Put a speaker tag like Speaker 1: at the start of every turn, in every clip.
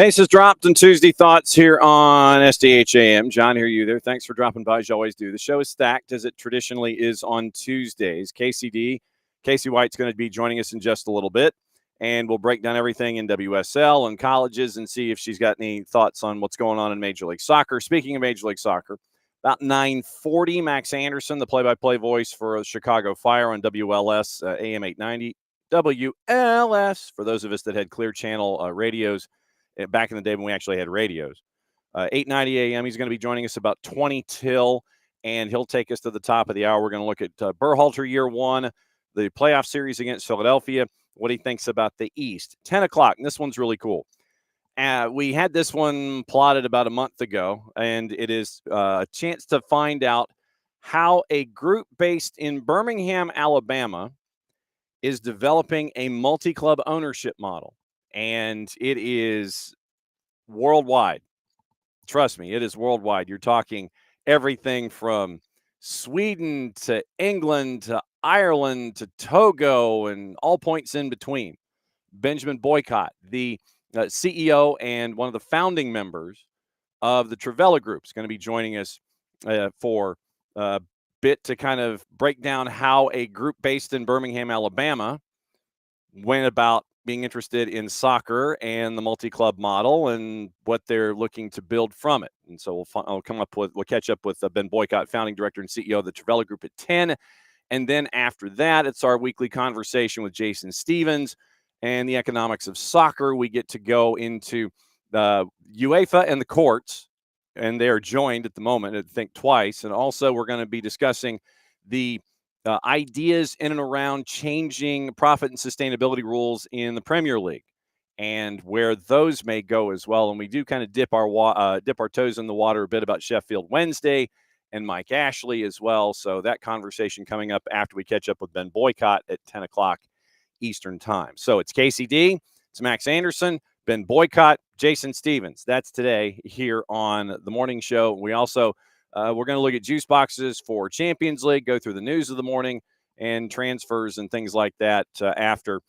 Speaker 1: Bases dropped on Tuesday Thoughts here on SDH AM. John, here you there. Thanks for dropping by, as you always do. The show is stacked as it traditionally is on Tuesdays. Kacey White's going to be joining us in just a little bit, and we'll break down everything in NWSL and colleges and see if she's got any thoughts on what's going on in Major League Soccer. Speaking of Major League Soccer, about 9:40, Max Anderson, the play-by-play voice for Chicago Fire on WLS AM 890. WLS, for those of us that had Clear Channel radios back in the day when we actually had radios. 8:90 a.m. He's going to be joining us about 20 till, and he'll take us to the top of the hour. We're going to look at Berhalter year one, the playoff series against Philadelphia, what he thinks about the East. 10 o'clock, and this one's really cool. We had this one plotted about a month ago, and it is a chance to find out how a group based in Birmingham, Alabama, is developing a multi-club ownership model. And it is worldwide. Trust me, it is worldwide. You're talking everything from Sweden to England to Ireland to Togo and all points in between. Benjamin Boycott, the CEO and one of the founding members of the Trivela Group, is going to be joining us for a bit to kind of break down how a group based in Birmingham, Alabama, went about being interested in soccer and the multi-club model and what they're looking to build from it. And so we'll catch up with Ben Boycott, founding director and CEO of the Trivela Group, at 10. And then after that, it's our weekly conversation with Jason Stevens and the economics of soccer. We get to go into the UEFA and the courts, and they are joined at the moment at Think Twice. And also we're going to be discussing the ideas in and around changing profit and sustainability rules in the Premier League and where those may go as well. And we do kind of dip our toes in the water a bit about Sheffield Wednesday and Mike Ashley as well. So that conversation coming up after we catch up with Ben Boycott at 10 o'clock Eastern time. So it's KCD, it's Max Anderson, Ben Boycott, Jason Stevens. That's today here on the morning show. We also we're going to look at juice boxes for Champions League, go through the news of the morning and transfers and things like that after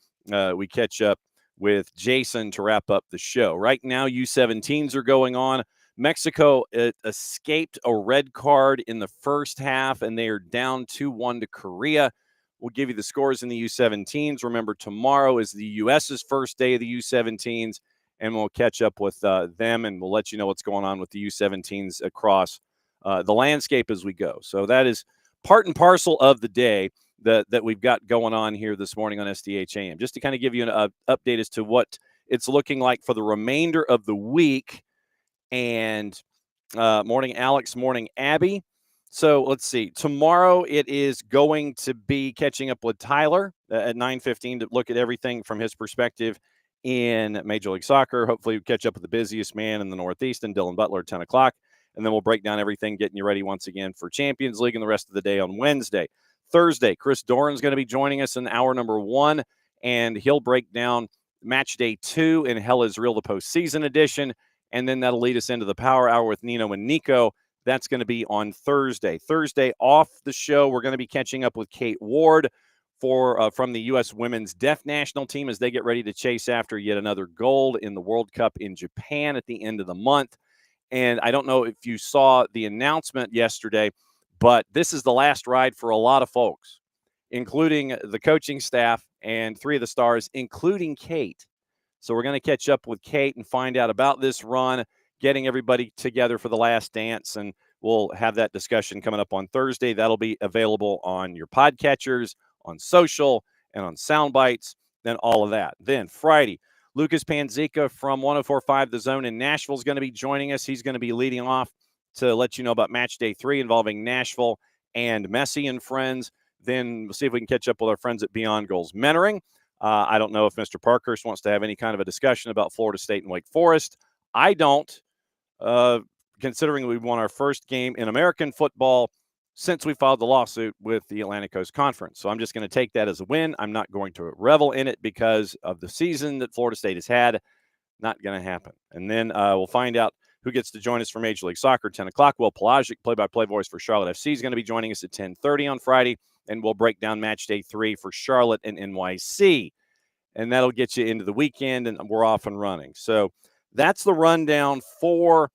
Speaker 1: we catch up with Jason to wrap up the show. Right now, U17s are going on. Mexico escaped a red card in the first half, and they are down 2-1 to Korea. We'll give you the scores in the U17s. Remember, tomorrow is the U.S.'s first day of the U17s, and we'll catch up with them, and we'll let you know what's going on with the U17s across the landscape as we go. So that is part and parcel of the day that we've got going on here this morning on SDH AM. Just to kind of give you an update as to what it's looking like for the remainder of the week. And morning, Alex. Morning, Abby. So let's see. Tomorrow it is going to be catching up with Tyler at 9:15 to look at everything from his perspective in Major League Soccer. Hopefully we'll catch up with the busiest man in the Northeast, and Dylan Butler, at 10 o'clock. And then we'll break down everything, getting you ready once again for Champions League and the rest of the day on Wednesday. Thursday, Chris Doran's going to be joining us in hour number 1, and he'll break down match day 2 in Hell is Real, the postseason edition. And then that'll lead us into the Power Hour with Nino and Nico. That's going to be on Thursday. Thursday, off the show, we're going to be catching up with Kate Ward from the U.S. Women's Deaf National Team as they get ready to chase after yet another gold in the World Cup in Japan at the end of the month. And I don't know if you saw the announcement yesterday, but this is the last ride for a lot of folks, including the coaching staff and 3 of the stars, including Kate. So we're going to catch up with Kate and find out about this run, getting everybody together for the last dance. And we'll have that discussion coming up on Thursday. That'll be available on your podcatchers, on social, and on sound bites, then all of that. Then Friday, Lucas Panzica from 104.5 The Zone in Nashville is going to be joining us. He's going to be leading off to let you know about match day 3 involving Nashville and Messi and friends. Then we'll see if we can catch up with our friends at Beyond Goals Mentoring. I don't know if Mr. Parkhurst wants to have any kind of a discussion about Florida State and Wake Forest. I don't, considering we won our first game in American football since we filed the lawsuit with the Atlantic Coast Conference. So I'm just going to take that as a win. I'm not going to revel in it because of the season that Florida State has had. Not going to happen. And then we'll find out who gets to join us for Major League Soccer, 10 o'clock. Will Pelagic, play-by-play voice for Charlotte FC, is going to be joining us at 10:30 on Friday, and we'll break down match day 3 for Charlotte and NYC. And that'll get you into the weekend, and we're off and running. So that's the rundown for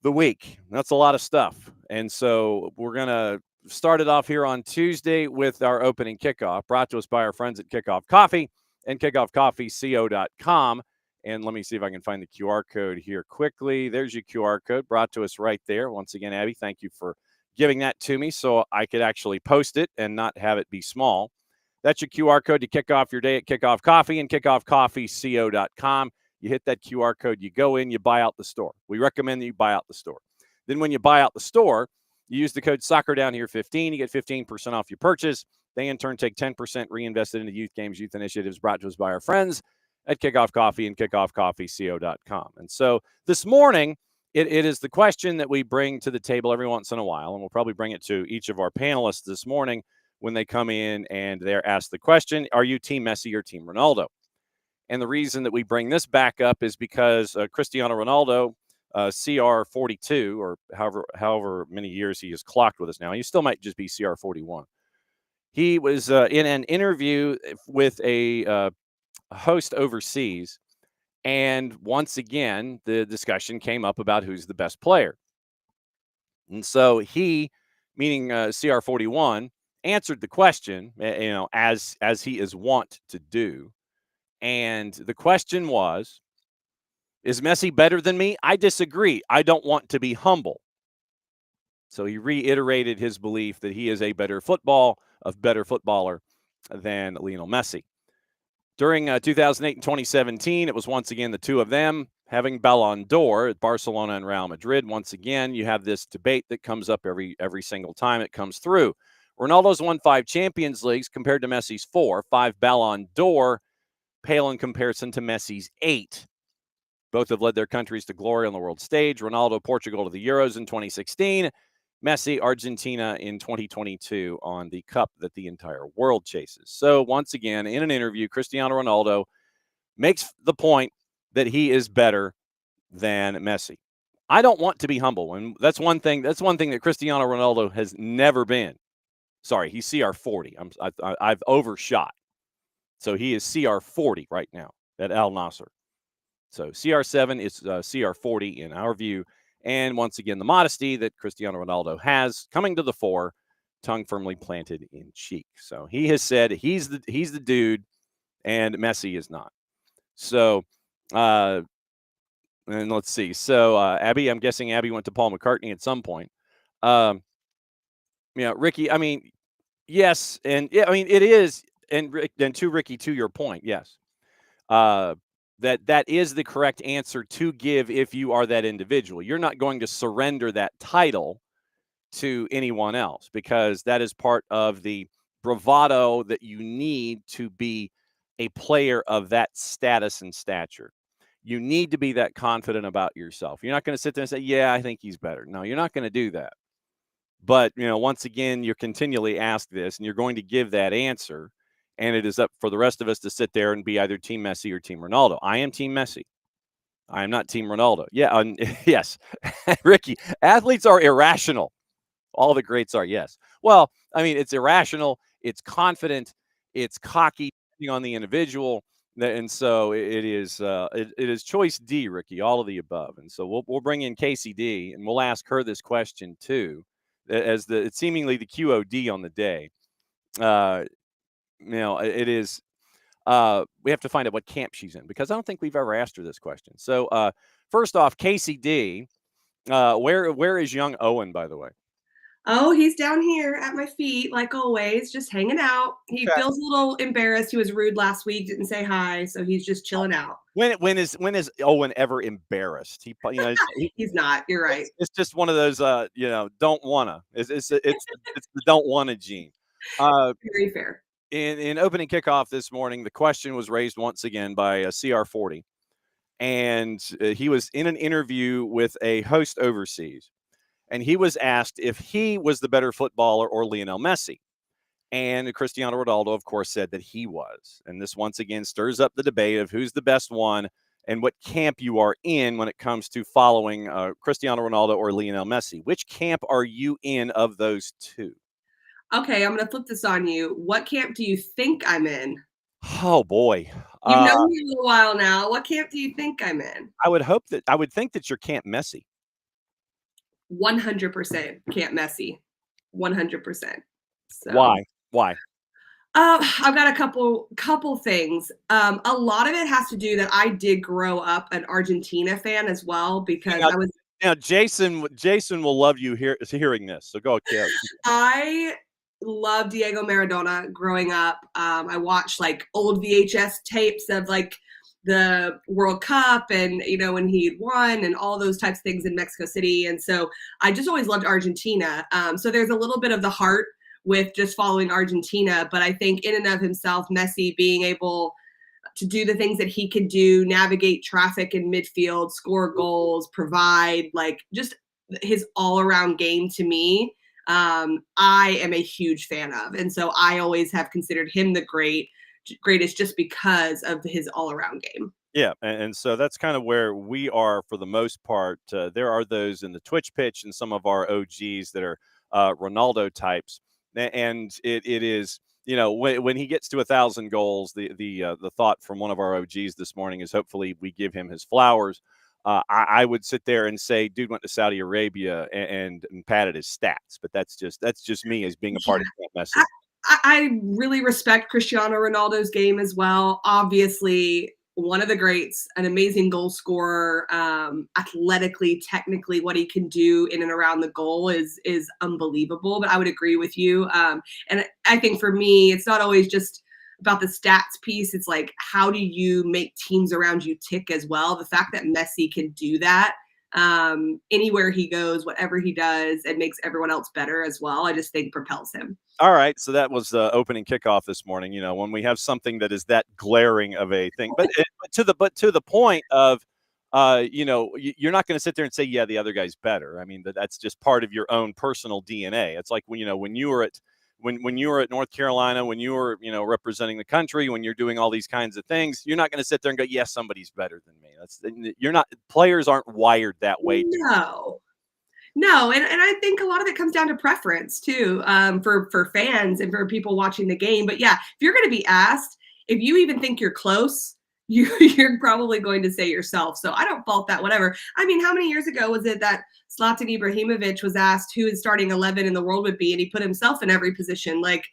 Speaker 1: the week. That's a lot of stuff. And so we're going to start it off here on Tuesday with our opening kickoff, brought to us by our friends at Kickoff Coffee and kickoffcoffeeco.com. And let me see if I can find the QR code here quickly. There's your QR code brought to us right there. Once again, Abby, thank you for giving that to me so I could actually post it and not have it be small. That's your QR code to kick off your day at Kickoff Coffee and kickoffcoffeeco.com. You hit that QR code, you go in, you buy out the store. We recommend that you buy out the store. Then when you buy out the store, you use the code SoccerDownHere15. You get 15% off your purchase. They in turn take 10% reinvested into youth games, youth initiatives brought to us by our friends at Kickoff Coffee and kickoffcoffeeco.com. And so this morning, it is the question that we bring to the table every once in a while, and we'll probably bring it to each of our panelists this morning when they come in and they're asked the question, are you Team Messi or Team Ronaldo? And the reason that we bring this back up is because Cristiano Ronaldo, CR42, or however many years he has clocked with us now, he still might just be CR41. He was in an interview with a host overseas, and once again, the discussion came up about who's the best player. And so he, meaning CR41, answered the question, as he is wont to do. And the question was, is Messi better than me? I disagree. I don't want to be humble. So he reiterated his belief that he is a better footballer than Lionel Messi. During 2008 and 2017, it was once again the two of them having Ballon d'Or at Barcelona and Real Madrid. Once again, you have this debate that comes up every single time it comes through. Ronaldo's won 5 Champions Leagues compared to Messi's 4, 5 Ballon d'Or, pale in comparison to Messi's 8. Both have led their countries to glory on the world stage. Ronaldo, Portugal to the Euros in 2016. Messi, Argentina in 2022 on the cup that the entire world chases. So once again, in an interview, Cristiano Ronaldo makes the point that he is better than Messi. I don't want to be humble, and that's one thing that Cristiano Ronaldo has never been. Sorry, he's CR40. I've overshot. So he is CR40 right now at Al Nassr. So CR7 is CR40 in our view. And once again, the modesty that Cristiano Ronaldo has coming to the fore, tongue firmly planted in cheek. So he has said he's the dude, and Messi is not. So, and let's see. So Abby, I'm guessing Abby went to Paul McCartney at some point. Ricky, I mean, yes, and yeah, I mean it is. And to Ricky, to your point, yes, that is the correct answer to give if you are that individual. You're not going to surrender that title to anyone else because that is part of the bravado that you need to be a player of that status and stature. You need to be that confident about yourself. You're not going to sit there and say, yeah, I think he's better. No, you're not going to do that. But, once again, you're continually asked this, and you're going to give that answer. And it is up for the rest of us to sit there and be either Team Messi or Team Ronaldo. I am Team Messi. I am not Team Ronaldo. Yeah, yes. Ricky, athletes are irrational. All the greats are, yes. Well, I mean, it's irrational. It's confident. It's cocky, depending on the individual. And so it is choice D, Ricky, all of the above. And so we'll bring in Kacey D, and we'll ask her this question, too, as it's seemingly the QOD on the day. It is we have to find out what camp she's in because I don't think we've ever asked her this question. So first off, Kacey D, where is young Owen, by the way?
Speaker 2: Oh, he's down here at my feet, like always, just hanging out. He feels a little embarrassed. He was rude last week, didn't say hi, so he's just chilling out.
Speaker 1: When is Owen ever embarrassed?
Speaker 2: He's not. You're right.
Speaker 1: It's just one of those, don't wanna. It's the don't wanna gene.
Speaker 2: Very fair.
Speaker 1: In opening kickoff this morning, the question was raised once again by CR40, and he was in an interview with a host overseas, and he was asked if he was the better footballer or Lionel Messi. And Cristiano Ronaldo, of course, said that he was. And this once again stirs up the debate of who's the best one and what camp you are in when it comes to following Cristiano Ronaldo or Lionel Messi. Which camp are you in of those two?
Speaker 2: Okay, I'm going to flip this on you. What camp do you think I'm in?
Speaker 1: Oh boy.
Speaker 2: You've known me a little while now. What camp do you think I'm in?
Speaker 1: I would think that you're Camp Messi.
Speaker 2: 100% Camp Messi. 100%. So
Speaker 1: Why? Why?
Speaker 2: I've got a couple things. A lot of it has to do that I did grow up an Argentina fan as well because
Speaker 1: Now,
Speaker 2: I was
Speaker 1: now Jason will love you hearing this. So go, Kelly.
Speaker 2: I love Diego Maradona growing up. I watched like old VHS tapes of like the World Cup and when he won and all those types of things in Mexico City. And so I just always loved Argentina. So there's a little bit of the heart with just following Argentina, but I think in and of himself, Messi being able to do the things that he could do, navigate traffic in midfield, score goals, provide, like just his all around game to me, I am a huge fan of. And so I always have considered him the greatest just because of his all around game.
Speaker 1: Yeah, and so that's kind of where we are for the most part. There are those in the Twitch pitch and some of our OGs that are Ronaldo types, and it is when he gets to 1,000 goals, the thought from one of our OGs this morning is hopefully we give him his flowers. I would sit there and say, dude went to Saudi Arabia and padded his stats, but that's just me as being a part of that message.
Speaker 2: I really respect Cristiano Ronaldo's game as well. Obviously, one of the greats, an amazing goal scorer, athletically, technically, what he can do in and around the goal is unbelievable. But I would agree with you. And I think for me, it's not always just about the stats piece. It's like, how do you make teams around you tick as well? The fact that Messi can do that anywhere he goes, whatever he does, and makes everyone else better as well, I just think propels him.
Speaker 1: All right, so that was the opening kickoff this morning. When we have something that is that glaring of a thing, but to the point of, you're not going to sit there and say, yeah, the other guy's better. I mean, that's just part of your own personal DNA. It's like when you were at North Carolina, when you were representing the country, when you're doing all these kinds of things, you're not going to sit there and go, yes, somebody's better than me. You're not. Players aren't wired that way.
Speaker 2: No, and I think a lot of it comes down to preference too, for fans and for people watching the game. But yeah, if you're going to be asked, if you even think you're close, you're probably going to say yourself. So I don't fault that. Whatever. I mean, how many years ago was it that Zlatan Ibrahimovic was asked who his starting 11 in the world would be, and he put himself in every position? Like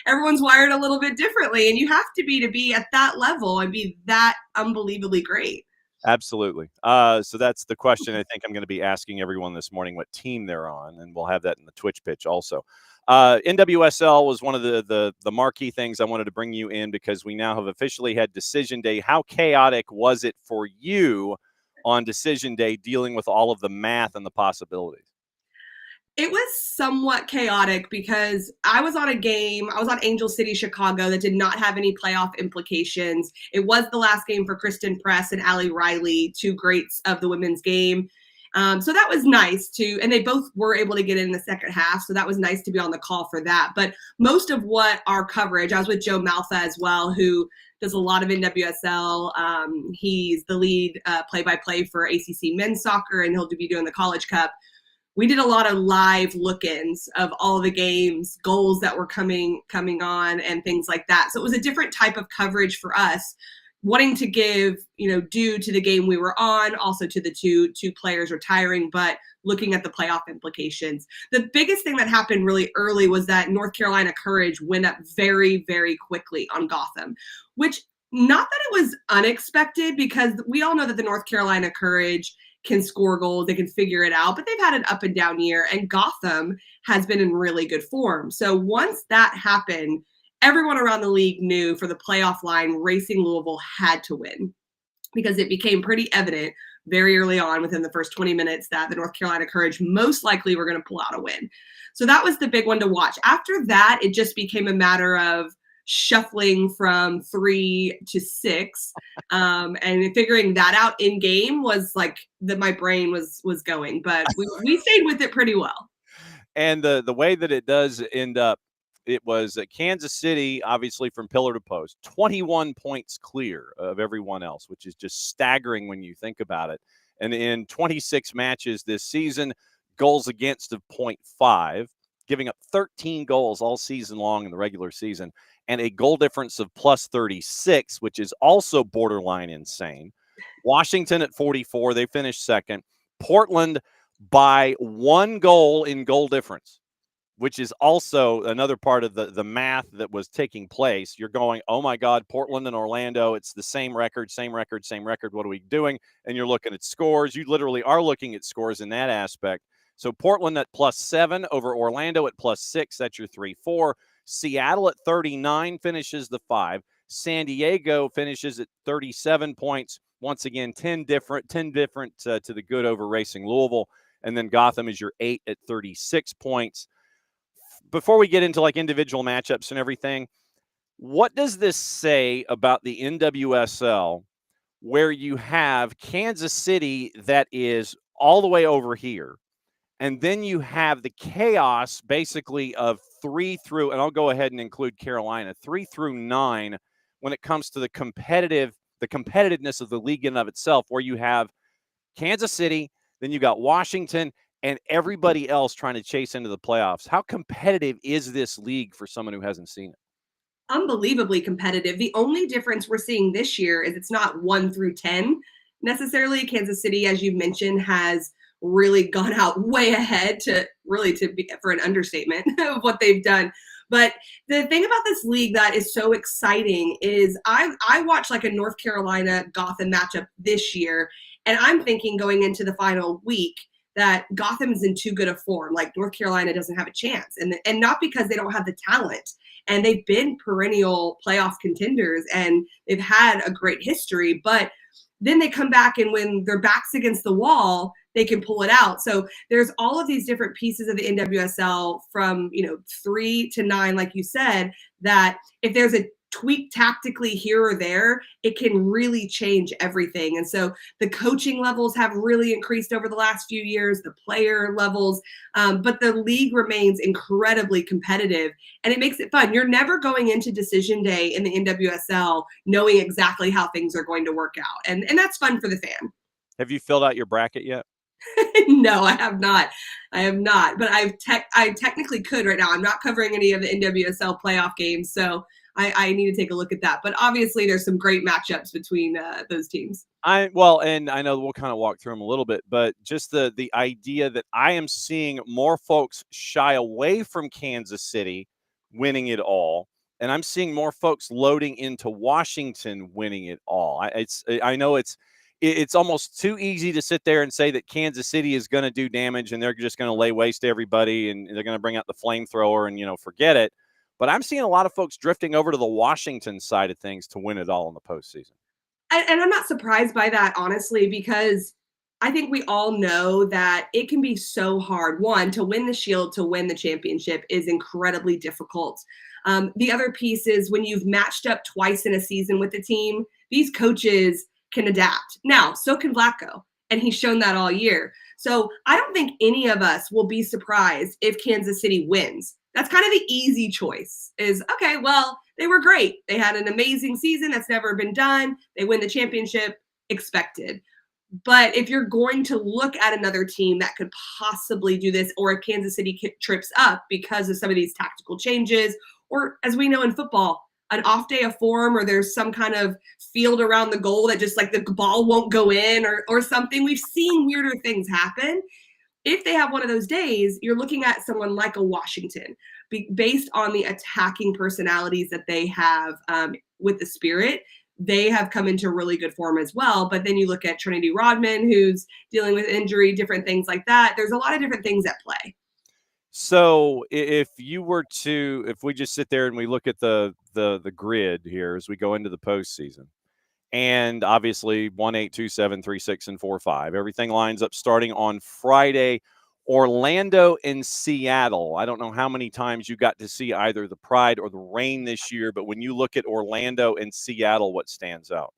Speaker 2: everyone's wired a little bit differently, and you have to be at that level and be that unbelievably great.
Speaker 1: Absolutely. So that's the question I think I'm going to be asking everyone this morning, what team they're on, and we'll have that in the Twitch pitch also. NWSL was one of the marquee things I wanted to bring you in because we now have officially had Decision Day. How chaotic was it for you on Decision Day dealing with all of the math and the possibilities?
Speaker 2: It was somewhat chaotic because I was on Angel City, Chicago, that did not have any playoff implications. It was the last game for Kristen Press and Allie Riley, two greats of the women's game. So that was nice and they both were able to get in the second half. So that was nice to be on the call for that. But most of what our coverage, I was with Joe Malfa as well, who does a lot of NWSL. He's the lead play-by-play for ACC men's soccer, and he'll be doing the College Cup. We did a lot of live look-ins of all the games, goals that were coming on, and things like that. So it was a different type of coverage for us, wanting to give, due to the game we were on, also to the two players retiring, but looking at the playoff implications. The biggest thing that happened really early was that North Carolina Courage went up very, very quickly on Gotham, which not that it was unexpected, because we all know that the North Carolina Courage can score goals, they can figure it out, but they've had an up and down year, and Gotham has been in really good form. So once that happened, everyone around the league knew for the playoff line, Racing Louisville had to win, because it became pretty evident very early on within the first 20 minutes that the North Carolina Courage most likely were going to pull out a win. So that was the big one to watch. After that, it just became a matter of shuffling from 3 to 6, and figuring that out in game was like that my brain was going, but we stayed with it pretty well.
Speaker 1: And the way that it does end up, it was Kansas City, obviously from pillar to post, 21 points clear of everyone else, which is just staggering when you think about it. And in 26 matches this season, goals against of 0.5. giving up 13 goals all season long in the regular season, and a goal difference of plus 36, which is also borderline insane. Washington at 44, they finished second. Portland by 1 goal in goal difference, which is also another part of the math that was taking place. You're going, oh my God, Portland and Orlando, it's the same record, same record, same record. What are we doing? And you're looking at scores. You literally are looking at scores in that aspect. So Portland at +7 over Orlando at +6. That's your 3-4. Seattle at 39 finishes the 5. San Diego finishes at 37 points. Once again, 10 different to the good over Racing Louisville. And then Gotham is your 8 at 36 points. Before we get into like individual matchups and everything, what does this say about the NWSL where you have Kansas City that is all the way over here, and then you have the chaos basically of 3 through, and I'll go ahead and include Carolina, 3 through 9 when it comes to the competitiveness of the league in and of itself, where you have Kansas City, then you got Washington, and everybody else trying to chase into the playoffs. How competitive is this league for someone who hasn't seen it?
Speaker 2: Unbelievably competitive. The only difference we're seeing this year is it's not 1 through 10 necessarily. Kansas City, as you mentioned, has really gone out way ahead to be, for an understatement, of what they've done. But the thing about this league that is so exciting is I watched like a North Carolina Gotham matchup this year, and I'm thinking going into the final week that Gotham is in too good a form. Like North Carolina doesn't have a chance, and not because they don't have the talent. And they've been perennial playoff contenders, and they've had a great history. But then they come back, and when their back's against the wall, they can pull it out. So there's all of these different pieces of the NWSL from 3 to 9, like you said, that if there's a tweak tactically here or there, it can really change everything. And so the coaching levels have really increased over the last few years, the player levels, but the league remains incredibly competitive, and it makes it fun. You're never going into decision day in the NWSL knowing exactly how things are going to work out. And that's fun for the fan.
Speaker 1: Have you filled out your bracket yet?
Speaker 2: No, I have not. But I technically could right now. I'm not covering any of the NWSL playoff games, so I need to take a look at that. But obviously, there's some great matchups between those teams.
Speaker 1: And I know we'll kind of walk through them a little bit, but just the idea that I am seeing more folks shy away from Kansas City winning it all, and I'm seeing more folks loading into Washington winning it all. I know it's almost too easy to sit there and say that Kansas City is going to do damage and they're just going to lay waste to everybody and they're going to bring out the flamethrower and forget it. But I'm seeing a lot of folks drifting over to the Washington side of things to win it all in the postseason.
Speaker 2: And I'm not surprised by that, honestly, because I think we all know that it can be so hard. One, to win the Shield, to win the championship is incredibly difficult. The other piece is when you've matched up twice in a season with the team, these coaches can adapt. Now, so can Vlatko, and he's shown that all year. So I don't think any of us will be surprised if Kansas City wins. That's kind of the easy choice is, okay, well, they were great. They had an amazing season that's never been done. They win the championship, expected. But if you're going to look at another team that could possibly do this, or if Kansas City trips up because of some of these tactical changes, or as we know in football, an off day of form, or there's some kind of field around the goal that just like the ball won't go in or something. We've seen weirder things happen. If they have one of those days, you're looking at someone like a Washington, based on the attacking personalities that they have with the Spirit. They have come into really good form as well. But then you look at Trinity Rodman, who's dealing with injury, different things like that. There's a lot of different things at play.
Speaker 1: So if we just sit there and we look at the grid here as we go into the postseason, and obviously 1, 8, 2, 7, 3, 6, and 4, 5, everything lines up starting on Friday. Orlando and Seattle. I don't know how many times you got to see either the Pride or the Reign this year, but when you look at Orlando and Seattle, what stands out?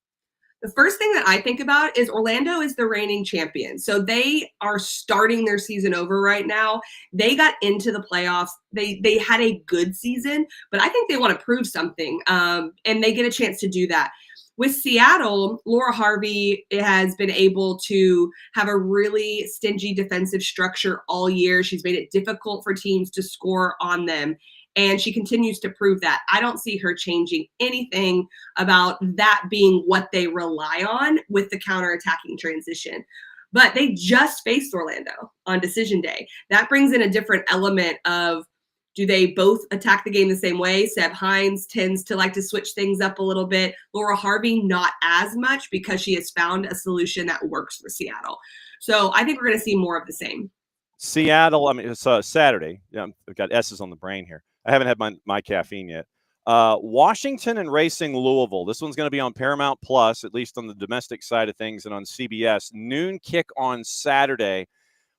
Speaker 2: The first thing that I think about is Orlando is the reigning champion. So they are starting their season over right now. They got into the playoffs. They had a good season, but I think they want to prove something, and they get a chance to do that. With Seattle, Laura Harvey has been able to have a really stingy defensive structure all year. She's made it difficult for teams to score on them. And she continues to prove that. I don't see her changing anything about that being what they rely on with the counterattacking transition. But they just faced Orlando on decision day. That brings in a different element of, do they both attack the game the same way? Seb Hines tends to like to switch things up a little bit. Laura Harvey, not as much, because she has found a solution that works for Seattle. So I think we're going to see more of the same.
Speaker 1: Seattle, I mean, it's Saturday. Yeah, I've got S's on the brain here. I haven't had my caffeine yet. Washington and Racing Louisville. This one's going to be on Paramount Plus, at least on the domestic side of things, and on CBS. Noon kick on Saturday.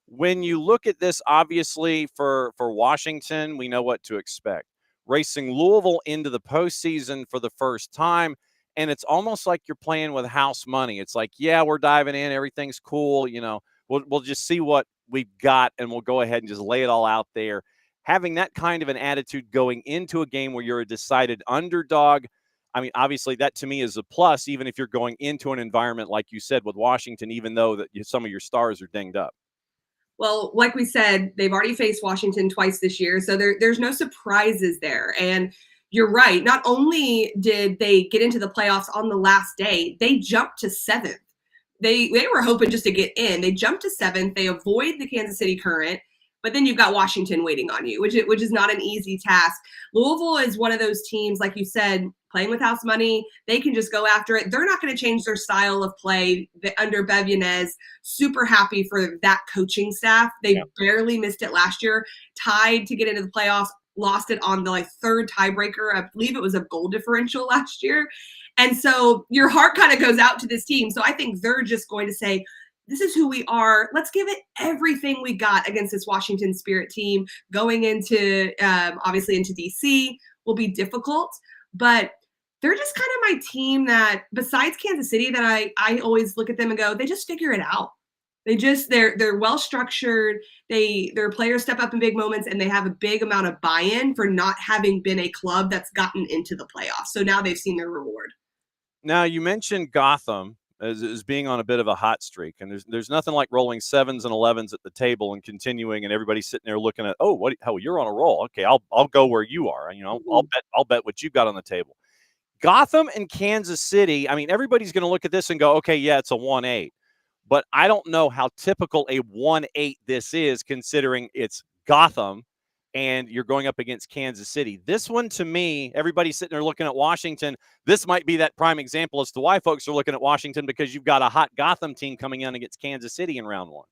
Speaker 1: When you look at this, obviously, for Washington, we know what to expect. Racing Louisville into the postseason for the first time, and it's almost like you're playing with house money. It's like, yeah, we're diving in. Everything's cool. You know, we'll just see what we've got, and we'll go ahead and just lay it all out there. Having that kind of an attitude going into a game where you're a decided underdog, I mean, obviously, that to me is a plus, even if you're going into an environment, like you said, with Washington, even though that some of your stars are dinged up.
Speaker 2: Well, like we said, they've already faced Washington twice this year, so there's no surprises there. And you're right. Not only did they get into the playoffs on the last day, they jumped to 7th. They were hoping just to get in. They jumped to 7th. They avoid the Kansas City Current, but then you've got Washington waiting on you, which is not an easy task. Louisville is one of those teams, like you said, playing with house money. They can just go after it. They're not going to change their style of play under Bev Yanez. Super happy for that coaching staff. They barely missed it last year, tied to get into the playoffs, lost it on the third tiebreaker. I believe it was a goal differential last year. And so your heart kind of goes out to this team. So I think they're just going to say, this is who we are. Let's give it everything we got against this Washington Spirit team. Going into, obviously, into DC will be difficult, but they're just kind of my team that, besides Kansas City, that I always look at them and go, they just figure it out. They're well structured. Their players step up in big moments, and they have a big amount of buy-in for not having been a club that's gotten into the playoffs. So now they've seen their reward.
Speaker 1: Now, you mentioned Gotham as being on a bit of a hot streak, and there's nothing like rolling 7s and 11s at the table and continuing, and everybody's sitting there looking at, oh, you're on a roll. Okay, I'll go where you are. You know, I'll bet what you've got on the table. Gotham and Kansas City. I mean, everybody's going to look at this and go, okay, yeah, it's a 1-8, but I don't know how typical a 1-8 this is, considering it's Gotham and you're going up against Kansas City. This one, to me, everybody's sitting there looking at Washington. This might be that prime example as to why folks are looking at Washington, because you've got a hot Gotham team coming in against Kansas City in round 1.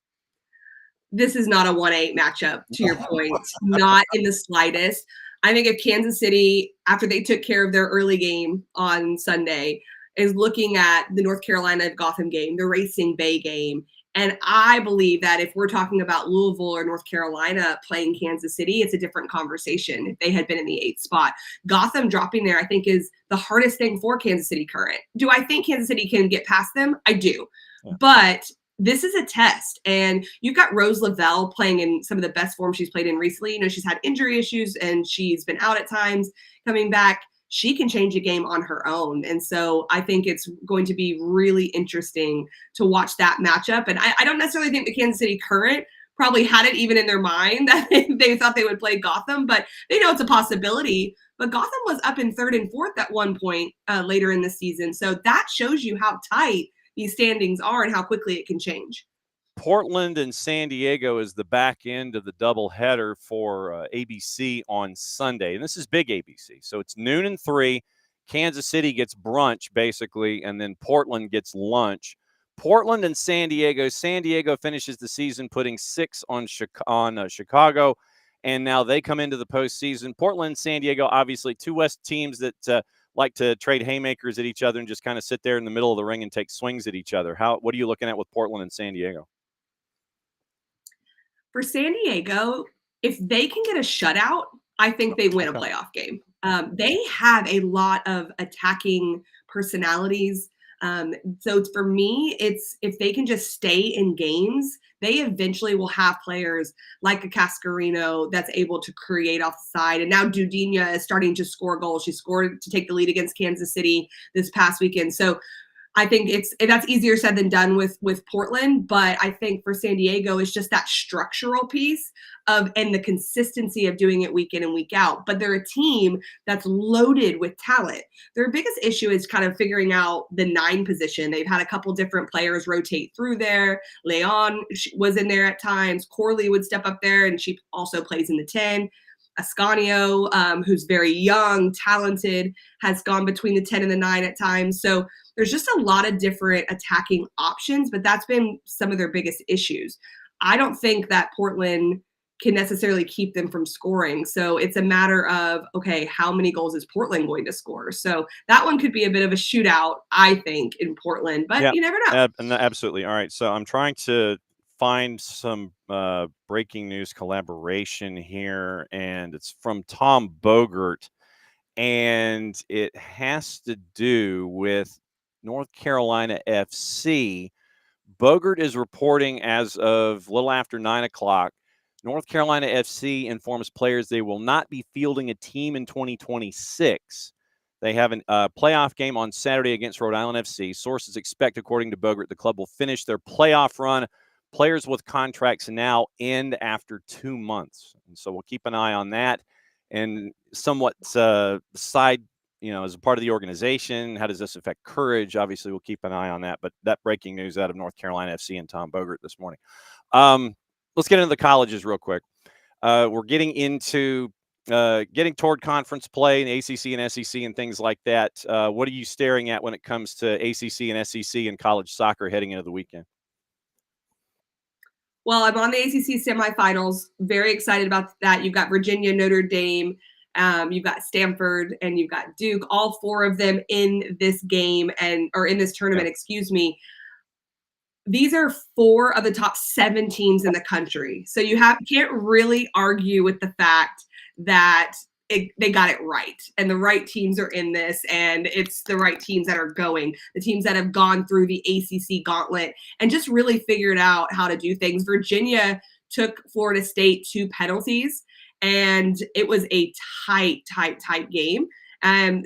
Speaker 2: This is not a 1-8 matchup, to your point. Not in the slightest. I think if Kansas City, after they took care of their early game on Sunday, is looking at the North Carolina-Gotham game, the Racing Bay game, and I believe that if we're talking about Louisville or North Carolina playing Kansas City, it's a different conversation if they had been in the 8th spot. Gotham dropping there, I think, is the hardest thing for Kansas City Current. Do I think Kansas City can get past them? I do. Yeah. But this is a test. And you've got Rose Lavelle playing in some of the best form she's played in recently. You know, she's had injury issues and she's been out at times, coming back. She can change a game on her own. And so I think it's going to be really interesting to watch that matchup. And I don't necessarily think the Kansas City Current probably had it even in their mind that they thought they would play Gotham, but they know it's a possibility. But Gotham was up in 3rd and 4th at one point later in the season. So that shows you how tight these standings are and how quickly it can change.
Speaker 1: Portland and San Diego is the back end of the doubleheader for ABC on Sunday. And this is big ABC. So it's noon and 3. Kansas City gets brunch, basically, and then Portland gets lunch. Portland and San Diego. San Diego finishes the season putting 6 on Chicago, and now they come into the postseason. Portland and San Diego, obviously, two West teams that like to trade haymakers at each other and just kind of sit there in the middle of the ring and take swings at each other. What are you looking at with Portland and San Diego?
Speaker 2: For San Diego, if they can get a shutout, I think they win a playoff game. They have a lot of attacking personalities. So for me, it's if they can just stay in games, they eventually will have players like a Cascarino that's able to create off the side. And now Dudinha is starting to score goals. She scored to take the lead against Kansas City this past weekend. So I think that's easier said than done with Portland, but I think for San Diego, it's just that structural piece and the consistency of doing it week in and week out. But they're a team that's loaded with talent. Their biggest issue is kind of figuring out the 9 position. They've had a couple different players rotate through there. Leon was in there at times. Corley would step up there, and she also plays in the 10. Ascanio, who's very young, talented, has gone between the 10 and the 9 at times. So there's just a lot of different attacking options, but that's been some of their biggest issues. I don't think that Portland can necessarily keep them from scoring. So it's a matter of, okay, how many goals is Portland going to score? So that one could be a bit of a shootout, I think, in Portland, but you never know.
Speaker 1: Absolutely. All right. So I'm trying to find some breaking news collaboration here, and it's from Tom Bogert, and it has to do with North Carolina FC. Bogert is reporting as of a little after 9 o'clock. North Carolina FC informs players they will not be fielding a team in 2026. They have a playoff game on Saturday against Rhode Island FC. Sources expect, according to Bogert, the club will finish their playoff run. Players with contracts now end after 2 months. And so we'll keep an eye on that. And somewhat side, as a part of the organization, how does this affect Courage? Obviously, we'll keep an eye on that. But that breaking news out of North Carolina FC and Tom Bogert this morning. Let's get into the colleges real quick. We're getting into getting toward conference play in ACC and SEC and things like that. What are you staring at when it comes to ACC and SEC and college soccer heading into the weekend?
Speaker 2: Well, I'm on the ACC semifinals. Very excited about that. You've got Virginia, Notre Dame, you've got Stanford, and you've got Duke. All 4 of them in this game or in this tournament. Excuse me. These are 4 of the top 7 teams in the country. So you can't really argue with the fact that they got it right, and the right teams are in this, and it's the right teams that are going, the teams that have gone through the ACC gauntlet and just really figured out how to do things. Virginia took Florida State 2 penalties, and it was a tight game.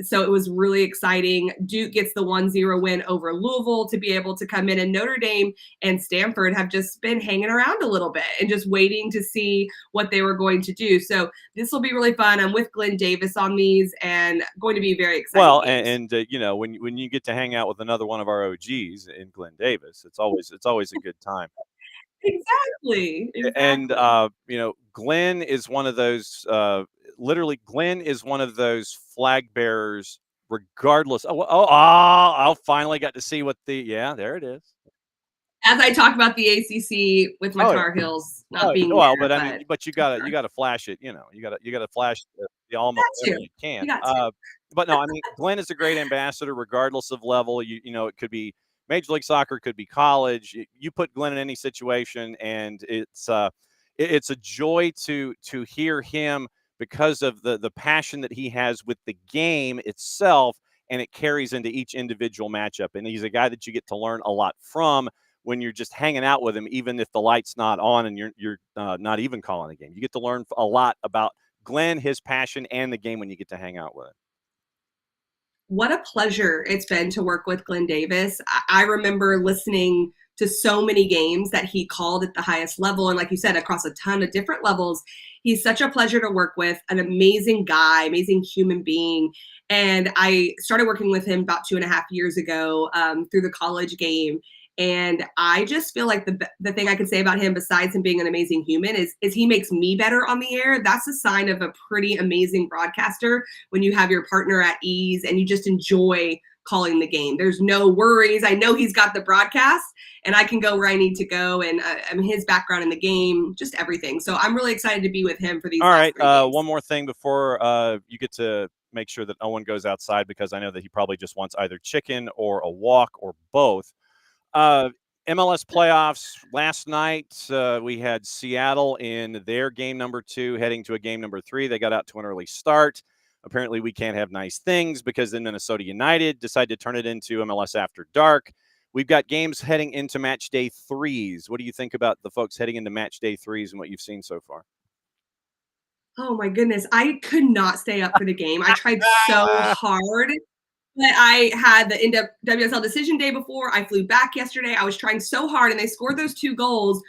Speaker 2: So it was really exciting. Duke gets the 1-0 win over Louisville to be able to come in, and Notre Dame and Stanford have just been hanging around a little bit and just waiting to see what they were going to do. So this will be really fun. I'm with Glenn Davis on these, and going to be very exciting.
Speaker 1: Well, and when you get to hang out with another one of our OGs in Glenn Davis, it's always a good time.
Speaker 2: Exactly.
Speaker 1: And Glenn is one of those. Literally, Glenn is one of those flag bearers. Regardless, I finally got to see what there it is.
Speaker 2: As I talk about the ACC with my Tar Heels not being
Speaker 1: well,
Speaker 2: there,
Speaker 1: but I mean, but you gotta flash it. You gotta flash the alma whenever you can. But no, I mean, Glenn is a great ambassador, regardless of level. It could be Major League Soccer, could be college. You put Glenn in any situation, and it's a joy to hear him because of the passion that he has with the game itself, and it carries into each individual matchup. And he's a guy that you get to learn a lot from when you're just hanging out with him, even if the light's not on and you're not even calling a game. You get to learn a lot about Glenn, his passion, and the game when you get to hang out with him.
Speaker 2: What a pleasure it's been to work with Glenn Davis. I remember listening to so many games that he called at the highest level. And like you said, across a ton of different levels. He's such a pleasure to work with, an amazing guy, amazing human being. And I started working with him about 2.5 years ago through the college game. And I just feel like the thing I can say about him, besides him being an amazing human, is he makes me better on the air. That's a sign of a pretty amazing broadcaster, when you have your partner at ease and you just enjoy calling the game. There's no worries. I know he's got the broadcast, and I can go where I need to go. And his background in the game, just everything. So I'm really excited to be with him for these.
Speaker 1: All right. One more thing before you get to make sure that Owen goes outside, because I know that he probably just wants either chicken or a walk or both. MLS playoffs last night. We had Seattle in their game number 2 heading to a game number 3. They got out to an early start. Apparently, we can't have nice things because then Minnesota United decided to turn it into MLS After Dark. We've got games heading into match day 3s. What do you think about the folks heading into match day 3s and what you've seen so far?
Speaker 2: Oh my goodness, I could not stay up for the game. I tried so hard. But I had the NWSL Decision day before. I flew back yesterday. I was trying so hard, and they scored those 2 goals.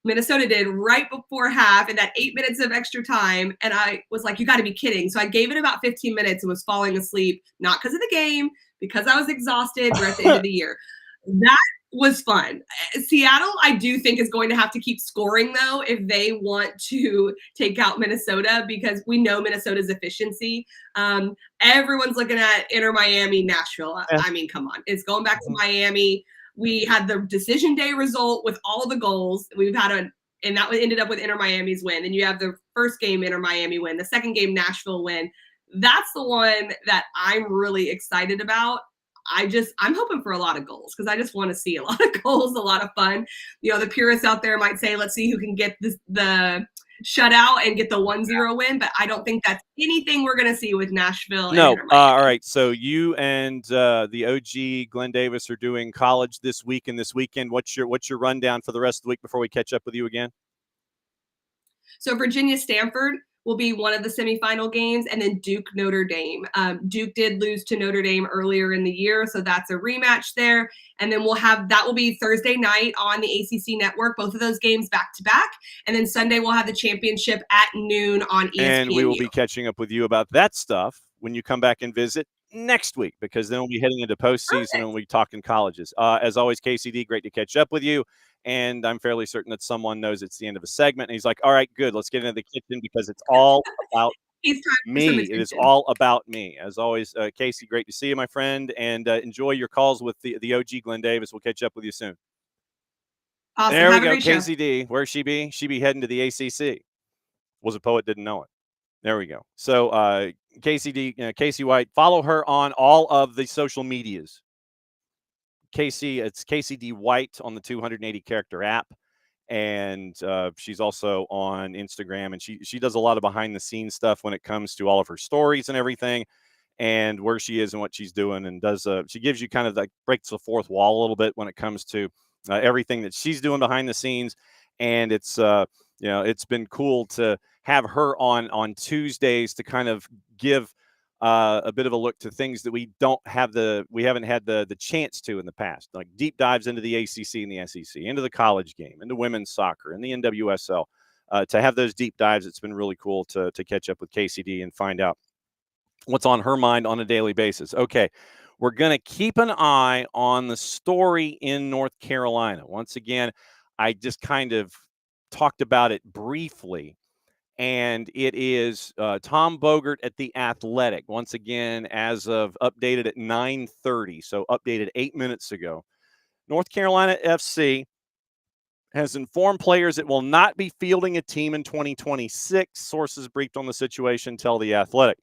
Speaker 2: Minnesota did right before half in that 8 minutes of extra time. And I was like, you got to be kidding. So I gave it about 15 minutes and was falling asleep, not because of the game, because I was exhausted. We're at the end of the year. That was fun. Seattle, I do think, is going to have to keep scoring, though, if they want to take out Minnesota, because we know Minnesota's efficiency. Everyone's looking at Inter Miami, Nashville. I mean, come on. It's going back to Miami. We had the decision day result with all the goals. We've had and that ended up with Inter Miami's win. And you have the first game Inter Miami win, the second game Nashville win. That's the one that I'm really excited about. I'm hoping for a lot of goals because I just want to see a lot of goals, a lot of fun. You know, the purists out there might say, let's see who can get the shutout and get the 1-0 win, but I don't think that's anything we're going to see with Nashville.
Speaker 1: No.
Speaker 2: And all
Speaker 1: right. So you and the OG Glenn Davis are doing college this week and this weekend. What's your rundown for the rest of the week before we catch up with you again?
Speaker 2: So Virginia Stanford will be one of the semifinal games, and then Duke Notre Dame. Duke did lose to Notre Dame earlier in the year, so that's a rematch there. And then that will be Thursday night on the ACC network, both of those games back to back. And then Sunday we'll have the championship at noon on ESPN.
Speaker 1: And we will be catching up with you about that stuff when you come back and visit next week, because then we'll be heading into postseason and we'll be talking colleges. As always, KCD, great to catch up with you. And I'm fairly certain that someone knows it's the end of a segment. And he's like, all right, good. Let's get into the kitchen because it's all about me. It is all about me. As always, Kacey, great to see you, my friend. And enjoy your calls with the OG Glenn Davis. We'll catch up with you soon.
Speaker 2: Awesome.
Speaker 1: There we go. KCD. Where's she be? She be heading to the ACC. Was a poet, didn't know it. There we go. So Kacey White, follow her on all of the social medias. It's KCD White on the 280 character app. And she's also on Instagram, and she does a lot of behind the scenes stuff when it comes to all of her stories and everything, and where she is and what she's doing, and she gives you kind of like breaks the fourth wall a little bit when it comes to everything that she's doing behind the scenes. And it's it's been cool to have her on Tuesdays to kind of give a bit of a look to things that we haven't had the chance to in the past, like deep dives into the ACC and the SEC, into the college game, into women's soccer and the NWSL. To have those deep dives, it's been really cool to catch up with KCD and find out what's on her mind on a daily basis. Okay, we're going to keep an eye on the story in North Carolina. Once again, I just kind of talked about it briefly. And it is Tom Bogert at The Athletic. Once again, as of updated at 9:30, so updated 8 minutes ago. North Carolina FC has informed players it will not be fielding a team in 2026. Sources briefed on the situation tell The Athletic.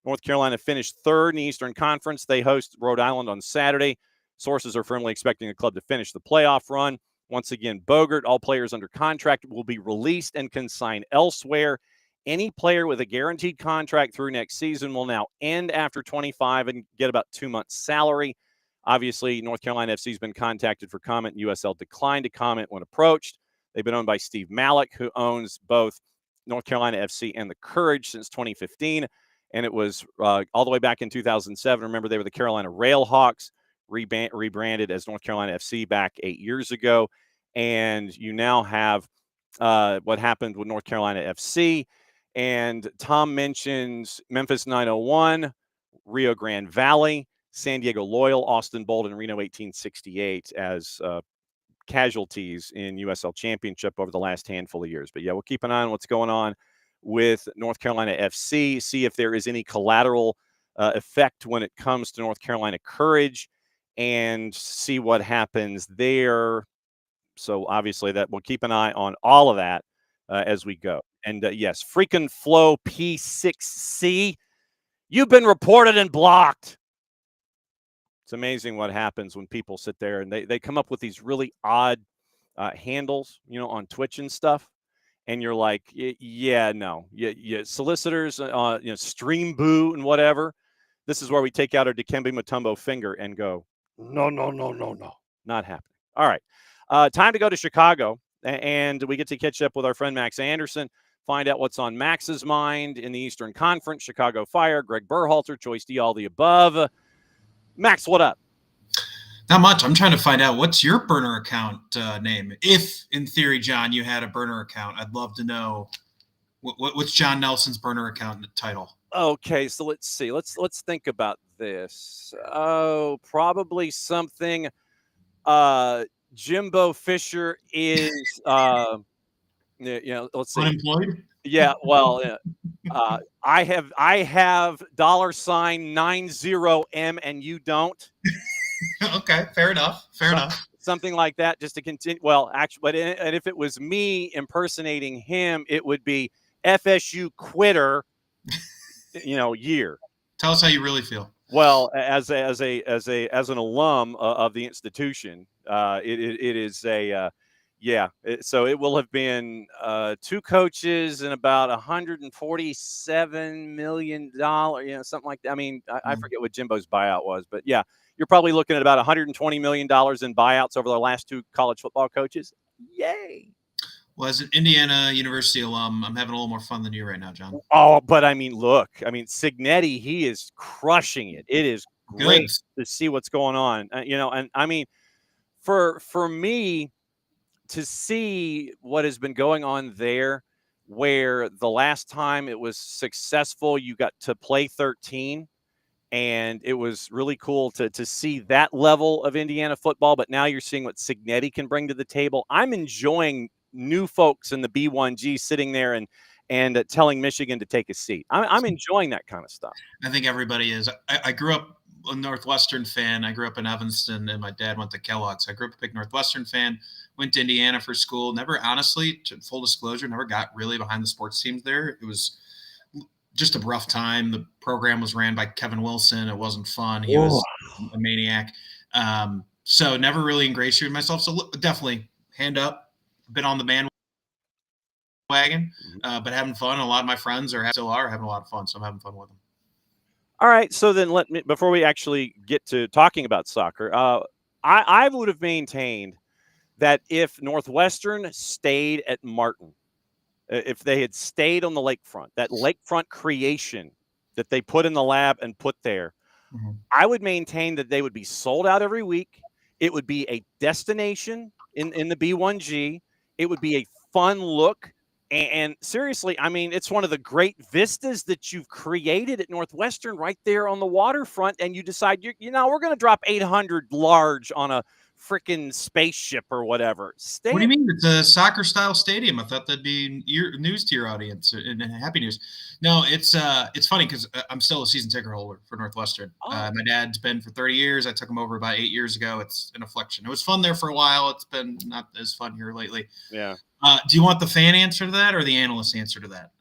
Speaker 1: North Carolina finished third in the Eastern Conference. They host Rhode Island on Saturday. Sources are firmly expecting the club to finish the playoff run. Once again, Bogert, all players under contract will be released and can sign elsewhere. Any player with a guaranteed contract through next season will now end after 25 and get about 2 months' salary. Obviously, North Carolina FC has been contacted for comment. USL declined to comment when approached. They've been owned by Steve Malik, who owns both North Carolina FC and the Courage since 2015. And it was all the way back in 2007. Remember, they were the Carolina Railhawks, rebranded as North Carolina FC back 8 years ago. And you now have what happened with North Carolina FC. And Tom mentions Memphis 901, Rio Grande Valley, San Diego Loyal, Austin Bold, and Reno 1868 as casualties in USL Championship over the last handful of years. But yeah, we'll keep an eye on what's going on with North Carolina FC, see if there is any collateral effect when it comes to North Carolina Courage, and see what happens there. So obviously that we'll keep an eye on all of that as we go. And yes, freaking Flow P6C, you've been reported and blocked. It's amazing what happens when people sit there and they come up with these really odd handles, on Twitch and stuff. and you're like, yeah, no, yeah, solicitors, stream boo and whatever. This is where we take out our Dikembe Mutombo finger and go, no, no, no, no, no, not happening. All right, time to go to Chicago, and we get to catch up with our friend Max Anderson, find out what's on Max's mind in the Eastern Conference, Chicago Fire, Greg Berhalter, Choice D, all the above. Max, what up?
Speaker 3: Not much. I'm trying to find out what's your burner account name. If, in theory, John, you had a burner account, I'd love to know what's John Nelson's burner account title.
Speaker 1: Okay, so let's see. Let's think about this. Oh, probably something. Jimbo Fisher is, let's see.
Speaker 3: Unemployed?
Speaker 1: Yeah, well, I have $90M and you don't.
Speaker 3: Okay, fair enough.
Speaker 1: Something like that, just to continue. Well, actually, and if it was me impersonating him, it would be FSU quitter. Year.
Speaker 3: Tell us how you really feel.
Speaker 1: Well, as an alum of the institution, it is a so it will have been 2 coaches and about $147 million, something like that. I mean, I forget what Jimbo's buyout was, but yeah, you're probably looking at about $120 million in buyouts over the last 2 college football coaches. Yay!
Speaker 3: Well, as an Indiana University alum, I'm having a little more fun than you right now, John.
Speaker 1: Oh, but I mean, look, Cignetti, he is crushing it. It is great to see what's going on. And I mean, for me to see what has been going on there, where the last time it was successful, you got to play 13, and it was really cool to see that level of Indiana football. But now you're seeing what Cignetti can bring to the table. I'm enjoying new folks in the B1G sitting there and telling Michigan to take a seat. I'm enjoying that kind of stuff.
Speaker 3: I think everybody is. I grew up a Northwestern fan. I grew up in Evanston, and my dad went to Kellogg. So I grew up a big Northwestern fan, went to Indiana for school. Never, honestly, full disclosure, never got really behind the sports teams there. It was just a rough time. The program was ran by Kevin Wilson. It wasn't fun. He was a maniac. So never really ingratiated myself. So definitely hand up. Been on the bandwagon, but having fun. A lot of my friends still are having a lot of fun, so I'm having fun with them.
Speaker 1: All right, so then before we actually get to talking about soccer, I would have maintained that if Northwestern stayed at Martin, if they had stayed on the lakefront, that lakefront creation that they put in the lab and put there, I would maintain that they would be sold out every week. It would be a destination in the B1G. It would be a fun look. And seriously, I mean, it's one of the great vistas that you've created at Northwestern right there on the waterfront. And you decide, we're going to drop 800 large on a freaking spaceship or whatever.
Speaker 3: What do you mean? It's a soccer-style stadium. I thought that'd be news to your audience and happy news. No, it's funny because I'm still a season ticket holder for Northwestern. My dad's been for 30 years. I took him over about 8 years ago. It's an affliction. It was fun there for a while. It's been not as fun here lately.
Speaker 1: Yeah.
Speaker 3: Do you want the fan answer to that or the analyst answer to that?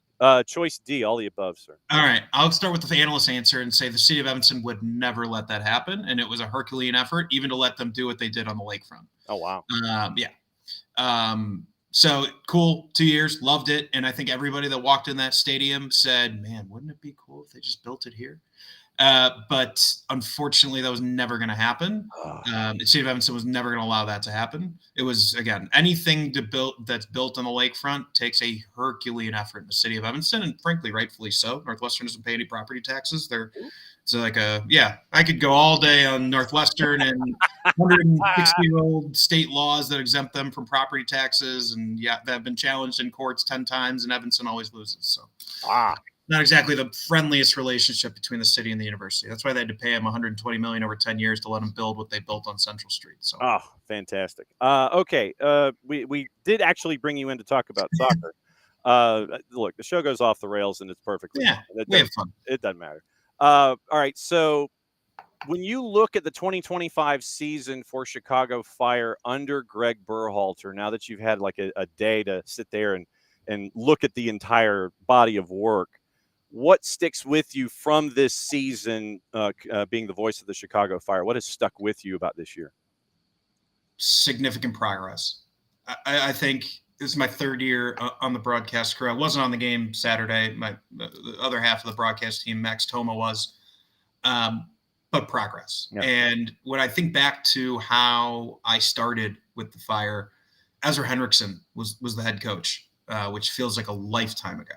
Speaker 1: Choice D, all the above, sir.
Speaker 3: All right. I'll start with the analyst answer and say the city of Evanston would never let that happen. And it was a Herculean effort, even to let them do what they did on the lakefront.
Speaker 1: Oh, wow.
Speaker 3: Yeah. So cool. 2 years. Loved it. And I think everybody that walked in that stadium said, man, wouldn't it be cool if they just built it here? But unfortunately, that was never going to happen. The city of Evanston was never going to allow that to happen. It was, again, anything that's built on the lakefront takes a Herculean effort in the city of Evanston, and frankly, rightfully so. Northwestern doesn't pay any property taxes. It's like I could go all day on Northwestern and 160-year-old state laws that exempt them from property taxes, and that have been challenged in courts 10 times, and Evanston always loses. So. Not exactly the friendliest relationship between the city and the university. That's why they had to pay him $120 million over 10 years to let him build what they built on Central Street. So,
Speaker 1: fantastic. Okay, we did actually bring you in to talk about soccer. Look, the show goes off the rails, and it's perfectly fine.
Speaker 3: We have fun.
Speaker 1: It doesn't matter. All right, so when you look at the 2025 season for Chicago Fire under Greg Berhalter, now that you've had like a day to sit there and look at the entire body of work, what sticks with you from this season, being the voice of the Chicago Fire? What has stuck with you about this year?
Speaker 3: Significant progress. I think this is my third year on the broadcast crew. I wasn't on the game Saturday. The other half of the broadcast team, Max Toma, was. But progress.
Speaker 1: Yeah.
Speaker 3: And when I think back to how I started with the Fire, Ezra Henriksen was the head coach, which feels like a lifetime ago.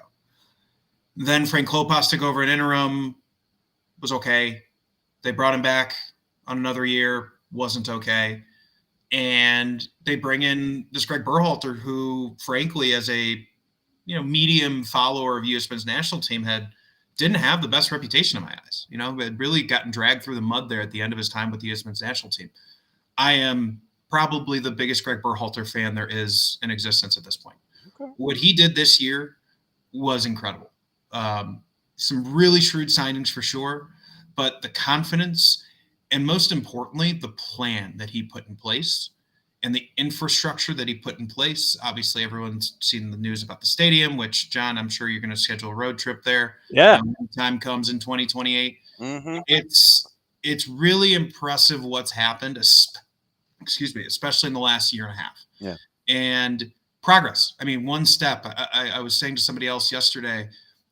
Speaker 3: Then Frank Klopas took over an interim, was okay. They brought him back on another year, wasn't okay. And they bring in this Greg Berhalter, who, frankly, as a medium follower of U.S. men's national team, didn't have the best reputation in my eyes. Had really gotten dragged through the mud there at the end of his time with the U.S. men's national team. I am probably the biggest Greg Berhalter fan there is in existence at this point. Okay. What he did this year was incredible. Some really shrewd signings for sure, but the confidence and most importantly, the plan that he put in place and the infrastructure that he put in place. Obviously, everyone's seen the news about the stadium, which, John, I'm sure you're going to schedule a road trip there.
Speaker 1: Yeah.
Speaker 3: When time comes in 2028.
Speaker 1: Mm-hmm.
Speaker 3: It's really impressive what's happened, especially in the last year and a half.
Speaker 1: Yeah.
Speaker 3: And progress. I mean, one step. I was saying to somebody else yesterday,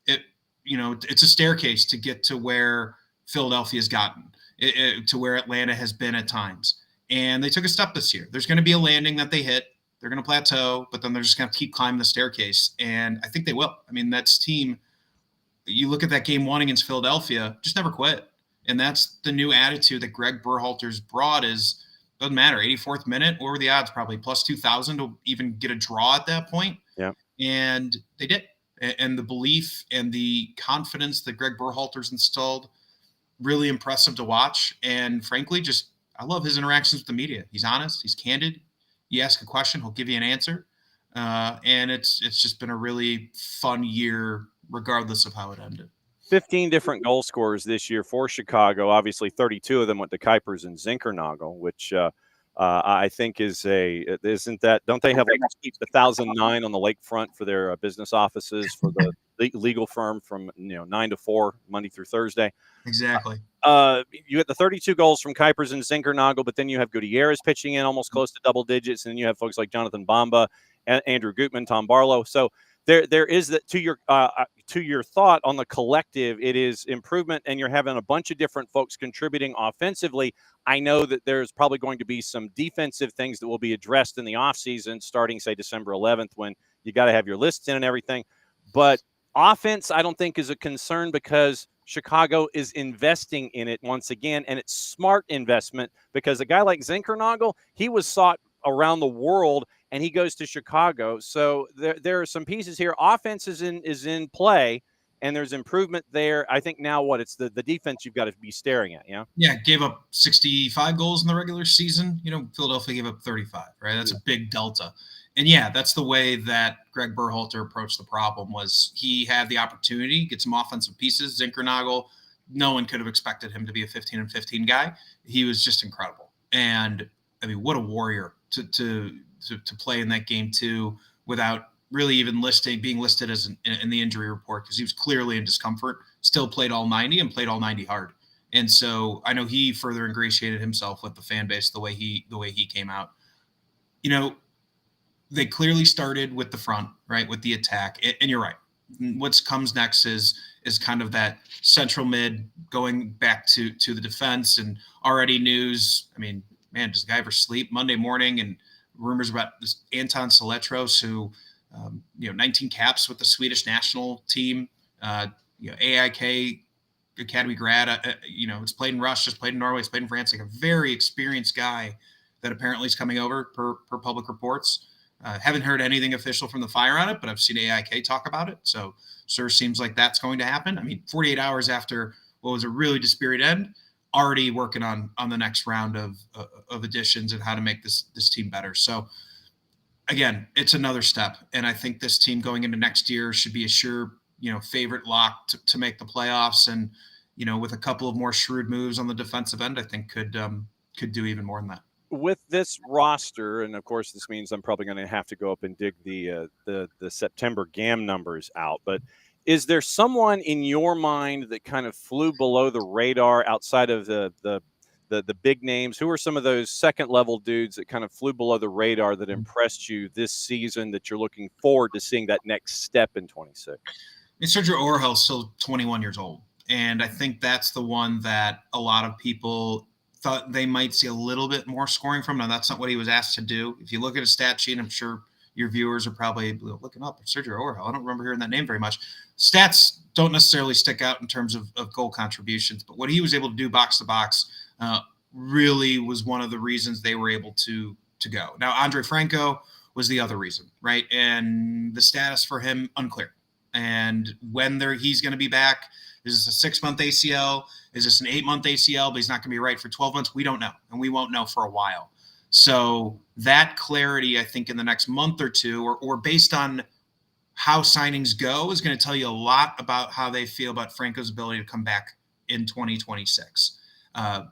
Speaker 3: it's a staircase to get to where Philadelphia's gotten, to where Atlanta has been at times. And they took a step this year. There's going to be a landing that they hit. They're going to plateau, but then they're just going to keep climbing the staircase. And I think they will. I mean, that's team. You look at that game 1 against Philadelphia, just never quit. And that's the new attitude that Greg Berhalter's brought is, doesn't matter, 84th minute, what were the odds? Probably plus 2,000 to even get a draw at that point.
Speaker 1: Yeah.
Speaker 3: And they did. And the belief and the confidence that Greg Berhalter's installed, really impressive to watch. And frankly, I love his interactions with the media. He's honest. He's candid. You ask a question, he'll give you an answer. And it's just been a really fun year, regardless of how it ended.
Speaker 1: 15 different goal scorers this year for Chicago. Obviously, 32 of them went to Kuipers and Zinkernagel, which I think don't they have like 1,009 on the lakefront for their business offices for the legal firm from 9 to 4 Monday through Thursday.
Speaker 3: Exactly.
Speaker 1: You get the 32 goals from Kuipers and Zinkernagel, but then you have Gutierrez pitching in almost close to double digits, and then you have folks like Jonathan Bamba, Andrew Gutman, Tom Barlow. So there is that to your thought on the collective, it is improvement, and you're having a bunch of different folks contributing offensively. I know that there's probably going to be some defensive things that will be addressed in the offseason starting, say, December 11th, when you got to have your lists in and everything. But offense, I don't think is a concern because Chicago is investing in it once again, and it's smart investment because a guy like Zinkernagel, he was sought around the world, and he goes to Chicago. So there are some pieces here. Offense is in play, and there's improvement there. I think now it's the defense you've got to be staring at, yeah?
Speaker 3: Yeah, gave up 65 goals in the regular season. Philadelphia gave up 35, right? That's a big delta. And yeah, that's the way that Greg Berhalter approached the problem. Was he had the opportunity, get some offensive pieces. Zinkernagel, no one could have expected him to be a 15-15 guy. He was just incredible. And I mean, what a warrior to play in that game too, without really even being listed as in the injury report, because he was clearly in discomfort, still played all 90 and played all 90 hard. And so I know he further ingratiated himself with the fan base the way he came out. They clearly started with the front, right, with the attack. And you're right. What comes next is kind of that central mid going back to the defense, and already news. I mean, man, does the guy ever sleep? Monday morning, and rumors about this Anton Saletros, who, 19 caps with the Swedish national team, AIK Academy grad, it's played in Russia, played in Norway, it's played in France, like a very experienced guy that apparently is coming over per public reports. Haven't heard anything official from the Fire on it, but I've seen AIK talk about it. So sure seems like that's going to happen. I mean, 48 hours after what was a really dispirited end, already working on the next round of additions and how to make this team better. So again, it's another step. And I think this team going into next year should be a sure, favorite lock to make the playoffs. And, with a couple of more shrewd moves on the defensive end, I think could do even more than that.
Speaker 1: With this roster, and of course this means I'm probably going to have to go up and dig the September GAM numbers out, but is there someone in your mind that kind of flew below the radar outside of the the big names? Who are some of those second level dudes that kind of flew below the radar that impressed you this season that you're looking forward to seeing that next step in 26?
Speaker 3: Sergio Orgel's still 21 years old. And I think that's the one that a lot of people thought they might see a little bit more scoring from. Now, that's not what he was asked to do. If you look at his stat sheet, I'm sure your viewers are probably looking up Sergio Orgel. I don't remember hearing that name very much. Stats don't necessarily stick out in terms of goal contributions, but what he was able to do box to box really was one of the reasons they were able to go. Now, Andre Franco was the other reason, right? And the status for him, unclear. And when he's going to be back, is this a 6-month ACL? Is this an 8-month ACL, but he's not going to be right for 12 months? We don't know, and we won't know for a while. So that clarity, I think, in the next month or two, or based on how signings go, is going to tell you a lot about how they feel about Franco's ability to come back in 2026.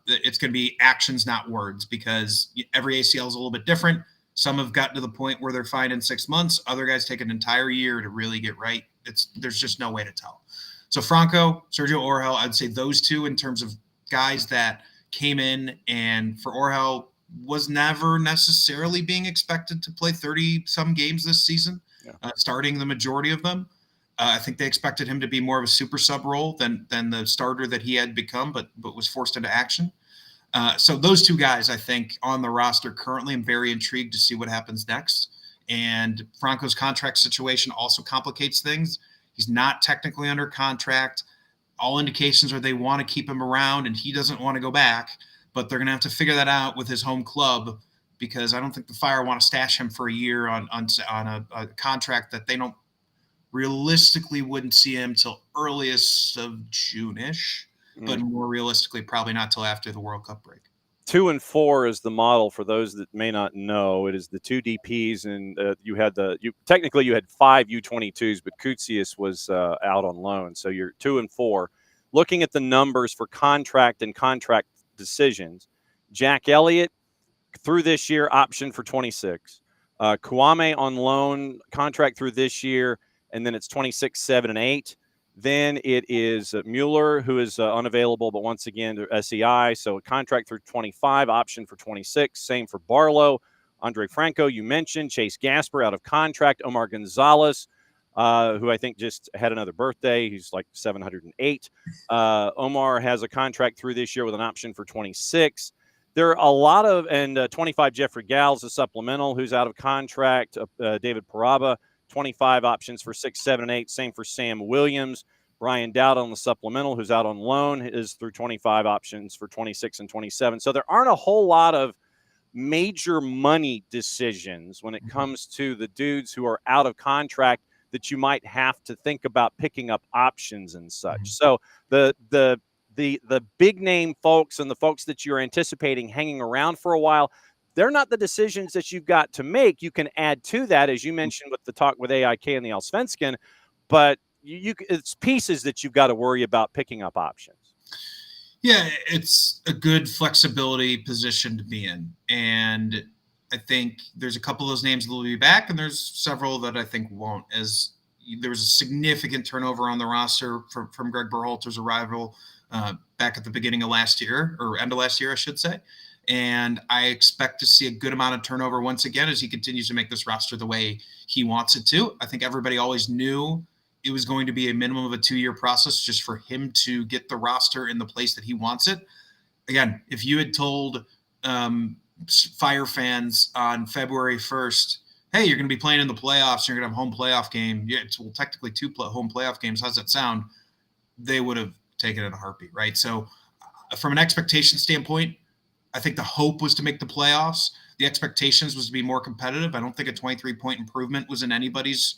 Speaker 3: It's going to be actions, not words, because every ACL is a little bit different. Some have gotten to the point where they're fine in 6 months. Other guys take an entire year to really get right. There's just no way to tell. So Franco, Sergio Orgel, I'd say those two in terms of guys that came in, and for Orgel was never necessarily being expected to play 30-some games this season, starting the majority of them. I think they expected him to be more of a super sub role than the starter that he had become, but was forced into action. So those two guys, I think, on the roster currently, I'm very intrigued to see what happens next. And Franco's contract situation also complicates things. He's not technically under contract. All indications are they want to keep him around, and he doesn't want to go back. But they're going to have to figure that out with his home club, because I don't think the Fire want to stash him for a year on a contract that they don't realistically wouldn't see him till earliest of June-ish, but more realistically probably not till after the World Cup break.
Speaker 1: 2 and 4 is the model for those that may not know. It is the 2 DPs, and you had technically you had 5 U22s, but Koutsias was out on loan, so you're 2 and 4. Looking at the numbers for contract and contract decisions, Jack Elliott through this year, option for 26. Kouame on loan, contract through this year, and then it's 26, 7, and 8. Then it is Mueller, who is unavailable, but once again, SEI. So a contract through 25, option for 26. Same for Barlow. Andre Franco, you mentioned. Chase Gasper out of contract. Omar Gonzalez, who I think just had another birthday. He's like 708. Omar has a contract through this year with an option for 26. There are a lot of, and 25, Jeffrey Gals, a supplemental, who's out of contract. David Paraba, 25 options for 6, 7, and 8. Same for Sam Williams. Brian Dowd on the supplemental, who's out on loan, is through 25 options for 26 and 27. So there aren't a whole lot of major money decisions when it comes to the dudes who are out of contract that you might have to think about picking up options and such. So the big name folks and the folks that you're anticipating hanging around for a while, they're not the decisions that you've got to make. You can add to that, as you mentioned with the talk with AIK and the Allsvenskan, but it's pieces that you've got to worry about picking up options.
Speaker 3: Yeah, it's a good flexibility position to be in. And I think there's a couple of those names that will be back, and there's several that I think won't, as there was a significant turnover on the roster from Greg Berhalter's arrival back at the beginning of last year, or end of last year, I should say. And I expect to see a good amount of turnover once again as he continues to make this roster the way he wants it to. I think everybody always knew it was going to be a minimum of a 2-year process just for him to get the roster in the place that he wants it. Again, if you had told Fire fans on February 1st, hey, you're going to be playing in the playoffs, you're going to have a home playoff game. Yeah, it's technically 2 home playoff games. How's that sound? They would have taken it in a heartbeat, right? So from an expectation standpoint, I think the hope was to make the playoffs. The expectations was to be more competitive. I don't think a 23-point improvement was in anybody's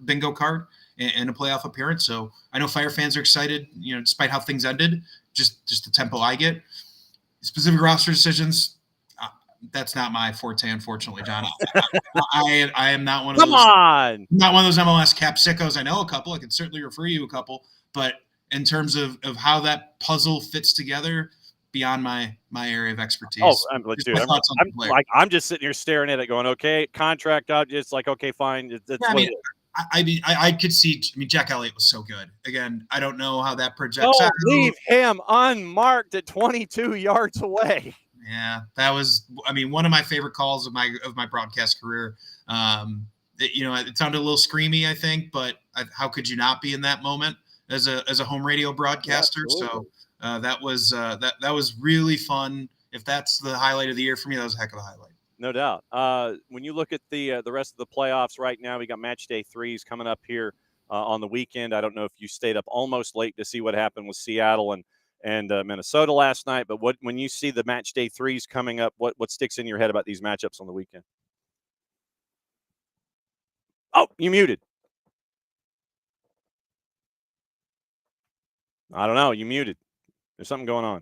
Speaker 3: bingo card in a playoff appearance. So I know Fire fans are excited, despite how things ended, just the tempo I get. Specific roster decisions, that's not my forte, unfortunately, John. I am not one of those. Not one of those MLS cap sickos. I know a couple. I can certainly refer you a couple. But in terms of how that puzzle fits together, beyond my area of expertise.
Speaker 1: I'm just sitting here staring at it going, okay, contract objects, like, okay, fine. That's what it is.
Speaker 3: I could see. I mean, Jack Elliott was so good. Again, I don't know how that projects
Speaker 1: Don't
Speaker 3: out.
Speaker 1: leave him unmarked at 22 yards away.
Speaker 3: Yeah, that was. I mean, one of my favorite calls of my broadcast career. It sounded a little screamy, I think, but how could you not be in that moment as a home radio broadcaster?
Speaker 1: Yeah,
Speaker 3: so that was really fun. If that's the highlight of the year for me, that was a heck of a highlight.
Speaker 1: No doubt. When you look at the rest of the playoffs right now, we got match day 3s coming up here on the weekend. I don't know if you stayed up almost late to see what happened with Seattle and Minnesota last night, but when you see the match day 3s coming up, what sticks in your head about these matchups on the weekend? Oh, you muted. I don't know. You muted. There's something going on.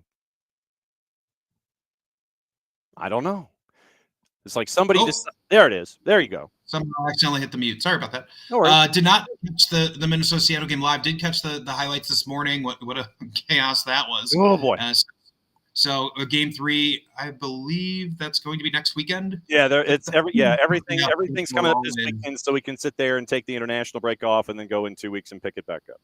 Speaker 1: I don't know. It's like somebody just – there it is. There you go.
Speaker 3: Somehow I accidentally hit the mute. Sorry about that.
Speaker 1: No worries.
Speaker 3: Did not catch the Minnesota-Seattle game live. Did catch the highlights this morning. What a chaos that was.
Speaker 1: Oh, boy.
Speaker 3: So game 3, I believe that's going to be next weekend.
Speaker 1: Yeah, everything's coming up this weekend, so we can sit there and take the international break off and then go in 2 weeks and pick it back up.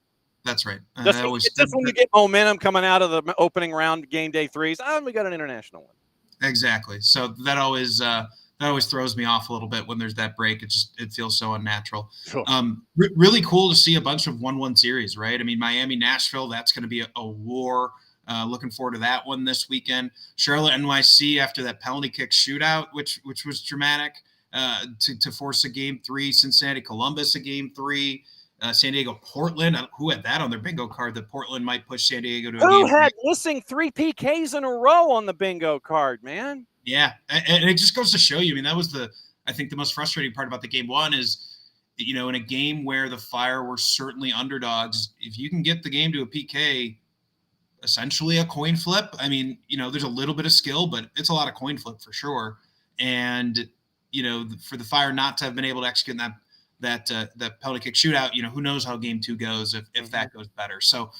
Speaker 3: That's right.
Speaker 1: Just when you get momentum coming out of the opening round game day 3s, we got an international one.
Speaker 3: Exactly. So that always throws me off a little bit when there's that break. It feels so unnatural.
Speaker 1: Sure.
Speaker 3: Really cool to see a bunch of 1-1 series, right? I mean, Miami, Nashville, that's going to be a war. Looking forward to that one this weekend. Charlotte, NYC after that penalty kick shootout, which was dramatic, to force a game 3. Cincinnati, Columbus, a game 3. San Diego, Portland. Who had that on their bingo card that Portland might push San Diego to a game?
Speaker 1: Who had missing 3 PKs in a row on the bingo card, man?
Speaker 3: Yeah, and it just goes to show you. I mean, that was I think the most frustrating part about the game 1 is, in a game where the Fire were certainly underdogs, if you can get the game to a PK, essentially a coin flip. I mean, there's a little bit of skill, but it's a lot of coin flip for sure. And, for the Fire not to have been able to execute that penalty kick shootout, who knows how game 2 goes if that goes better. So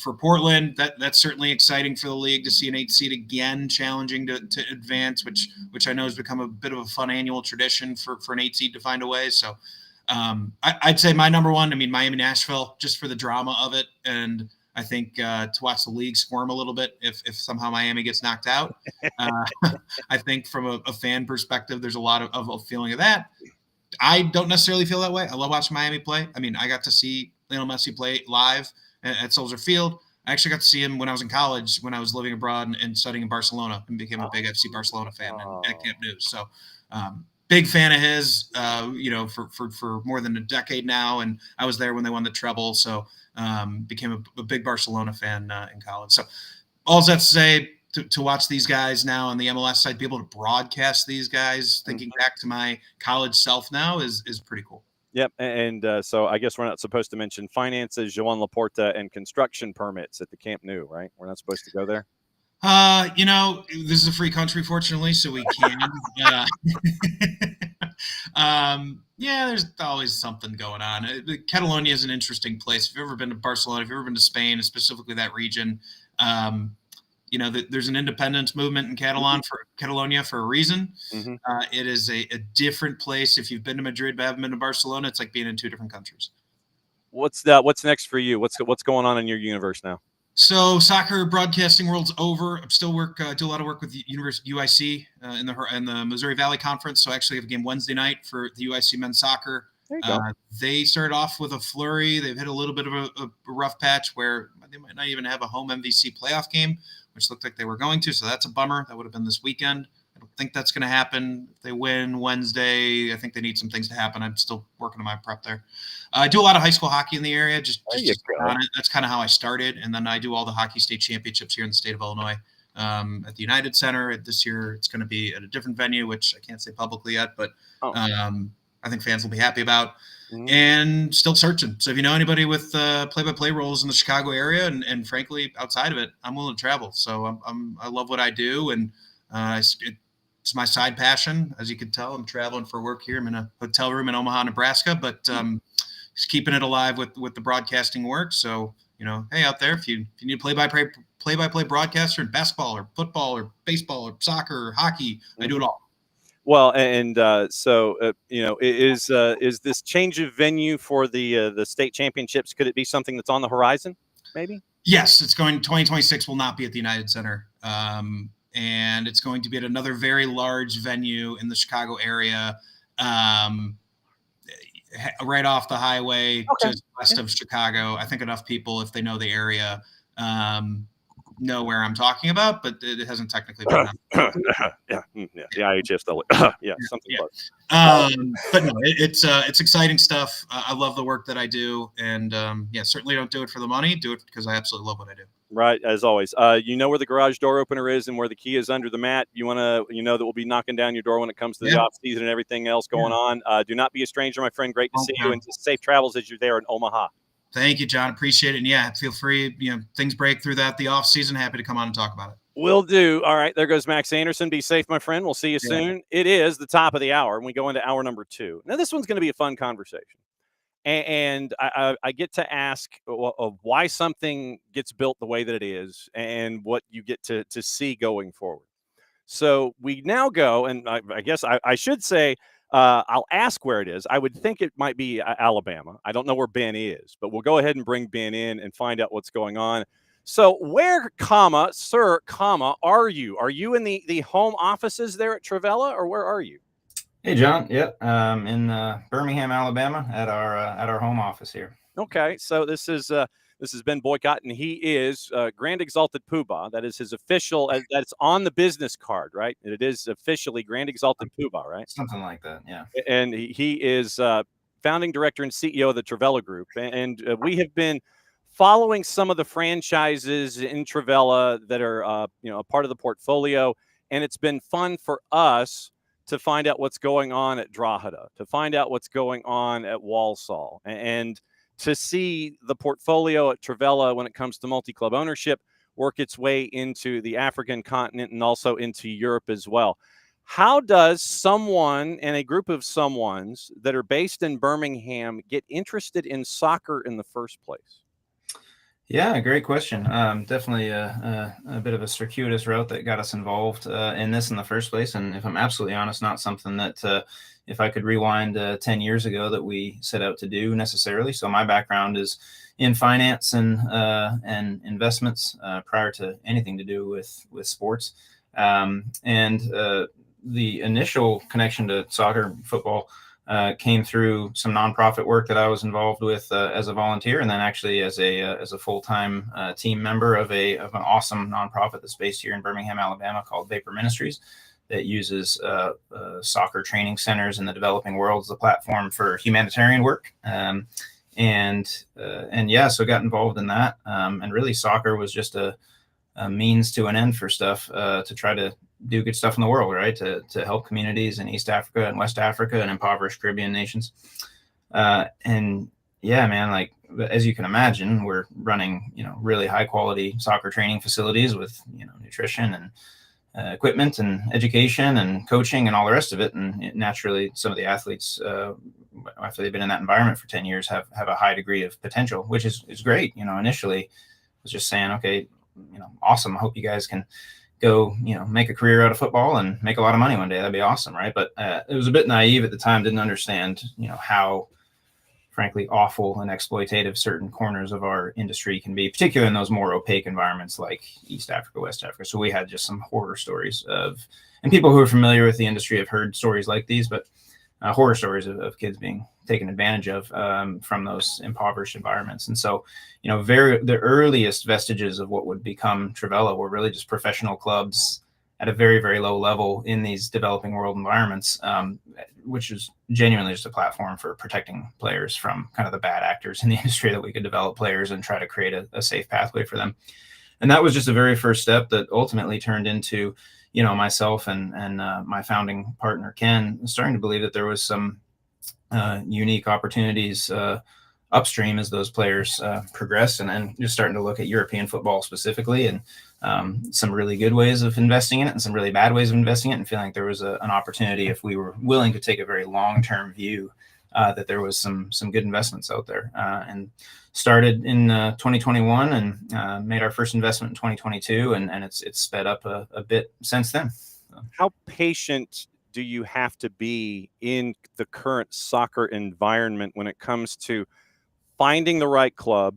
Speaker 3: for Portland, that's certainly exciting for the league to see an 8th seed again challenging to advance, which I know has become a bit of a fun annual tradition for an 8th seed to find a way. So I'd say my number 1, Miami, Nashville, just for the drama of it. And I think to watch the league squirm a little bit if somehow Miami gets knocked out. I think from a fan perspective, there's a lot of a feeling of that. I don't necessarily feel that way. I love watching Miami play. I mean, I got to see Lionel Messi play live at Soldier Field. I actually got to see him when I was in college, when I was living abroad and studying in Barcelona, and became a big FC Barcelona fan at Camp Nou. So big fan of his, for more than a decade now. And I was there when they won the treble. So became a big Barcelona fan in college. So all that to say, to watch these guys now on the MLS side, be able to broadcast these guys, thinking back to my college self now is pretty cool.
Speaker 1: Yep. And so I guess we're not supposed to mention finances, Joan Laporta, and construction permits at the Camp Nou, right? We're not supposed to go there?
Speaker 3: This is a free country, fortunately, so we can. There's always something going on. Catalonia is an interesting place. If you've ever been to Barcelona, if you've ever been to Spain, and specifically that region, there's an independence movement in Catalonia for a reason. Mm-hmm. It is a different place. If you've been to Madrid but haven't been to Barcelona, it's like being in 2 different countries.
Speaker 1: What's next for you? What's going on in your universe now?
Speaker 3: So soccer broadcasting world's over. I'm still do a lot of work with the UIC in the Missouri Valley Conference. So I actually have a game Wednesday night for the UIC men's soccer.
Speaker 1: There you go.
Speaker 3: They started off with a flurry. They've hit a little bit of a rough patch where they might not even have a home MVC playoff game, which looked like they were going to. So that's a bummer. That would have been this weekend. I don't think that's going to happen. If they win Wednesday, I think they need some things to happen. I'm still working on my prep there. I do a lot of high school hockey in the area. Just on it. That's kind of how I started. And then I do all the hockey state championships here in the state of Illinois at the United Center. This year, it's going to be at a different venue, which I can't say publicly yet, but I think fans will be happy about. Mm-hmm. And still searching. So if you know anybody with play-by-play roles in the Chicago area and frankly outside of it, I'm willing to travel. So I love what I do, and it's my side passion. As you can tell, I'm traveling for work here. I'm in a hotel room in Omaha, Nebraska, but just keeping it alive with the broadcasting work. So hey, out there, if you need a play-by-play broadcaster in basketball or football or baseball or soccer or hockey, I do it all.
Speaker 1: Well, and is this change of venue for the state championships? Could it be something that's on the horizon? Maybe.
Speaker 3: Yes, it's going. 2026 will not be at the United Center, and it's going to be at another very large venue in the Chicago area, right off the highway, just west of Chicago. I think enough people, if they know the area, know where I'm talking about, but it hasn't technically been
Speaker 1: the IHF, something close.
Speaker 3: But no, it's exciting stuff. I love the work that I do, and certainly don't do it for the money. Do it because I absolutely love what I do.
Speaker 1: Right, as always. You know where the garage door opener is and where the key is under the mat. You know that we'll be knocking down your door when it comes to the off season and everything else going on. Do not be a stranger, my friend. Great to see you, and safe travels as you're there in Omaha.
Speaker 3: Thank you, John. Appreciate it. And yeah, feel free. Things break through the off season. Happy to come on and talk about it.
Speaker 1: Will do. All right, there goes Max Anderson. Be safe, my friend. We'll see you soon. It is the top of the hour, and we go into hour number 2. Now, this one's going to be a fun conversation. And I get to ask of why something gets built the way that it is and what you get to see going forward. So we now go, and I guess I should say, I'll ask where it is. I would think it might be Alabama. I don't know where Ben is, but we'll go ahead and bring Ben in and find out what's going on. So where, sir, are you? Are you in the home offices there at Trivela, or where are you?
Speaker 4: Hey, John. Yep. In Birmingham, Alabama at our home office here.
Speaker 1: Okay. So this is Ben Boycott, and he is Grand Exalted Poobah. That is his official, that's on the business card, right? It is officially Grand Exalted Poobah, right?
Speaker 4: Something like that. Yeah.
Speaker 1: And he is founding director and CEO of the Trivela Group. And we have been following some of the franchises in Trivela that are, a part of the portfolio. And it's been fun for us to find out what's going on at Drogheda, to find out what's going on at Walsall, and to see the portfolio at Trivela when it comes to multi-club ownership work its way into the African continent and also into Europe as well. How does someone and a group of someones that are based in Birmingham get interested in soccer in the first place?
Speaker 4: Yeah, great question. Definitely a bit of a circuitous route that got us involved in this in the first place. And if I'm absolutely honest, not something that if I could rewind 10 years ago that we set out to do necessarily. So my background is in finance and investments prior to anything to do with sports. The initial connection to soccer, football, came through some nonprofit work that I was involved with as a volunteer, and then actually as a full-time team member of an awesome nonprofit that's based here in Birmingham, Alabama, called Vapor Ministries, that uses soccer training centers in the developing world as a platform for humanitarian work. So got involved in that, and really soccer was just a means to an end for stuff to try to do good stuff in the world, right? To help communities in East Africa and West Africa and impoverished Caribbean nations. Man, like, as you can imagine, we're running, really high quality soccer training facilities with, nutrition and equipment and education and coaching and all the rest of it. And naturally, some of the athletes, after they've been in that environment for 10 years, have a high degree of potential, which is great. Initially I was just saying, okay, awesome. I hope you guys can go, make a career out of football and make a lot of money one day. That'd be awesome. Right. But it was a bit naive at the time, didn't understand, how frankly awful and exploitative certain corners of our industry can be, particularly in those more opaque environments like East Africa, West Africa. So we had just some horror stories and people who are familiar with the industry have heard stories like these, but horror stories of kids being taken advantage of from those impoverished environments. And so, the earliest vestiges of what would become Trivela were really just professional clubs at a very, very low level in these developing world environments, which is genuinely just a platform for protecting players from kind of the bad actors in the industry, that we could develop players and try to create a safe pathway for them. And that was just a very first step that ultimately turned into, myself and my founding partner, Ken, starting to believe that there was some unique opportunities upstream as those players progress, and then just starting to look at European football specifically, and some really good ways of investing in it and some really bad ways of investing in it, and feeling like there was an opportunity, if we were willing to take a very long-term view, that there was some good investments out there, and started in 2021 and made our first investment in 2022, and it's sped up a bit since then.
Speaker 1: How patient do you have to be in the current soccer environment when it comes to finding the right club,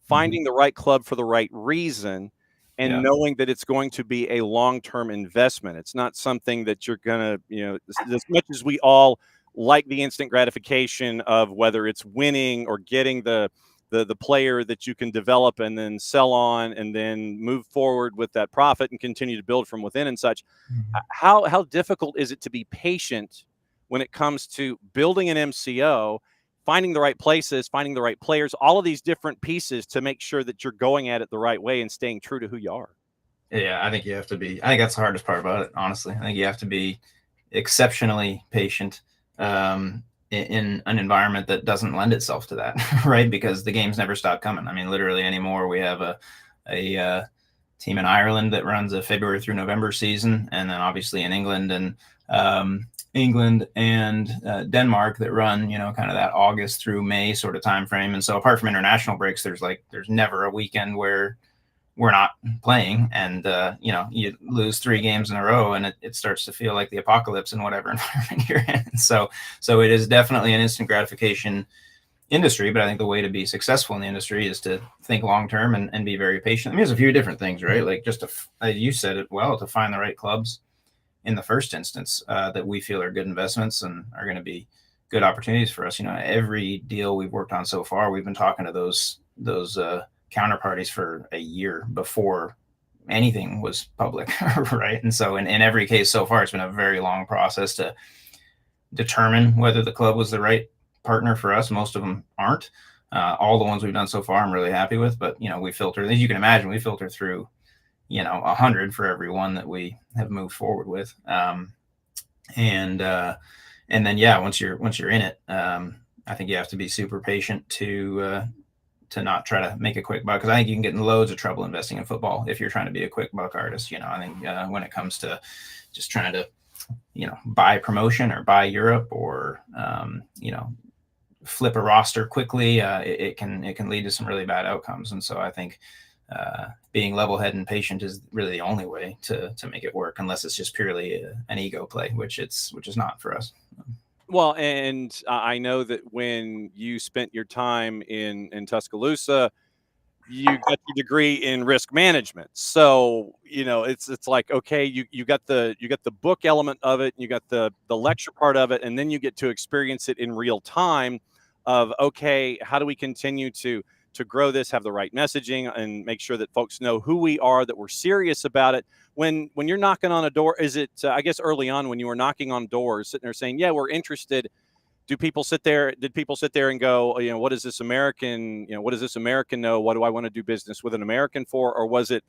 Speaker 1: finding the right club for the right reason, and knowing that it's going to be a long-term investment? It's not something that you're going to, as much as we all like the instant gratification of whether it's winning or getting the player that you can develop and then sell on and then move forward with that profit and continue to build from within and such. How difficult is it to be patient when it comes to building an MCO, finding the right places, finding the right players, all of these different pieces to make sure that you're going at it the right way and staying true to who you are?
Speaker 4: Yeah, I think you have to be. I think that's the hardest part about it, honestly. I think you have to be exceptionally patient in an environment that doesn't lend itself to that, right? Because the games never stop coming. I mean, literally anymore. We have a team in Ireland that runs a February through November season, and then obviously in England and Denmark that run, kind of that August through May sort of time frame. And so apart from international breaks, there's never a weekend where we're not playing, and you lose 3 games in a row and it starts to feel like the apocalypse in whatever environment you're in. So it is definitely an instant gratification industry, but I think the way to be successful in the industry is to think long-term and be very patient. I mean, there's a few different things, right? Like just you said it well, to find the right clubs in the first instance that we feel are good investments and are going to be good opportunities for us. Every deal we've worked on so far, we've been talking to those counterparties for a year before anything was public, right? And so in every case so far, it's been a very long process to determine whether the club was the right partner for us. Most of them aren't. All the ones we've done so far, I'm really happy with, but we filter, as you can imagine, we filter through 100 for every one that we have moved forward with. And then once you're in it, I think you have to be super patient to not try to make a quick buck, because I think you can get in loads of trouble investing in football if you're trying to be a quick buck artist. I think when it comes to just trying to buy promotion or buy Europe or flip a roster quickly, it can lead to some really bad outcomes. And so I think being level-headed and patient is really the only way to make it work, unless it's just purely an ego play, which is not for us.
Speaker 1: Well, and I know that when you spent your time in Tuscaloosa, you got your degree in risk management. So, it's like, okay, you got the book element of it, and you got the lecture part of it, and then you get to experience it in real time of, okay, how do we continue to grow this, have the right messaging, and make sure that folks know who we are, that we're serious about it. When you're knocking on a door, is it, I guess early on when you were knocking on doors, sitting there saying, yeah, we're interested, did people sit there and go, what is this American, what does this American know? What do I want to do business with an American for? Or was it,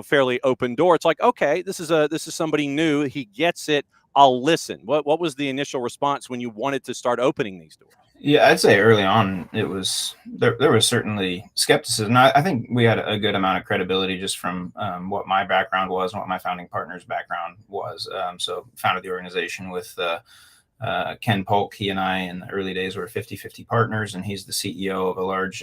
Speaker 1: fairly open door? It's like, okay, this is somebody new. He gets it. I'll listen. What was the initial response when you wanted to start opening these doors?
Speaker 4: Yeah, I'd say early on it was there was certainly skepticism. I think we had a good amount of credibility just from what my background was and what my founding partner's background was. So founded the organization with Ken Polk. He and I in the early days were 50-50 partners, and he's the CEO of a large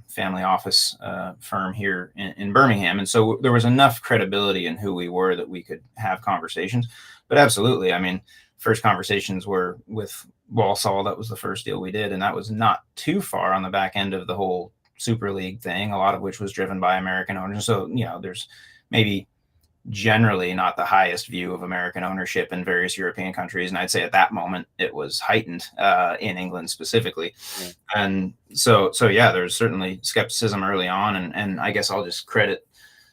Speaker 4: family office firm here in Birmingham. And so there was enough credibility in who we were that we could have conversations. But absolutely, I mean, first conversations were with Walsall. That was the first deal we did, and that was not too far on the back end of the whole Super League thing, a lot of which was driven by American owners. So, there's maybe generally not the highest view of American ownership in various European countries. And I'd say at that moment it was heightened in England specifically. Yeah. And so there's certainly skepticism early on. And I guess I'll just credit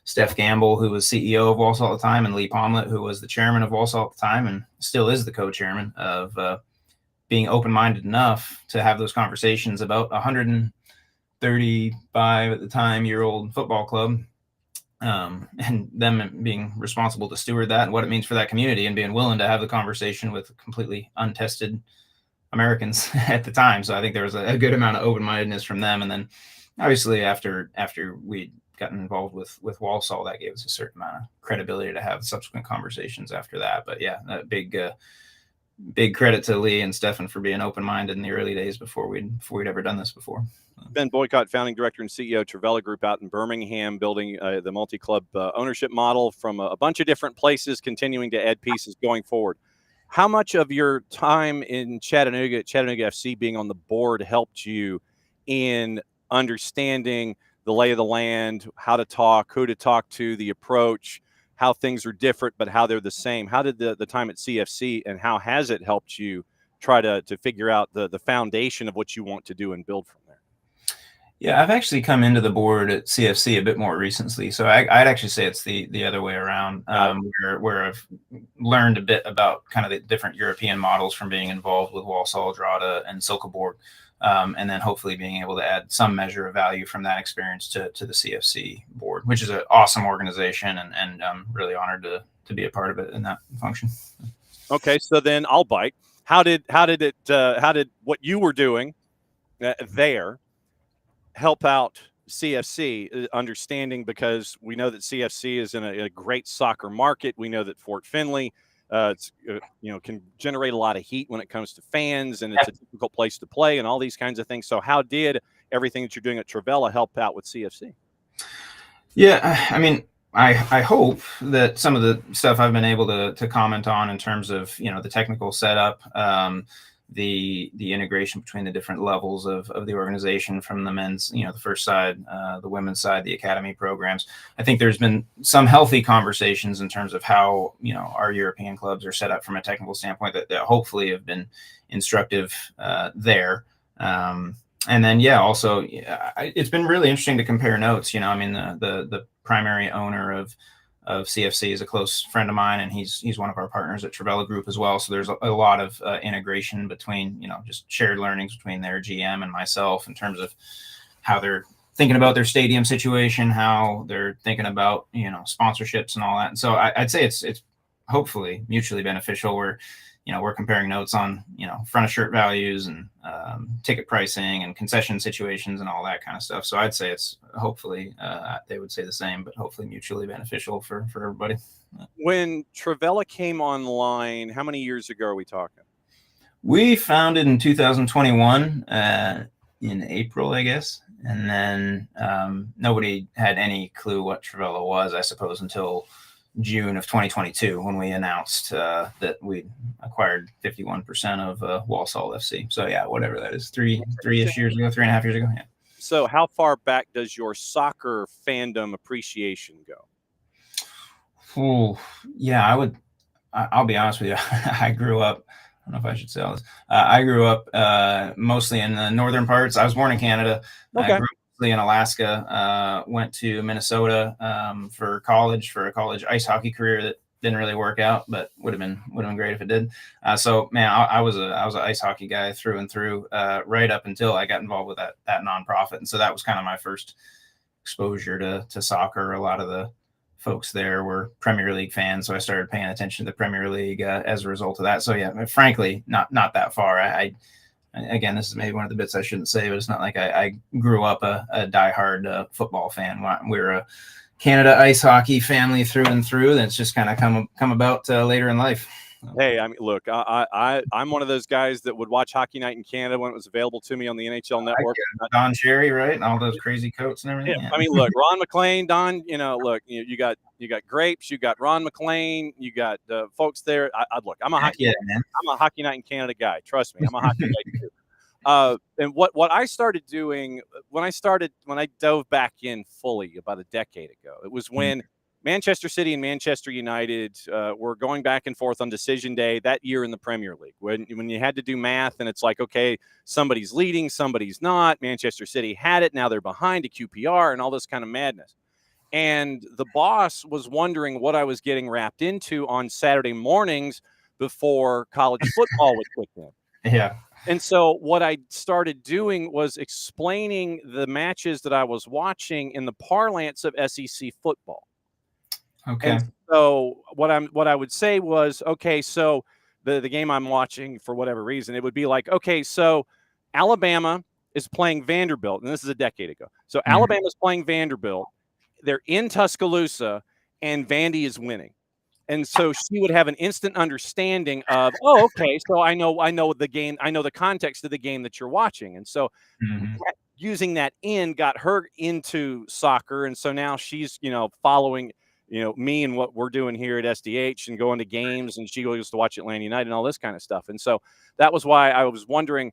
Speaker 4: Steph Gamble, who was CEO of Walsall at the time, and Lee Pomlet, who was the chairman of Walsall at the time and still is the co-chairman, of being open-minded enough to have those conversations about 135 at the time year-old football club, and them being responsible to steward that and what it means for that community, and being willing to have the conversation with completely untested Americans at the time. So I think there was a good amount of open-mindedness from them. And then obviously after we gotten involved with Walsall, that gave us a certain amount of credibility to have subsequent conversations after that. But yeah, a big credit to Lee and Stefan for being open-minded in the early days before we'd ever done this before.
Speaker 1: Ben Boycott, founding director and CEO, Trivela Group out in Birmingham, building the multi-club ownership model from a bunch of different places, continuing to add pieces going forward. How much of your time in Chattanooga FC, being on the board, helped you in understanding the lay of the land, how to talk, who to talk to, the approach, how things are different, but how they're the same? How did the time at CFC, and how has it helped you try to figure out the foundation of what you want to do and build from there?
Speaker 4: Yeah, I've actually come into the board at CFC a bit more recently. So I'd actually say it's the other way around, where I've learned a bit about kind of the different European models from being involved with Walsall, Drata, and Silkeborg, and then hopefully being able to add some measure of value from that experience to the CFC board, which is an awesome organization, and I'm really honored to be a part of it in that function.
Speaker 1: Okay, so then I'll bite. How did what you were doing there help out CFC understanding? Because we know that CFC is in a great soccer market. We know that Fort Finley, can generate a lot of heat when it comes to fans, and it's a difficult place to play, and all these kinds of things. So, how did everything that you're doing at Trivela help out with CFC?
Speaker 4: Yeah, I mean, I hope that some of the stuff I've been able to comment on in terms of the technical setup, the integration between the different levels of the organization, from the men's, the first side, the women's side, the academy programs. I think there's been some healthy conversations in terms of how, our European clubs are set up from a technical standpoint that hopefully have been instructive there. And then, also, it's been really interesting to compare notes. I mean, the primary owner of CFC is a close friend of mine, and he's one of our partners at Trivela Group as well. So there's a lot of integration between, just shared learnings between their GM and myself in terms of how they're thinking about their stadium situation, how they're thinking about, sponsorships and all that. And so I'd say it's hopefully mutually beneficial. We're comparing notes on, front of shirt values and ticket pricing and concession situations and all that kind of stuff. So I'd say it's hopefully, they would say the same, but hopefully mutually beneficial for everybody.
Speaker 1: When Trivela came online, how many years ago are we talking?
Speaker 4: We founded in 2021 in April, I guess. And then nobody had any clue what Trivela was, I suppose, until June of 2022, when we announced that we acquired 51% of Walsall FC. So yeah, whatever that is, three-ish years ago, 3.5 years ago. Yeah.
Speaker 1: So how far back does your soccer fandom appreciation go?
Speaker 4: Oh, yeah, I'll be honest with you. I grew up, I don't know if I should say all this. I grew up mostly in the northern parts. I was born in Canada.
Speaker 1: Okay.
Speaker 4: I grew up in Alaska, went to Minnesota for a college ice hockey career that didn't really work out, but would have been great if it did. So man, I was an ice hockey guy through and through, right up until I got involved with that nonprofit. And so that was kind of my first exposure to soccer. A lot of the folks there were Premier League fans, so I started paying attention to the Premier League as a result of that. So yeah, frankly, not that far. Again, this is maybe one of the bits I shouldn't say, but it's not like I grew up a diehard football fan. We're a Canada ice hockey family through and through. That's just kind of come about later in life.
Speaker 1: Hey, I mean, look, I'm one of those guys that would watch Hockey Night in Canada when it was available to me on the NHL Network.
Speaker 4: Don Cherry, right? And all those crazy coats and everything.
Speaker 1: Yeah. I mean, look, Ron McLean, Don, look, you got Grapes, you got Ron McLean, you got folks there. I'm a Hockey Night in Canada guy. Trust me, I'm a hockey guy too. And what I started doing when I dove back in fully about a decade ago, it was when Manchester City and Manchester United were going back and forth on decision day that year in the Premier League. When you had to do math and it's like, okay, somebody's leading, somebody's not. Manchester City had it. Now they're behind a QPR and all this kind of madness. And the boss was wondering what I was getting wrapped into on Saturday mornings before college football would kick in.
Speaker 4: Yeah.
Speaker 1: And so what I started doing was explaining the matches that I was watching in the parlance of SEC football.
Speaker 4: Okay.
Speaker 1: And so what I would say was, okay, so the game I'm watching, for whatever reason, it would be like, okay, so Alabama is playing Vanderbilt, and this is a decade ago. So Alabama's playing Vanderbilt. They're in Tuscaloosa, and Vandy is winning. And so she would have an instant understanding of, oh, okay, so I know the game, I know the context of the game that you're watching. And so using that got her into soccer. And so now she's, following, me and what we're doing here at SDH and going to games, and she goes to watch Atlanta United and all this kind of stuff. And so that was why I was wondering,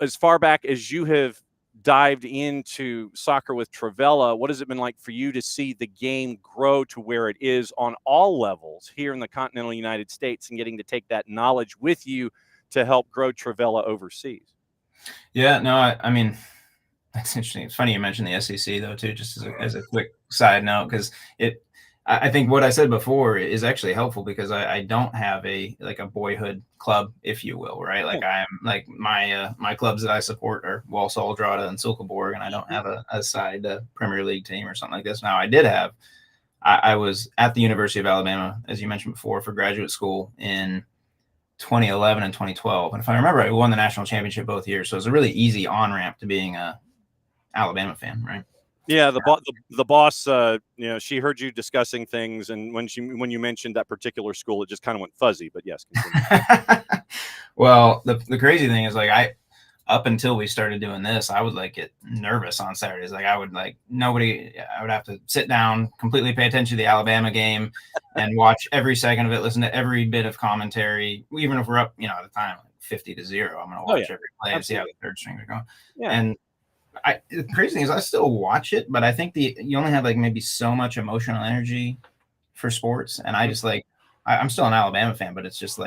Speaker 1: as far back as you have dived into soccer with Trivela, what has it been like for you to see the game grow to where it is on all levels here in the continental United States, and getting to take that knowledge with you to help grow Trivela overseas?
Speaker 4: Yeah, no, I mean, that's interesting. It's funny you mentioned the SEC though too, just as a quick side note, because I think what I said before is actually helpful, because I don't have a boyhood club, if you will, right? Like I am, like my clubs that I support are Walsall, Drata, and Silkeborg, and I don't have a side Premier League team or something like this. Now I was at the University of Alabama, as you mentioned before, for graduate school in 2011 and 2012. And if I remember, I won the national championship both years. So it was a really easy on-ramp to being a Alabama fan, right?
Speaker 1: Yeah, the boss, she heard you discussing things, and when you mentioned that particular school, it just kind of went fuzzy. But yes, continue.
Speaker 4: Well, the crazy thing is, like, up until we started doing this, I would get nervous on Saturdays. Like I would have to sit down, completely pay attention to the Alabama game and watch every second of it, listen to every bit of commentary, even if we're up, at the time, 50-0, I'm going to watch every play and see how the third strings are going. Yeah. And the crazy thing is I still watch it, but I think you only have maybe so much emotional energy for sports. And I just I'm still an Alabama fan, but it's just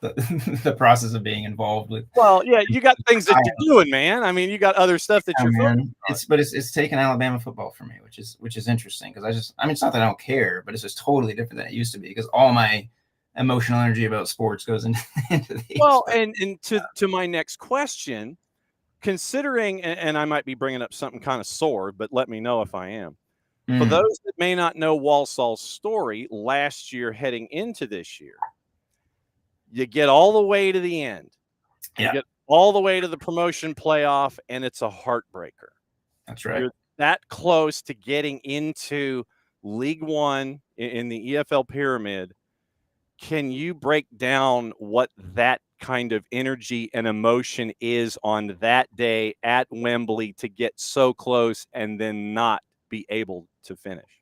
Speaker 4: the process of being involved with.
Speaker 1: Well, yeah, you got things that you're doing, man. I mean, you got other stuff that you're doing.
Speaker 4: It's taken Alabama football for me, which is interesting, because it's not that I don't care, but it's just totally different than it used to be, because all my emotional energy about sports goes into these.
Speaker 1: Well, and to my next question, considering, and I might be bringing up something kind of sore, but let me know if I am. For those that may not know Walsall's story last year heading into this year, you get all the way to the end. You get all the way to the promotion playoff, and it's a heartbreaker.
Speaker 4: That's right.
Speaker 1: You're that close to getting into League One in the EFL pyramid. Can you break down what that kind of energy and emotion is on that day at Wembley to get so close and then not be able to finish?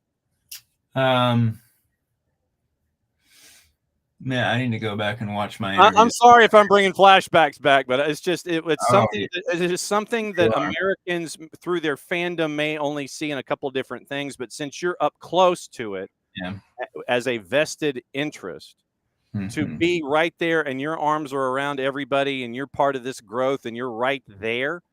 Speaker 4: Yeah, I need to go back and watch my
Speaker 1: I'm sorry if I'm bringing flashbacks back, but it's just it's something that Americans through their fandom may only see in a couple of different things, but since you're up close to it as a vested interest, to be right there and your arms are around everybody and you're part of this growth and you're right there,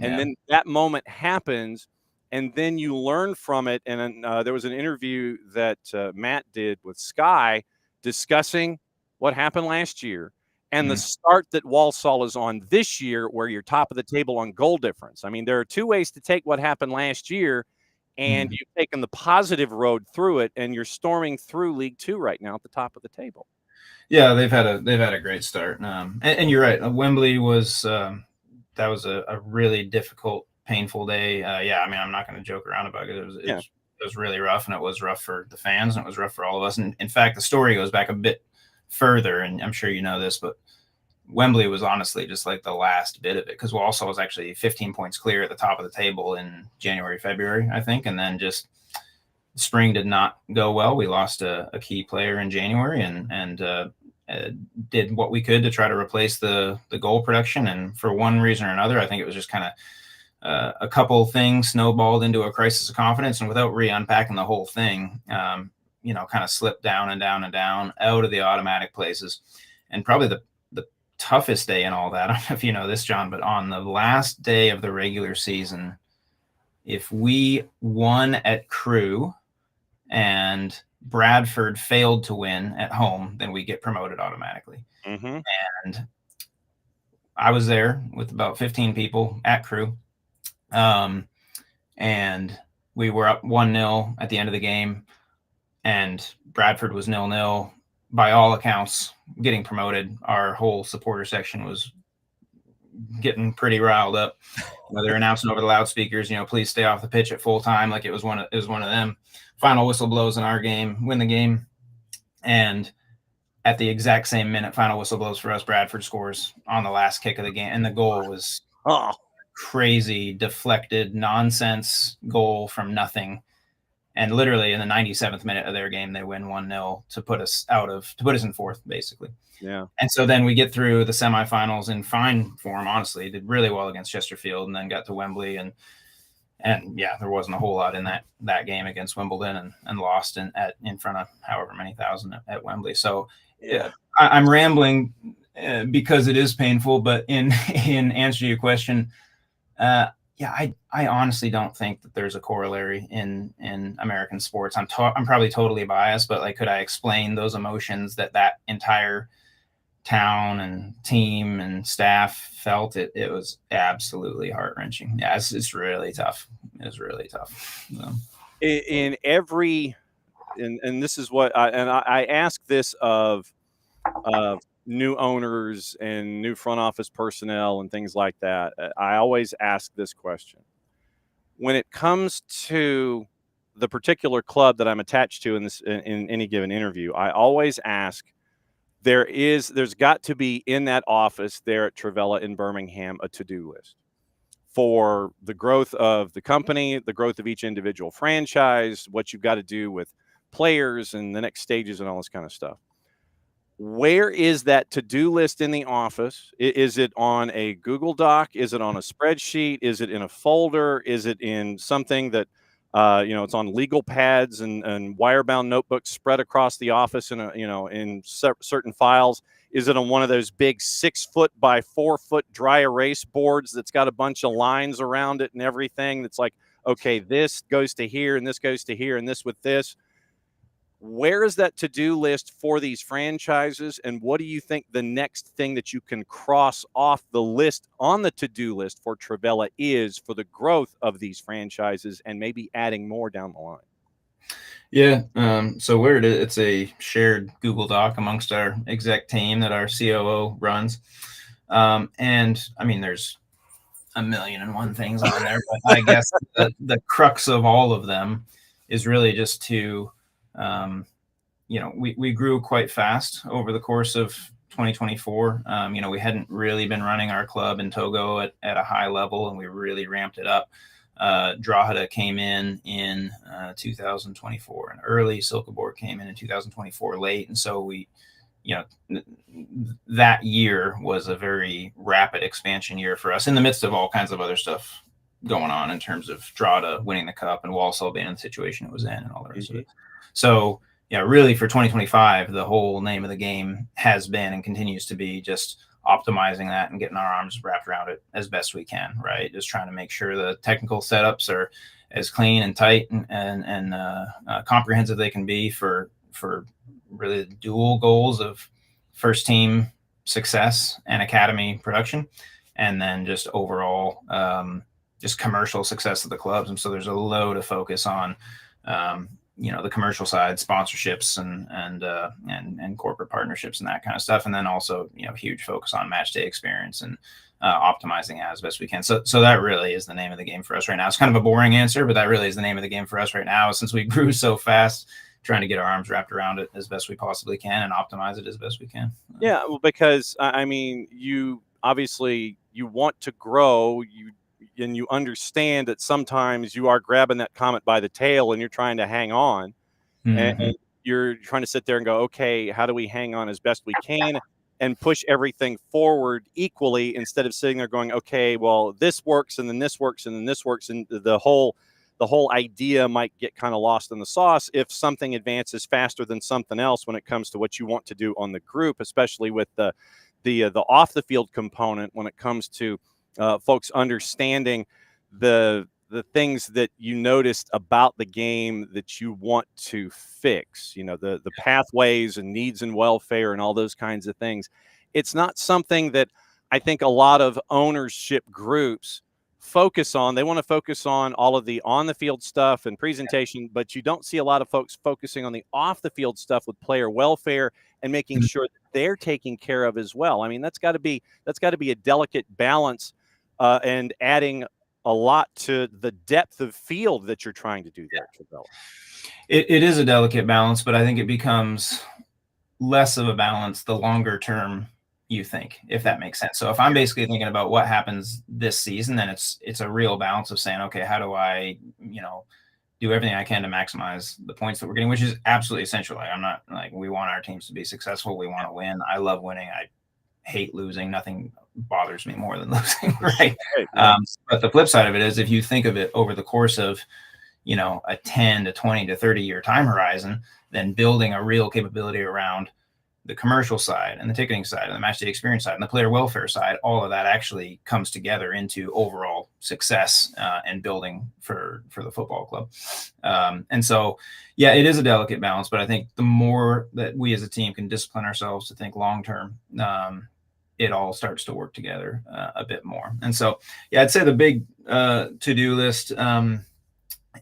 Speaker 1: and then that moment happens, and then you learn from it. And there was an interview that Matt did with Sky discussing what happened last year and the start that Walsall is on this year, where you're top of the table on goal difference. I mean, there are two ways to take what happened last year, and you've taken the positive road through it, and you're storming through League Two right now at the top of the table.
Speaker 4: Yeah, they've had a great start, and you're right. Wembley was that was a really difficult, painful day. I mean, I'm not going to joke around about it. It was really rough, and it was rough for the fans, and it was rough for all of us. And in fact, the story goes back a bit further, and I'm sure you know this, but Wembley was honestly just the last bit of it, because Walsall was actually 15 points clear at the top of the table in January, February, I think, and then just spring did not go well. We lost a key player in January, and did what we could to try to replace the goal production. And for one reason or another, I think it was just kind of a couple things snowballed into a crisis of confidence, and without unpacking the whole thing, kind of slipped down and down and down out of the automatic places. And probably the toughest day in all that, I don't know if you know this, John, but on the last day of the regular season, if we won at Crewe and Bradford failed to win at home, then we get promoted automatically. And I was there with about 15 people at Crewe. And we were up 1-0 at the end of the game, and Bradford was 0-0. By all accounts, getting promoted. Our whole supporter section was getting pretty riled up. They're announcing over the loudspeakers, please stay off the pitch at full time. Like it was one of them. Final whistle blows in our game, win the game. And at the exact same minute, final whistle blows for us, Bradford scores on the last kick of the game. And the goal was crazy, deflected, nonsense goal from nothing. And literally in the 97th minute of their game, they win 1-0 to put us in fourth, basically.
Speaker 1: Yeah.
Speaker 4: And so then we get through the semifinals in fine form, honestly. Did really well against Chesterfield, and then got to Wembley. And yeah, there wasn't a whole lot in that game against Wimbledon, and lost in front of however many thousand at Wembley. So
Speaker 1: Yeah.
Speaker 4: I'm rambling because it is painful, but in answer to your question, I honestly don't think that there's a corollary in American sports. I'm probably totally biased, but like, could I explain those emotions that entire town and team and staff felt? It was absolutely heart-wrenching. Yeah, it's really tough. It's really tough. So.
Speaker 1: In every, and this is what I ask this of new owners and new front office personnel and things like that. I always ask this question: when it comes to the particular club that I'm attached to in any given interview, I always ask, there's got to be in that office there at Trivela in Birmingham a to-do list for the growth of the company, the growth of each individual franchise, what you've got to do with players and the next stages and all this kind of stuff. Where is that to-do list in the office? Is it on a Google Doc? Is it on a spreadsheet? Is it in a folder? Is it in something that, it's on legal pads and wire-bound notebooks spread across the office in certain files? Is it on one of those big 6-foot by 4-foot dry erase boards that's got a bunch of lines around it and everything? That's like, okay, this goes to here and this goes to here and this with this. Where is that to-do list for these franchises, and what do you think the next thing that you can cross off the list on the to-do list for Trivela is for the growth of these franchises and maybe adding more down the line?
Speaker 4: Yeah, so where it's a shared Google Doc amongst our exec team that our COO runs, and I mean, there's a million and one things on there, but I guess the crux of all of them is really just to we grew quite fast over the course of 2024. We hadn't really been running our club in Togo at a high level, and we really ramped it up. Drogheda came in 2024 and early. Silkeborg came in 2024 late. And so that year was a very rapid expansion year for us in the midst of all kinds of other stuff going on in terms of Drogheda winning the cup and Walsall being in the situation it was in and all the rest of it. So, really for 2025, the whole name of the game has been and continues to be just optimizing that and getting our arms wrapped around it as best we can, right? Just trying to make sure the technical setups are as clean and tight and comprehensive they can be for really the dual goals of first team success and academy production, and then just overall just commercial success of the clubs. And so there's a load of focus on the commercial side, sponsorships and corporate partnerships and that kind of stuff. And then also, huge focus on match day experience and optimizing as best we can. So that really is the name of the game for us right now. It's kind of a boring answer, but that really is the name of the game for us right now, since we grew so fast, trying to get our arms wrapped around it as best we possibly can and optimize it as best we can.
Speaker 1: Yeah, well, because I mean, you obviously you want to grow, and you understand that sometimes you are grabbing that comet by the tail and you're trying to hang on, and you're trying to sit there and go, okay, how do we hang on as best we can and push everything forward equally, instead of sitting there going, okay, well, this works and then this works and then this works, and the whole idea might get kind of lost in the sauce if something advances faster than something else when it comes to what you want to do on the group, especially with the off the field component when it comes to folks understanding the things that you noticed about the game that you want to fix, the pathways and needs and welfare and all those kinds of things. It's not something that I think a lot of ownership groups focus on. They want to focus on all of the on the field stuff and presentation, but you don't see a lot of folks focusing on the off the field stuff with player welfare and making sure that they're taken care of as well. I mean, that's got to be a delicate balance, and adding a lot to the depth of field that you're trying to do there to develop.
Speaker 4: It is a delicate balance, but I think it becomes less of a balance the longer term you think, if that makes sense. So if I'm basically thinking about what happens this season, then it's a real balance of saying, okay, how do I, do everything I can to maximize the points that we're getting, which is absolutely essential. Like, I'm not like, we want our teams to be successful. We want to win. I love winning. I hate losing. Nothing bothers me more than losing, right? But the flip side of it is, if you think of it over the course of, you know, a 10 to 20 to 30 year time horizon, then building a real capability around the commercial side and the ticketing side and the match day experience side and the player welfare side, all of that actually comes together into overall success and building for the football club. And so, yeah, it is a delicate balance, but I think the more that we as a team can discipline ourselves to think long-term, it all starts to work together a bit more. And so, yeah, I'd say the big to-do list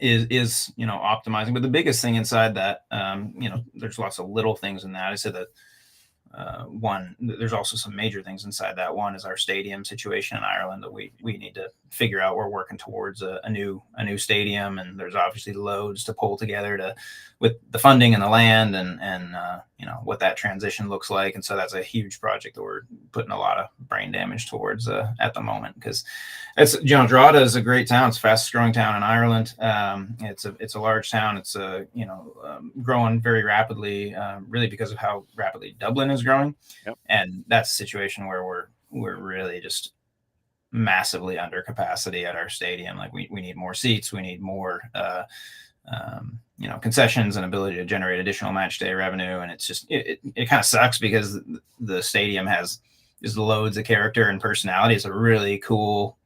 Speaker 4: is, you know, optimizing, but the biggest thing inside that, you know, there's lots of little things in that. I said that one, there's also some major things inside that. One is our stadium situation in Ireland that we need to figure out. We're working towards a new stadium, and there's obviously loads to pull together with the funding and the land and you know, what that transition looks like. And so that's a huge project that we're putting a lot of brain damage towards at the moment, because it's, you know, Drogheda is a great town. It's the fastest growing town in Ireland. It's a large town. It's growing very rapidly, really because of how rapidly Dublin is growing.
Speaker 1: Yep.
Speaker 4: And that's a situation where we're really just massively under capacity at our stadium. Like, we need more seats. We need more you know, concessions and ability to generate additional match day revenue. And it's just, it kind of sucks because the stadium has just loads of character and personality. It's a really cool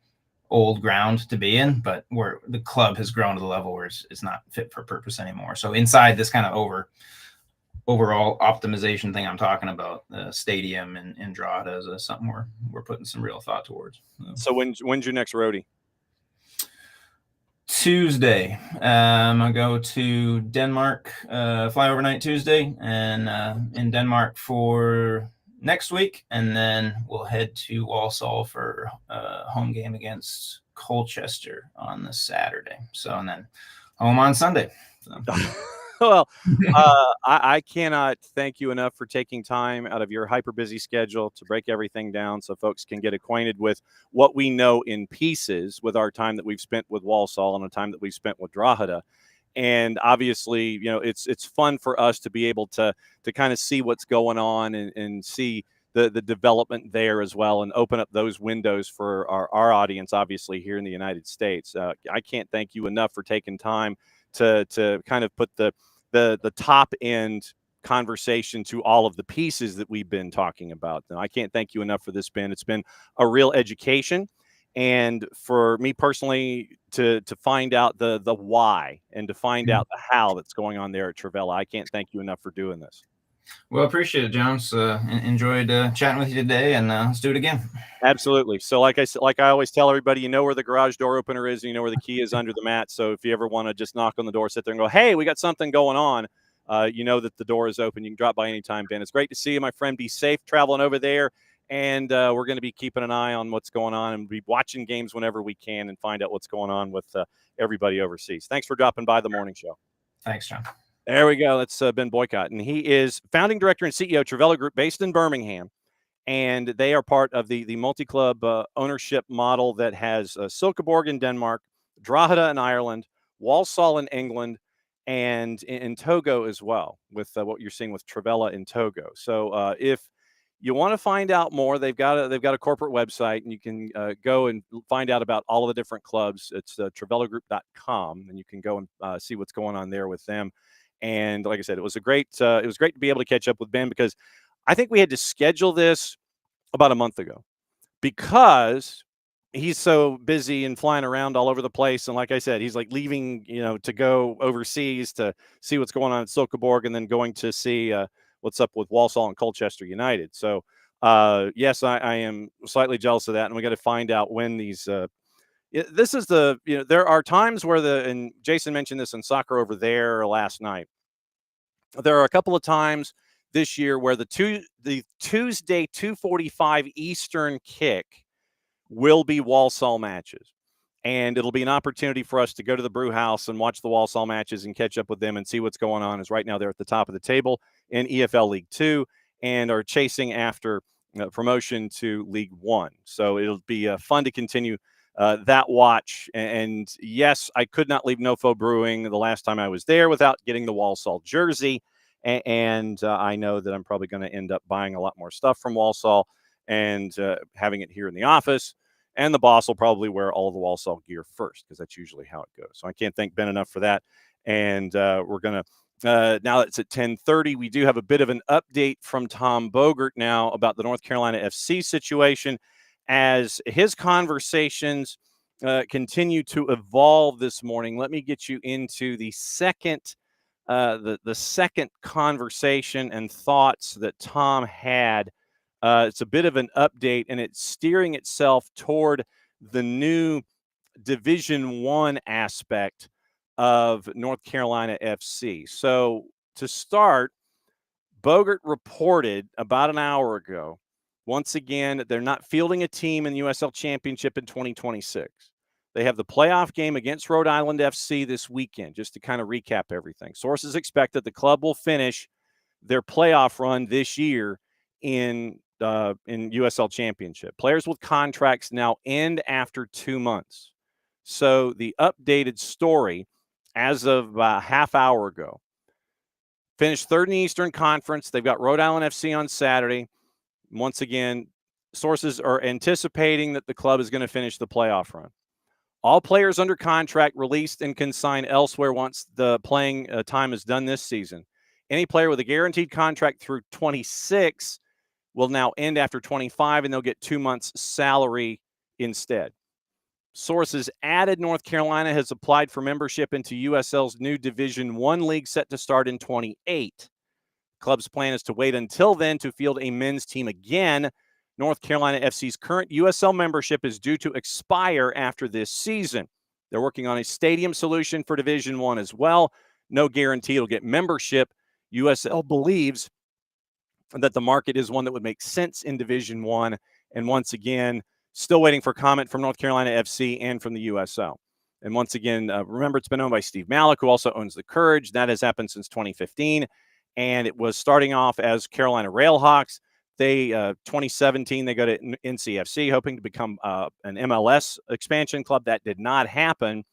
Speaker 4: old ground to be in, but where the club has grown to the level where it's not fit for purpose anymore. So inside this kind of overall optimization thing I'm talking about, the stadium in Drogheda is something we're putting some real thought towards.
Speaker 1: So when's your next roadie?
Speaker 4: Tuesday. I'll go to Denmark, fly overnight Tuesday, and in Denmark for next week, and then we'll head to Walsall for a home game against Colchester on the Saturday. So, and then home on Sunday. So.
Speaker 1: Well, I cannot thank you enough for taking time out of your hyper busy schedule to break everything down so folks can get acquainted with what we know in pieces with our time that we've spent with Walsall and the time that we've spent with Drogheda. And obviously, you know, it's fun for us to be able to kind of see what's going on and see the development there as well, and open up those windows for our audience, obviously, here in the United States. I can't thank you enough for taking time to kind of put the top end conversation to all of the pieces that we've been talking about. Now, I can't thank you enough for this, Ben. It's been a real education. And for me personally, to find out the why and to find out the how that's going on there at Trivela, I can't thank you enough for doing this.
Speaker 4: Well, appreciate it, Jones. Enjoyed chatting with you today, and let's do it again.
Speaker 1: Absolutely. So like I always tell everybody, you know where the garage door opener is, and you know where the key is under the mat. So if you ever want to just knock on the door, sit there and go, hey, we got something going on, you know that the door is open. You can drop by anytime, Ben. It's great to see you, my friend. Be safe traveling over there. And we're going to be keeping an eye on what's going on and be watching games whenever we can and find out what's going on with everybody overseas. Thanks for dropping by the morning show.
Speaker 4: Thanks, John.
Speaker 1: There we go. That's Ben Boycott. And he is founding director and CEO of Trivela Group based in Birmingham. And they are part of the multi-club ownership model that has Silkeborg in Denmark, Drogheda in Ireland, Walsall in England, and in Togo as well, with what you're seeing with Trivela in Togo. So if you want to find out more, they've got a corporate website, and you can go and find out about all of the different clubs. It's trivelagroup.com, and you can go and see what's going on there with them. And like I said, it was great to be able to catch up with Ben, because I think we had to schedule this about a month ago because he's so busy and flying around all over the place. And like I said, he's like leaving, you know, to go overseas to see what's going on at Silkeborg, and then going to see what's up with Walsall and Colchester United. So yes, I am slightly jealous of that. And we got to find out when these, this is there are times where and Jason mentioned this in Soccer Over There last night. There are a couple of times this year where the Tuesday 2:45 Eastern kick will be Walsall matches. And it'll be an opportunity for us to go to the brew house and watch the Walsall matches and catch up with them and see what's going on. As right now they're at the top of the table in EFL League 2 and are chasing after promotion to League 1. So it'll be fun to continue that watch. And yes, I could not leave Nofo Brewing the last time I was there without getting the Walsall jersey. And I know that I'm probably going to end up buying a lot more stuff from Walsall and having it here in the office. And the boss will probably wear all the Walsall gear first, because that's usually how it goes. So I can't thank Ben enough for that. And we're going to, now that it's at 10:30, we do have a bit of an update from Tom Bogert now about the North Carolina FC situation, as his conversations continue to evolve this morning. Let me get you into the second conversation and thoughts that Tom had. It's a bit of an update, and it's steering itself toward the new Division I aspect of North Carolina FC. So to start, Bogert reported about an hour ago, once again, they're not fielding a team in the USL Championship in 2026. They have the playoff game against Rhode Island FC this weekend, just to kind of recap everything. Sources expect that the club will finish their playoff run this year in USL Championship. Players with contracts now end after 2 months. So the updated story, as of about a half hour ago, finished third in the Eastern Conference. They've got Rhode Island FC on Saturday. Once again, sources are anticipating that the club is going to finish the playoff run. All players under contract released and can sign elsewhere once the playing time is done this season. Any player with a guaranteed contract through 26 will now end after 25, and they'll get 2 months' salary instead. Sources added North Carolina has applied for membership into USL's new Division I league set to start in 28. Club's plan is to wait until then to field a men's team again. North Carolina FC's current USL membership is due to expire after this season. They're working on a stadium solution for Division I as well. No guarantee it'll get membership. USL believes that the market is one that would make sense in Division I. And once again, still waiting for comment from North Carolina FC and from the USL. And once again, remember, it's been owned by Steve Malik, who also owns the Courage. That has happened since 2015. And it was starting off as Carolina Railhawks. They 2017, they go to NCFC, hoping to become an MLS expansion club. That did not happen.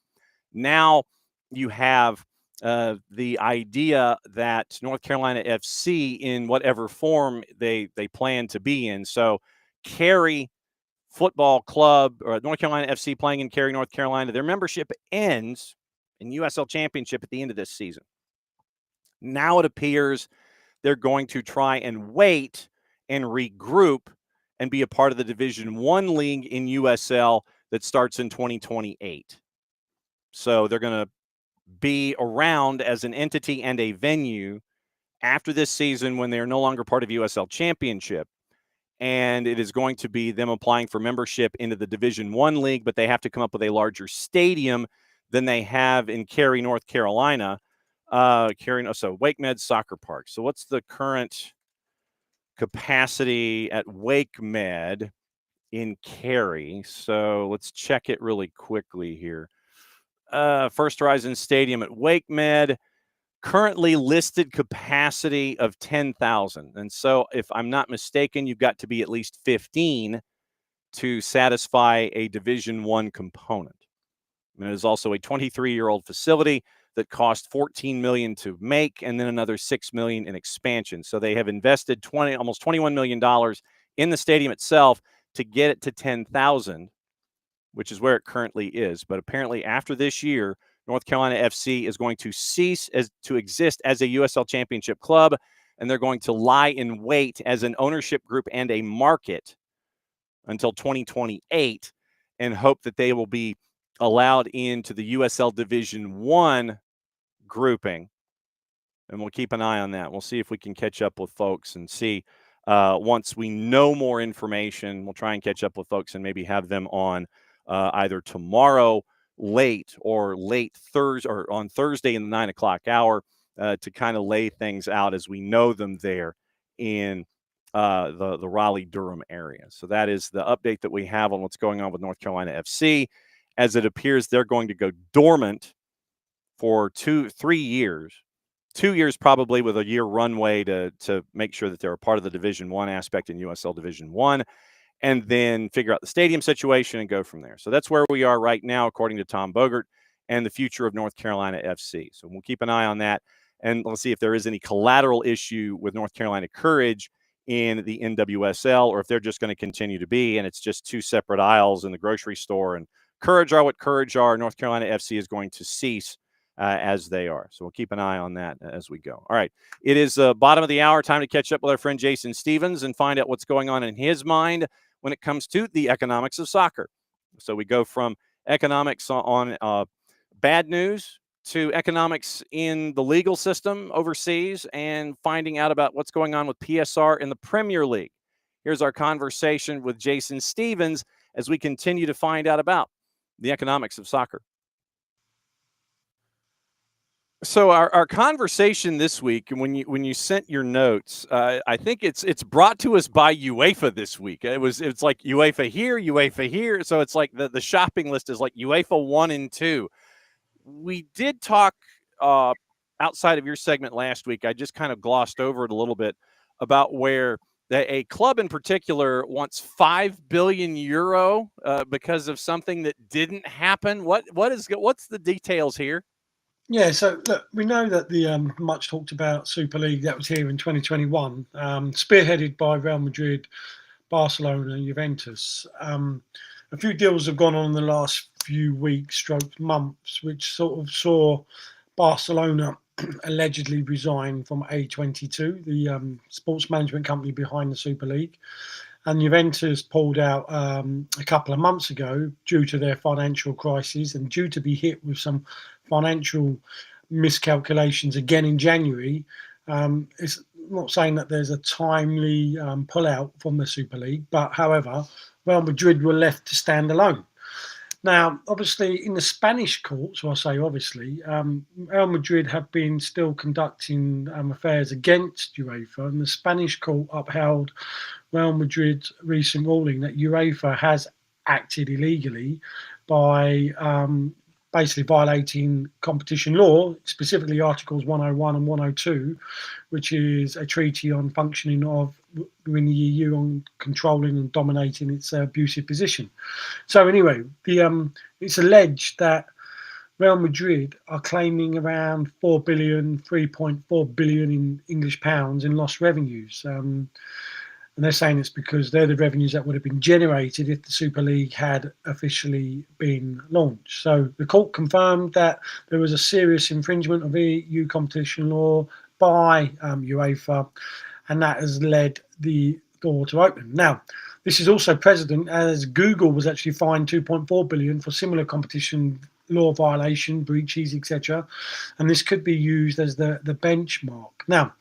Speaker 1: Now you have the idea that North Carolina FC, in whatever form they plan to be in. So Cary Football Club, or North Carolina FC playing in Cary, North Carolina, their membership ends in USL Championship at the end of this season. Now it appears they're going to try and wait and regroup and be a part of the Division I league in USL that starts in 2028. So they're going to be around as an entity and a venue after this season when they're no longer part of USL Championship. And it is going to be them applying for membership into the Division I league, but they have to come up with a larger stadium than they have in Cary, North Carolina. Wake Med Soccer Park. So what's the current capacity at Wake Med in Cary? So let's check it really quickly here. First Horizon Stadium at Wake Med, currently listed capacity of 10,000. And so if I'm not mistaken, you've got to be at least 15 to satisfy a Division I component. And it is also a 23-year-old facility that cost $14 million to make, and then another $6 million in expansion. So they have invested almost $21 million in the stadium itself to get it to 10,000, which is where it currently is. But apparently after this year, North Carolina FC is going to cease to exist as a USL Championship club, and they're going to lie in wait as an ownership group and a market until 2028, and hope that they will be allowed into the USL Division I grouping. And we'll keep an eye on that. We'll see if we can catch up with folks and see once we know more information, we'll try and catch up with folks and maybe have them on either tomorrow late Thursday, or on Thursday in the 9 o'clock hour to kind of lay things out as we know them there in the Raleigh-Durham area. So that is the update that we have on what's going on with North Carolina FC, as it appears they're going to go dormant for 3 years. 2 years probably, with a year runway to make sure that they're a part of the Division I aspect in USL Division I. and then figure out the stadium situation and go from there. So that's where we are right now, according to Tom Bogert, and the future of North Carolina FC. So we'll keep an eye on that, and let's see if there is any collateral issue with North Carolina Courage in the NWSL, or if they're just going to continue to be, and it's just two separate aisles in the grocery store, and Courage are what Courage are. North Carolina FC is going to cease as they are. So we'll keep an eye on that as we go. All right. It is bottom of the hour. Time to catch up with our friend Jason Stevens and find out what's going on in his mind when it comes to the economics of soccer. So we go from economics on bad news to economics in the legal system overseas and finding out about what's going on with PSR in the Premier League. Here's our conversation with Jason Stevens as we continue to find out about the economics of soccer. So our conversation this week, when you sent your notes, I think it's brought to us by UEFA this week. It's like UEFA here. So it's like the shopping list is like UEFA 1 and 2. We did talk outside of your segment last week. I just kind of glossed over it a little bit about where a club in particular wants €5 billion because of something that didn't happen. What's the details here?
Speaker 5: Yeah, so look, we know that the much talked about Super League that was here in 2021, spearheaded by Real Madrid, Barcelona, and Juventus. A few deals have gone on in the last few weeks, months, which sort of saw Barcelona allegedly resign from A22, the sports management company behind the Super League. And Juventus pulled out a couple of months ago due to their financial crisis and due to be hit with some financial miscalculations again in January. It's not saying that there's a timely pullout from the Super League, but however, Real Madrid were left to stand alone. Now, obviously, in the Spanish courts, or I say obviously, Real Madrid have been still conducting affairs against UEFA, and the Spanish court upheld Real Madrid's recent ruling that UEFA has acted illegally by basically violating competition law, specifically Articles 101 and 102, which is a treaty on functioning of within the EU on controlling and dominating its abusive position. So anyway, it's alleged that Real Madrid are claiming around 3.4 billion in English pounds in lost revenues. And they're saying it's because they're the revenues that would have been generated if the Super League had officially been launched. So the court confirmed that there was a serious infringement of EU competition law by UEFA, and that has led the door to open. Now, this is also precedent as Google was actually fined 2.4 billion for similar competition law violation, breaches, etc. And this could be used as the benchmark. Now,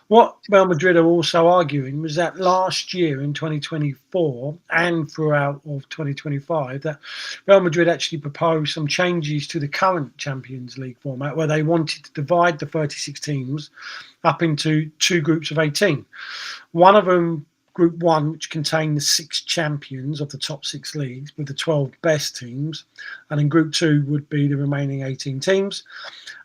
Speaker 5: what Real Madrid are also arguing was that last year in 2024 and throughout of 2025, that Real Madrid actually proposed some changes to the current Champions League format where they wanted to divide the 36 teams up into two groups of 18. One of them, Group 1, which contained the 6 champions of the top 6 leagues with the 12 best teams. And in Group 2 would be the remaining 18 teams.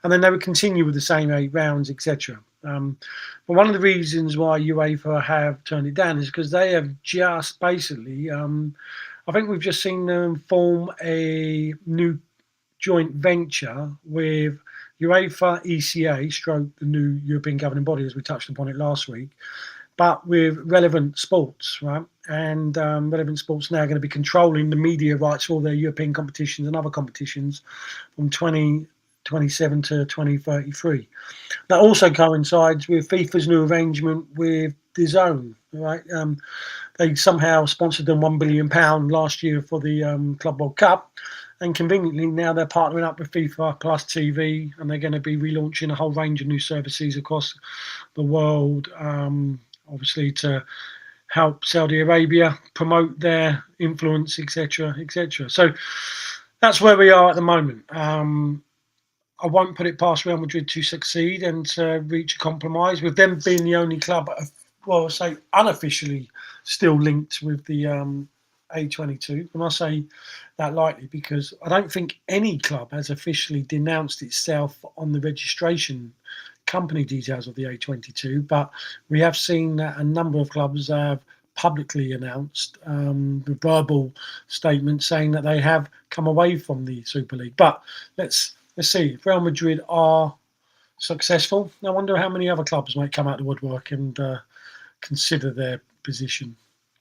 Speaker 5: And then they would continue with the same 8 rounds, etc. But one of the reasons why UEFA have turned it down is because they have just basically, I think we've just seen them form a new joint venture with UEFA, ECA, stroke the new European governing body, as we touched upon it last week, but with Relevant Sports, right? And Relevant Sports now going to be controlling the media rights for all their European competitions and other competitions from 2027 to 2033. That also coincides with FIFA's new arrangement with DAZN, right? They somehow sponsored them £1 billion last year for the Club World Cup. And conveniently, now they're partnering up with FIFA Plus TV, and they're going to be relaunching a whole range of new services across the world, obviously to help Saudi Arabia promote their influence, etc., etc. So that's where we are at the moment. I won't put it past Real Madrid to succeed and to reach a compromise, with them being the only club, well, say unofficially still linked with the A22. And I say that lightly because I don't think any club has officially denounced itself on the registration company details of the A22, but we have seen that a number of clubs have publicly announced the verbal statement saying that they have come away from the Super League. But let's see. If Real Madrid are successful, I wonder how many other clubs might come out the woodwork and consider their position.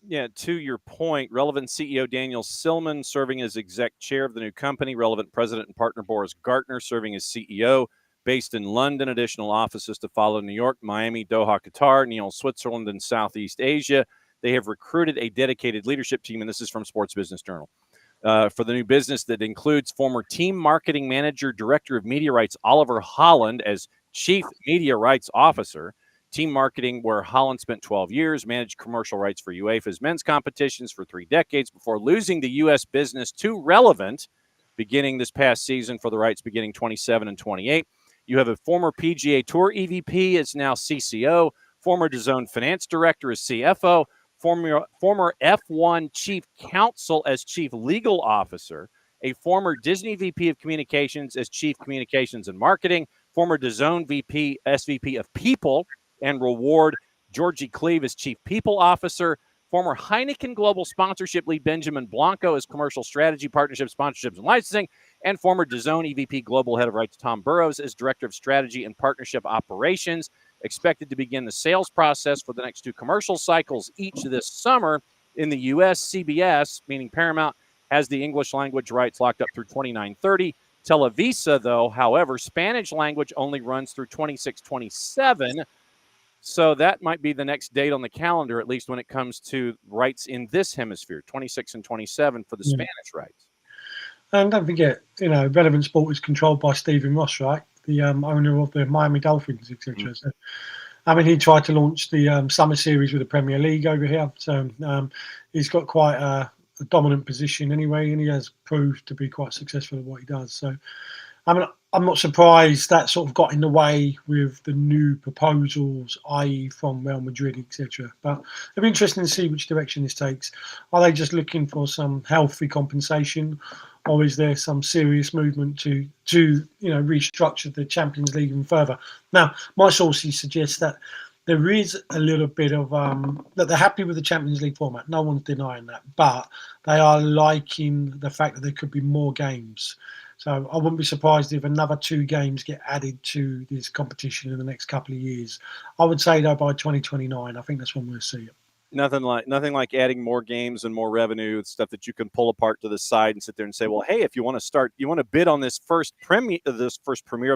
Speaker 1: Yeah, to your point, Relevant CEO Daniel Silman serving as exec chair of the new company, Relevant president and partner Boris Gartner serving as CEO, based in London, additional offices to follow New York, Miami, Doha, Qatar, Nyon, Switzerland, and Southeast Asia. They have recruited a dedicated leadership team, and this is from Sports Business Journal, for the new business that includes former team marketing manager, director of media rights Oliver Holland as chief media rights officer. Team marketing, where Holland spent 12 years, managed commercial rights for UEFA's men's competitions for 3 decades before losing the U.S. business to Relevant beginning this past season for the rights beginning 27 and 28. You have a former PGA Tour EVP is now CCO, former DAZN finance director as CFO, former F1 chief counsel as chief legal officer, a former Disney VP of communications as chief communications and marketing, former DAZN VP, SVP of people and reward, Georgie Cleve as chief people officer, former Heineken global sponsorship lead Benjamin Blanco as commercial strategy, partnerships, sponsorships, and licensing, and former DAZN EVP global head of rights Tom Burrows as director of strategy and partnership operations. Expected to begin the sales process for the next 2 commercial cycles each this summer. In the U.S., CBS, meaning Paramount, has the English language rights locked up through 29-30. Televisa, though, however, Spanish language only runs through 26-27. So that might be the next date on the calendar, at least when it comes to rights in this hemisphere, 26 and 27 for the Spanish rights.
Speaker 5: And don't forget, Relevant Sport is controlled by Stephen Ross, right? The owner of the Miami Dolphins, etc. So, he tried to launch the summer series with the Premier League over here. So he's got quite a dominant position anyway, and he has proved to be quite successful at what he does. So, I'm not surprised that sort of got in the way with the new proposals, i.e. from Real Madrid, etc. But it'll be interesting to see which direction this takes. Are they just looking for some healthy compensation, or is there some serious movement to restructure the Champions League even further? Now, my sources suggest that there is a little bit of that they're happy with the Champions League format. No one's denying that, but they are liking the fact that there could be more games. So I wouldn't be surprised if another 2 games get added to this competition in the next couple of years. I would say, though, by 2029, I think that's when we'll see it.
Speaker 1: Nothing like adding more games and more revenue, stuff that you can pull apart to the side and sit there and say, well, hey, if you want to bid on this first premiere of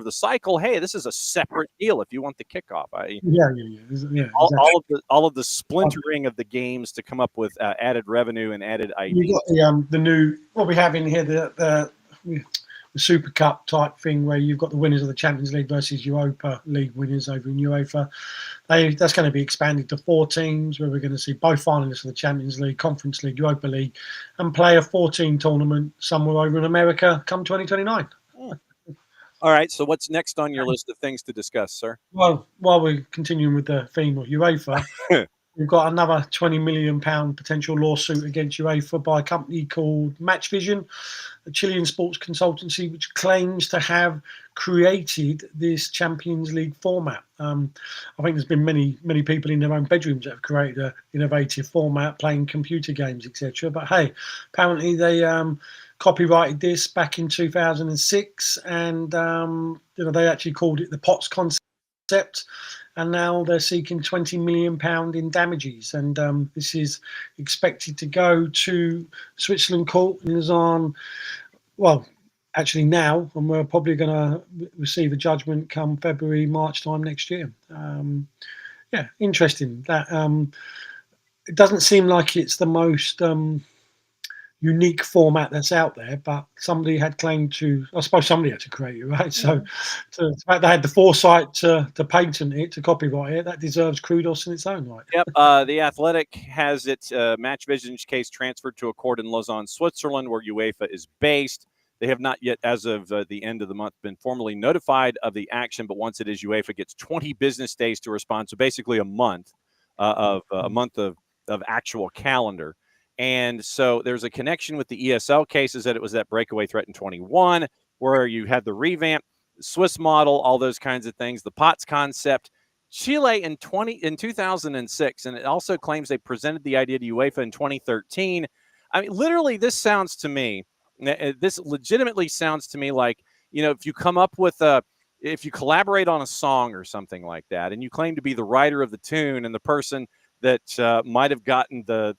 Speaker 1: the cycle, hey, this is a separate deal if you want the kickoff.
Speaker 5: Exactly.
Speaker 1: All of the splintering of the games to come up with added revenue and added ideas.
Speaker 5: You got the new what we have in here, the Super Cup type thing where you've got the winners of the Champions League versus Europa League winners over in UEFA. That's going to be expanded to 4 teams where we're going to see both finalists of the Champions League, Conference League, Europa League, and play a 14 tournament somewhere over in America come 2029.
Speaker 1: All right, so what's next on your list of things to discuss, sir?
Speaker 5: Well, while we're continuing with the theme of UEFA, we've got another £20 million potential lawsuit against UEFA by a company called Matchvision, a Chilean sports consultancy which claims to have created this Champions League format. I think there's been many people in their own bedrooms that have created an innovative format, playing computer games, etc. But hey, apparently they copyrighted this back in 2006, and they actually called it the POTS concept. And now they're seeking £20 million in damages. And this is expected to go to Switzerland court and is on, actually now, and we're probably going to receive a judgment come February, March time next year. Interesting. That it doesn't seem like it's the most unique format that's out there, but somebody had claimed to, I suppose somebody had to create it, right? So the fact they had the foresight to patent it, to copyright it, that deserves kudos in its own right.
Speaker 1: Yep. The Athletic has its Matchvision's case transferred to a court in Lausanne, Switzerland, where UEFA is based. They have not yet, as of the end of the month, been formally notified of the action, but once it is, UEFA gets 20 business days to respond. So basically a month of actual calendar. And so there's a connection with the ESL cases that it was that breakaway threat in 21, where you had the revamp, Swiss model, all those kinds of things, the POTS concept. Chile in 2006, and it also claims they presented the idea to UEFA in 2013. I mean, literally, this sounds to me, this legitimately sounds to me like, if you come up with if you collaborate on a song or something like that, and you claim to be the writer of the tune, and the person that might have gotten the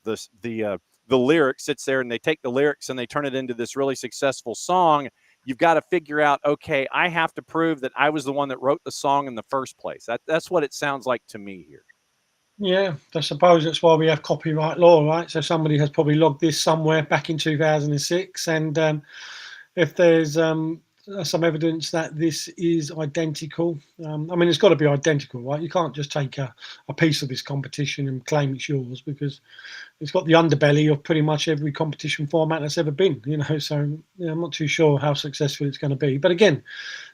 Speaker 1: lyrics sits there, and they take the lyrics and they turn it into this really successful song. You've got to figure out, okay, I have to prove that I was the one that wrote the song in the first place. That's what it sounds like to me here.
Speaker 5: Yeah, I suppose that's why we have copyright law, right? So somebody has probably logged this somewhere back in 2006, and if there's some evidence that this is identical, I mean, it's got to be identical, right? You can't just take a piece of this competition and claim it's yours, because it's got the underbelly of pretty much every competition format that's ever been, So I'm not too sure how successful it's going to be. But again,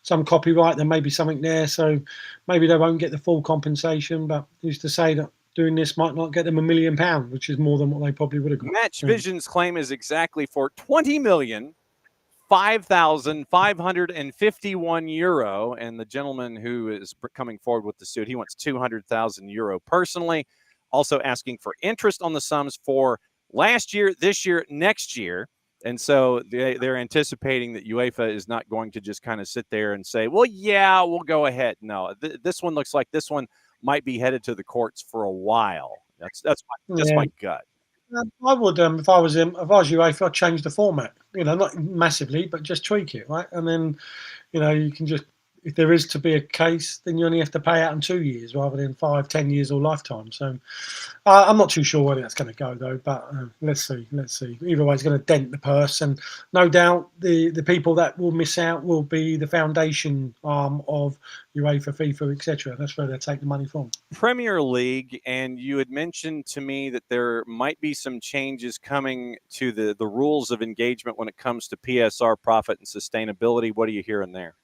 Speaker 5: some copyright, there may be something there, so maybe they won't get the full compensation. But who's to say that doing this might not get them £1 million, which is more than what they probably would have got.
Speaker 1: Match Vision's claim is exactly for €20,005,551, and the gentleman who is coming forward with the suit, he wants €200,000 personally, also asking for interest on the sums for last year, this year, next year. And so they're anticipating that UEFA is not going to just kind of sit there and say, well, yeah, we'll go ahead. No, this one looks like this one might be headed to the courts for a while. That's my gut.
Speaker 5: I would, if I was UEFA, I'd change the format. Not massively, but just tweak it, right? And then, you can just, if there is to be a case, then you only have to pay out in 2 years rather than 5, 10 years or lifetime. So I'm not too sure where that's going to go, though. But let's see. Either way, it's going to dent the purse, and no doubt the people that will miss out will be the foundation arm of UEFA, FIFA, etc. That's where they take the money from.
Speaker 1: Premier League, and you had mentioned to me that there might be some changes coming to the rules of engagement when it comes to PSR, profit and sustainability. What are you hearing there?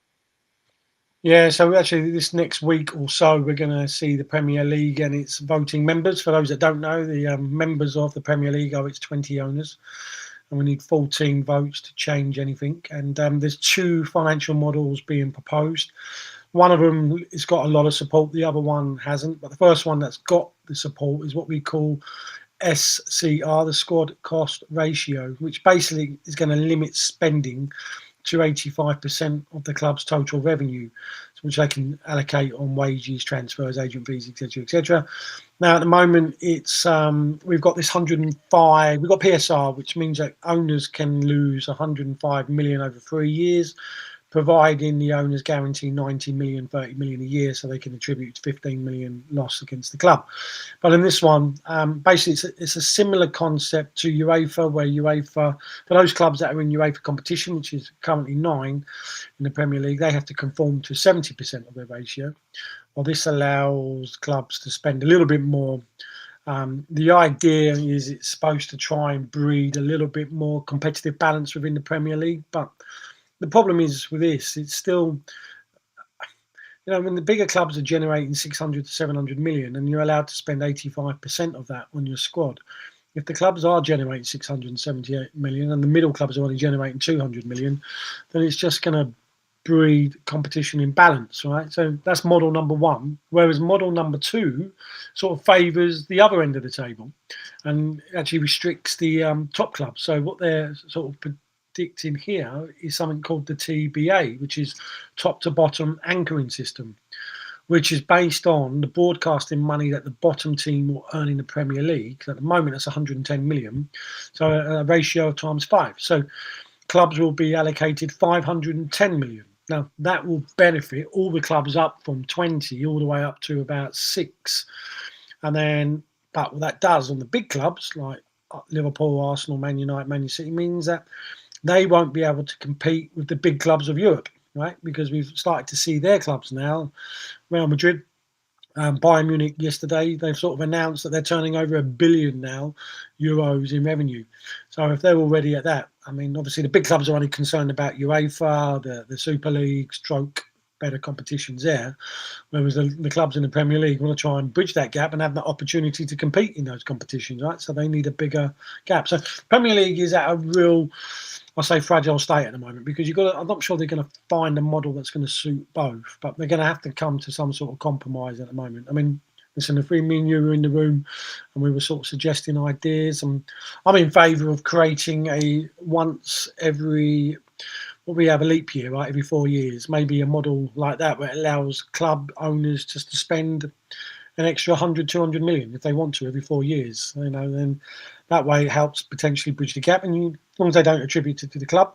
Speaker 5: Yeah, so actually this next week or so, we're going to see the Premier League and its voting members. For those that don't know, the members of the Premier League are its 20 owners, and we need 14 votes to change anything. And there's 2 financial models being proposed. One of them has got a lot of support, the other one hasn't. But the first one that's got the support is what we call SCR, the squad cost ratio, which basically is going to limit spending to 85% of the club's total revenue, which they can allocate on wages, transfers, agent fees, etc., etc. Now, at the moment, it's we've got this 105. We've got PSR, which means that owners can lose 105 million over 3 years, providing the owners guarantee 90 million, 30 million a year, so they can attribute 15 million loss against the club. But in this one, basically, it's a similar concept to UEFA, where UEFA, for those clubs that are in UEFA competition, which is currently 9 in the Premier League, they have to conform to 70% of their ratio. Well, this allows clubs to spend a little bit more. The idea is it's supposed to try and breed a little bit more competitive balance within the Premier League, but the problem is with this, it's still, when the bigger clubs are generating 600 to 700 million and you're allowed to spend 85% of that on your squad. If the clubs are generating 678 million and the middle clubs are only generating 200 million, then it's just going to breed competition imbalance, right? So that's model number 1. Whereas model number 2 sort of favours the other end of the table and actually restricts the top clubs. So what they're sort of predicting here is something called the TBA, which is top to bottom anchoring system, which is based on the broadcasting money that the bottom team will earn in the Premier League. At the moment, that's 110 million, so a ratio of times 5. So clubs will be allocated 510 million. Now, that will benefit all the clubs up from 20 all the way up to about 6. And then, but what that does on the big clubs like Liverpool, Arsenal, Man United, Man City means that they won't be able to compete with the big clubs of Europe, right? Because we've started to see their clubs now. Real Madrid, Bayern Munich yesterday, they've sort of announced that they're turning over €1 billion now euros in revenue. So if they're already at that, I mean, obviously the big clubs are only concerned about UEFA, the Super League, stroke better competitions there, whereas the clubs in the Premier League want to try and bridge that gap and have that opportunity to compete in those competitions, right? So they need a bigger gap. So Premier League is at a real, I'll say, fragile state at the moment, because I'm not sure they're going to find a model that's going to suit both, but they're going to have to come to some sort of compromise at the moment. I mean, listen, if me and you were in the room and we were sort of suggesting ideas, and I'm in favour of creating a once every, what we have a leap year, right, every 4 years, maybe a model like that where it allows club owners just to spend an extra 100, 200 million if they want to every 4 years, then that way it helps potentially bridge the gap. And as long as they don't attribute it to the club,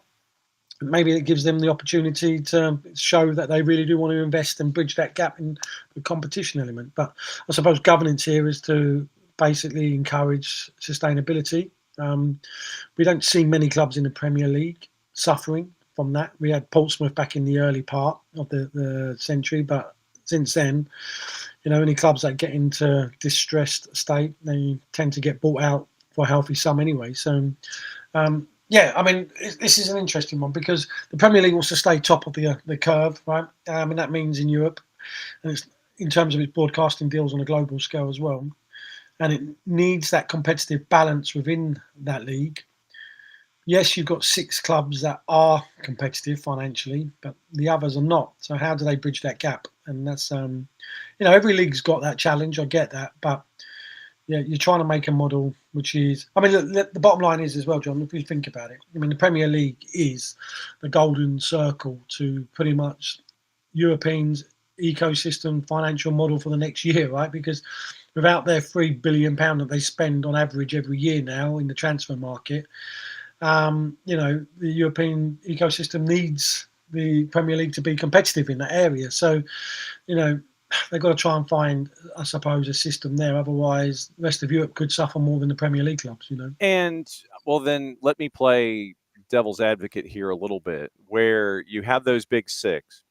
Speaker 5: maybe it gives them the opportunity to show that they really do want to invest and bridge that gap in the competition element. But I suppose governance here is to basically encourage sustainability. We don't see many clubs in the Premier League suffering from that. We had Portsmouth back in the early part of the century, but since then, any clubs that get into distressed state, they tend to get bought out for a healthy sum anyway. So, yeah, I mean, this is an interesting one, because the Premier League wants to stay top of the curve, right? And that means in Europe, and it's in terms of its broadcasting deals on a global scale as well. And it needs that competitive balance within that league. Yes, you've got 6 clubs that are competitive financially, but the others are not. So how do they bridge that gap? And that's, every league's got that challenge. I get that, but yeah, you're trying to make a model which is, I mean, look, the bottom line is as well, John, if you think about it, I mean, the Premier League is the golden circle to pretty much Europeans' ecosystem financial model for the next year, right? Because without their £3 billion that they spend on average every year now in the transfer market, the European ecosystem needs the Premier League to be competitive in that area. So, they've got to try and find, I suppose, a system there. Otherwise, the rest of Europe could suffer more than the Premier League clubs,
Speaker 1: And, well, then let me play devil's advocate here a little bit, where you have those big 6.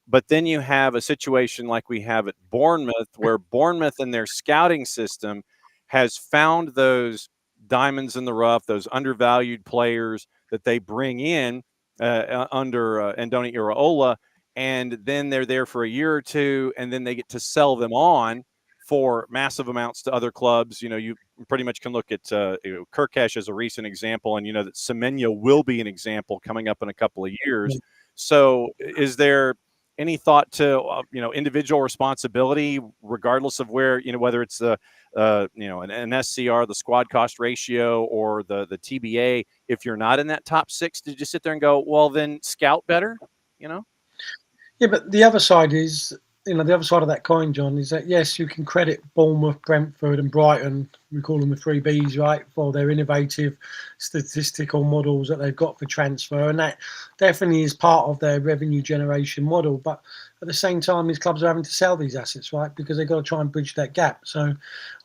Speaker 1: But then you have a situation like we have at Bournemouth, where Bournemouth in their scouting system has found those diamonds in the rough, those undervalued players that they bring in under Andoni Iraola, and then they're there for a year or two, and then they get to sell them on for massive amounts to other clubs. You pretty much can look at Kirkesh as a recent example, and that Semenyo will be an example coming up in a couple of years. So is there any thought to individual responsibility, regardless of where, whether it's the an SCR, the squad cost ratio, or the TBA? If you're not in that top 6, to just sit there and go, well, then scout better,
Speaker 5: Yeah, but the other side is, the other side of that coin, John, is that, yes, you can credit Bournemouth, Brentford and Brighton, we call them the 3 Bs, right, for their innovative statistical models that they've got for transfer. And that definitely is part of their revenue generation model. But at the same time, these clubs are having to sell these assets, right, because they've got to try and bridge that gap. So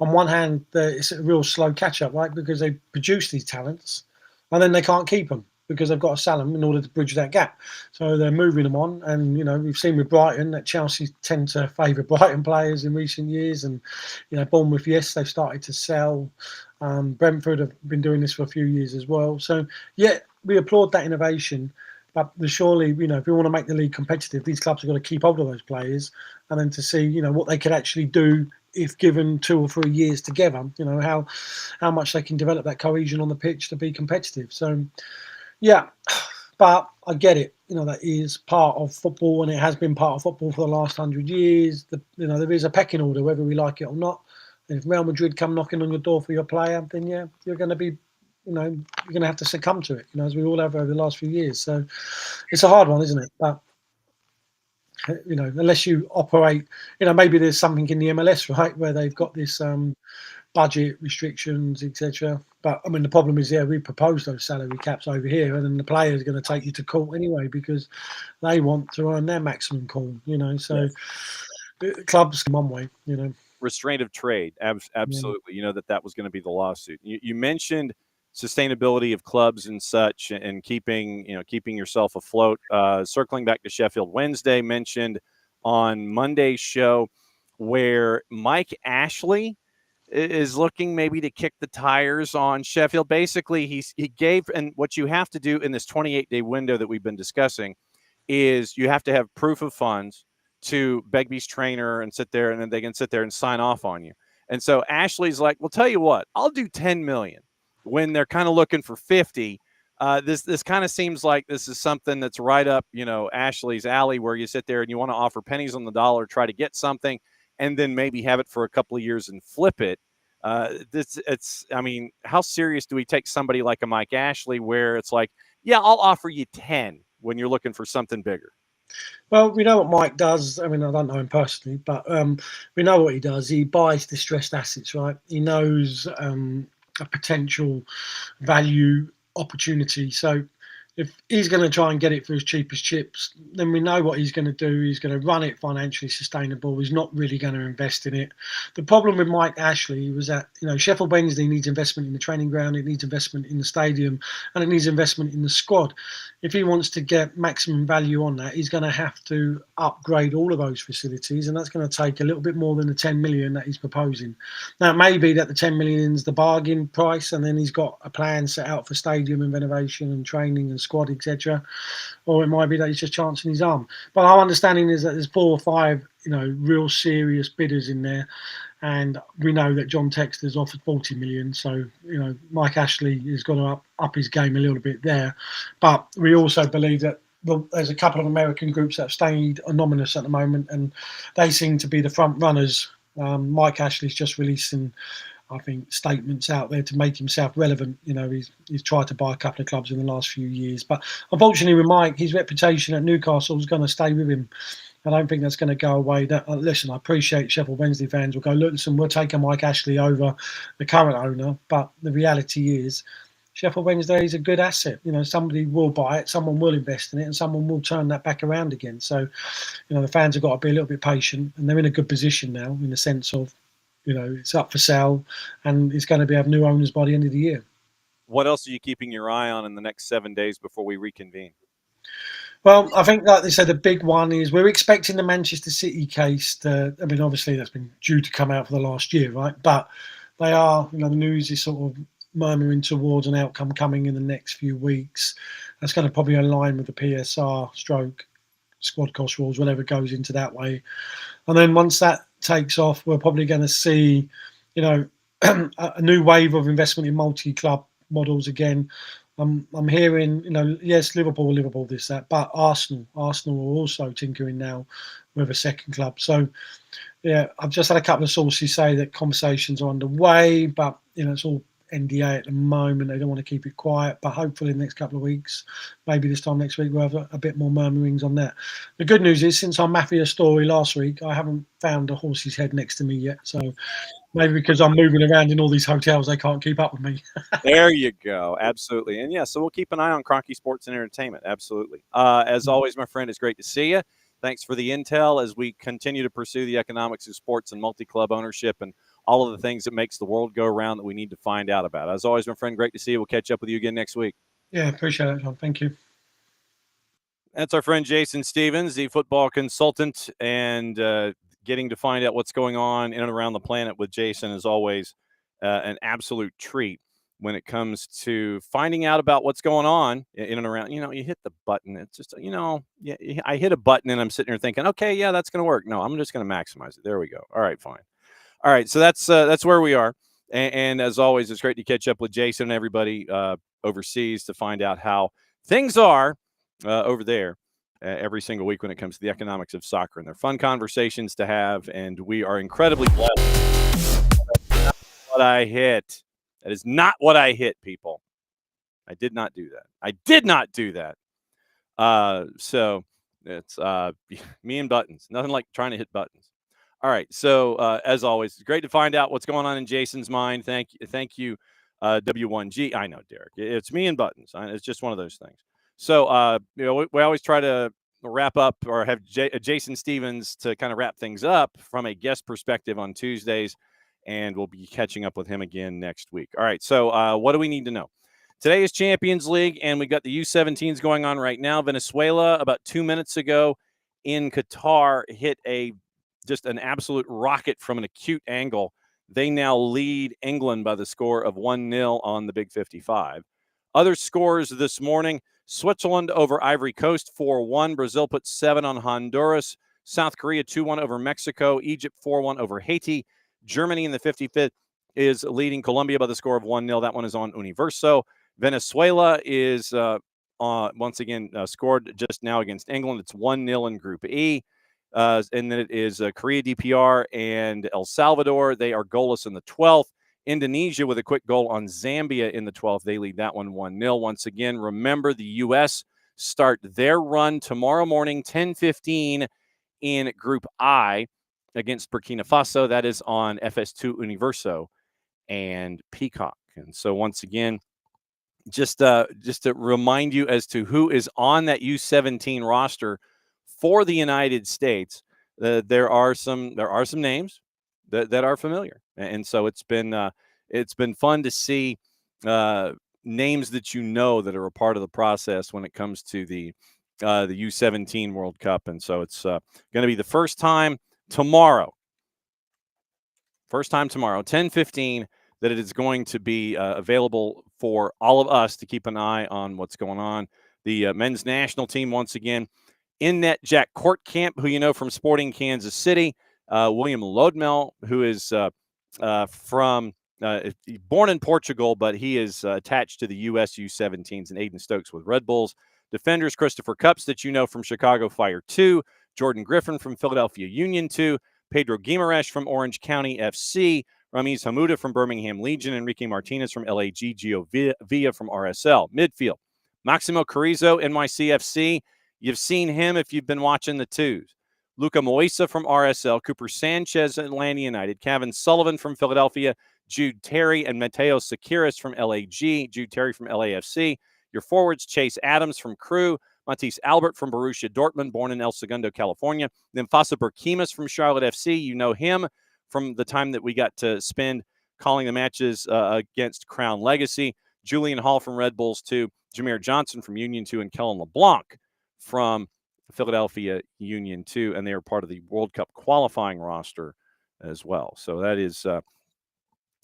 Speaker 5: on one hand, it's a real slow catch-up, right, because they produce these talents and then they can't keep them, because they've got to sell them in order to bridge that gap. So they're moving them on. And, we've seen with Brighton that Chelsea tend to favour Brighton players in recent years. And, Bournemouth, yes, they've started to sell. Brentford have been doing this for a few years as well. So, yeah, we applaud that innovation. But surely, if we want to make the league competitive, these clubs have got to keep hold of those players, and then to see, what they could actually do if given 2 or 3 years together, how much they can develop that cohesion on the pitch to be competitive. So, yeah, but I get it. That is part of football, and it has been part of football for the last 100 years. There is a pecking order, whether we like it or not. And if Real Madrid come knocking on your door for your player, then yeah, you're going to be, you're going to have to succumb to it. As we all have over the last few years. So it's a hard one, isn't it? But unless you operate, maybe there's something in the MLS, right, where they've got this budget restrictions, etc. But I mean, the problem is, we propose those salary caps over here, and then the players are going to take you to court anyway because they want to earn their maximum call. So clubs one way.
Speaker 1: Restraint of trade, absolutely. That was going to be the lawsuit. You mentioned sustainability of clubs and such, and keeping yourself afloat. Circling back to Sheffield Wednesday, mentioned on Monday's show, where Mike Ashley is looking maybe to kick the tires on Sheffield. Basically, he gave, and what you have to do in this 28-day window that we've been discussing is you have to have proof of funds to Begbie's trainer and sit there, and then they can sit there and sign off on you. And so Ashley's like, well, tell you what, I'll do 10 million when they're kind of looking for 50. This kind of seems like this is something that's right up, Ashley's alley, where you sit there and you want to offer pennies on the dollar, try to get something, and then maybe have it for a couple of years and flip it. How serious do we take somebody like a Mike Ashley, where it's like, yeah, I'll offer you 10 when you're looking for something bigger?
Speaker 5: Well, we know what Mike does. I mean, I don't know him personally, but we know what he does. He buys distressed assets, right? He knows a potential value opportunity. So if he's going to try and get it for as cheap as chips, then we know what he's going to do. He's going to run it financially sustainable. He's not really going to invest in it. The problem with Mike Ashley was that, Sheffield Wednesday needs investment in the training ground, it needs investment in the stadium, and it needs investment in the squad. If he wants to get maximum value on that, he's going to have to upgrade all of those facilities, and that's going to take a little bit more than the 10 million that he's proposing. Now, it may be that the 10 million is the bargain price, and then he's got a plan set out for stadium and renovation and training and squad, etc. Or it might be that he's just chancing his arm. But our understanding is that there's 4 or 5, real serious bidders in there. And we know that John Textor's offered 40 million. So, Mike Ashley is going to up his game a little bit there. But we also believe that there's a couple of American groups that have stayed anonymous at the moment, and they seem to be the front runners. Mike Ashley's just releasing, I think, statements out there to make himself relevant. He's tried to buy a couple of clubs in the last few years. But unfortunately with Mike, his reputation at Newcastle is going to stay with him. I don't think that's going to go away. Listen, I appreciate Sheffield Wednesday fans will go, look, listen, we'll take a Mike Ashley over the current owner. But the reality is Sheffield Wednesday is a good asset. Somebody will buy it, someone will invest in it, and someone will turn that back around again. So, the fans have got to be a little bit patient, and they're in a good position now in the sense of, it's up for sale, and it's going to have new owners by the end of the year.
Speaker 1: What else are you keeping your eye on in the next 7 days before we reconvene?
Speaker 5: Well, I think, like they said, the big one is we're expecting the Manchester City case to, obviously that's been due to come out for the last year, right? But they are, the news is sort of murmuring towards an outcome coming in the next few weeks. That's going to probably align with the PSR stroke squad cost rules, whatever goes into that way. And then once that takes off, we're probably going to see, a new wave of investment in multi-club models again. I'm hearing, yes, Liverpool, this, that, but Arsenal are also tinkering now with a second club. So, yeah, I've just had a couple of sources say that conversations are underway, but, it's all NDA at the moment. They don't want to keep it quiet, but hopefully in the next couple of weeks, maybe this time next week, we'll have a bit more murmurings on that. The good news is, since our Mafia story last week, I haven't found a horse's head next to me yet. So maybe because I'm moving around in all these hotels, they can't keep up with me.
Speaker 1: There you go. Absolutely. And yeah, so we'll keep an eye on Cronky Sports and Entertainment. Absolutely. As always, my friend, it's great to see you. Thanks for the intel as we continue to pursue the economics of sports and multi-club ownership and all of the things that makes the world go around that we need to find out about. As always, my friend, great to see you. We'll catch up with you again next week.
Speaker 5: Yeah, appreciate it, John. Thank you.
Speaker 1: That's our friend Jason Stevens, the football consultant, and getting to find out what's going on in and around the planet with Jason is always an absolute treat when it comes to finding out about what's going on in and around. You hit the button. It's just, I hit a button and I'm sitting here thinking, okay, yeah, that's going to work. No, I'm just going to maximize it. There we go. All right, fine. All right, so that's where we are. And as always, it's great to catch up with Jason and everybody overseas to find out how things are over there every single week when it comes to the economics of soccer. And they're fun conversations to have, and we are incredibly blessed. That's not what I hit. That is not what I hit, people. I did not do that. So it's me and buttons. Nothing like trying to hit buttons. All right. So as always, it's great to find out what's going on in Jason's mind. Thank you, W1G. I know, Derek. It's me and buttons. It's just one of those things. So we always try to wrap up or have Jason Stevens to kind of wrap things up from a guest perspective on Tuesdays, and we'll be catching up with him again next week. All right. So what do we need to know? Today is Champions League, and we got the U17s going on right now. Venezuela, about 2 minutes ago in Qatar, hit just an absolute rocket from an acute angle. They now lead England by the score of 1-0 on the Big 55. Other scores this morning, Switzerland over Ivory Coast 4-1. Brazil put 7 on Honduras. South Korea 2-1 over Mexico. Egypt 4-1 over Haiti. Germany in the 55th is leading Colombia by the score of 1-0. That one is on Universo. Venezuela is once again scored just now against England. It's 1-0 in Group E. And then it is Korea, DPR, and El Salvador. They are goalless in the 12th. Indonesia with a quick goal on Zambia in the 12th. They lead that one 1-0. Once again, remember the U.S. start their run tomorrow morning, 10:15 in Group I against Burkina Faso. That is on FS2 Universo and Peacock. And so once again, just to remind you as to who is on that U17 roster for the United States, there are some names that are familiar, and so it's been fun to see names that that are a part of the process when it comes to the U17 World Cup, and so it's going to be the first time tomorrow, 10:15, that it is going to be available for all of us to keep an eye on what's going on. The men's national team once again. In net, Jack Courtcamp, who you know from Sporting Kansas City. William Lodmel, who is from born in Portugal, but he is attached to the U.S. U17s, and Aiden Stokes with Red Bulls. Defenders, Christopher Cupps, that you know from Chicago Fire 2. Jordan Griffin from Philadelphia Union 2. Pedro Guimaraes from Orange County FC. Ramiz Hamuda from Birmingham Legion. Enrique Martinez from LAG. Gio Villa from RSL. Midfield, Maximo Carrizo, NYCFC. You've seen him if you've been watching the twos. Luca Moisa from RSL, Cooper Sanchez, Atlanta United, Kevin Sullivan from Philadelphia, Jude Terry and Mateo Sequeiros from LAG, Jude Terry from LAFC. Your forwards, Chase Adams from Crew, Matisse Albert from Borussia Dortmund, born in El Segundo, California. Then Fasa Burkimas from Charlotte FC. You know him from the time that we got to spend calling the matches against Crown Legacy. Julian Hall from Red Bulls 2, Jameer Johnson from Union 2, and Kellen LeBlanc from Philadelphia Union 2, and they are part of the World Cup qualifying roster as well. So that is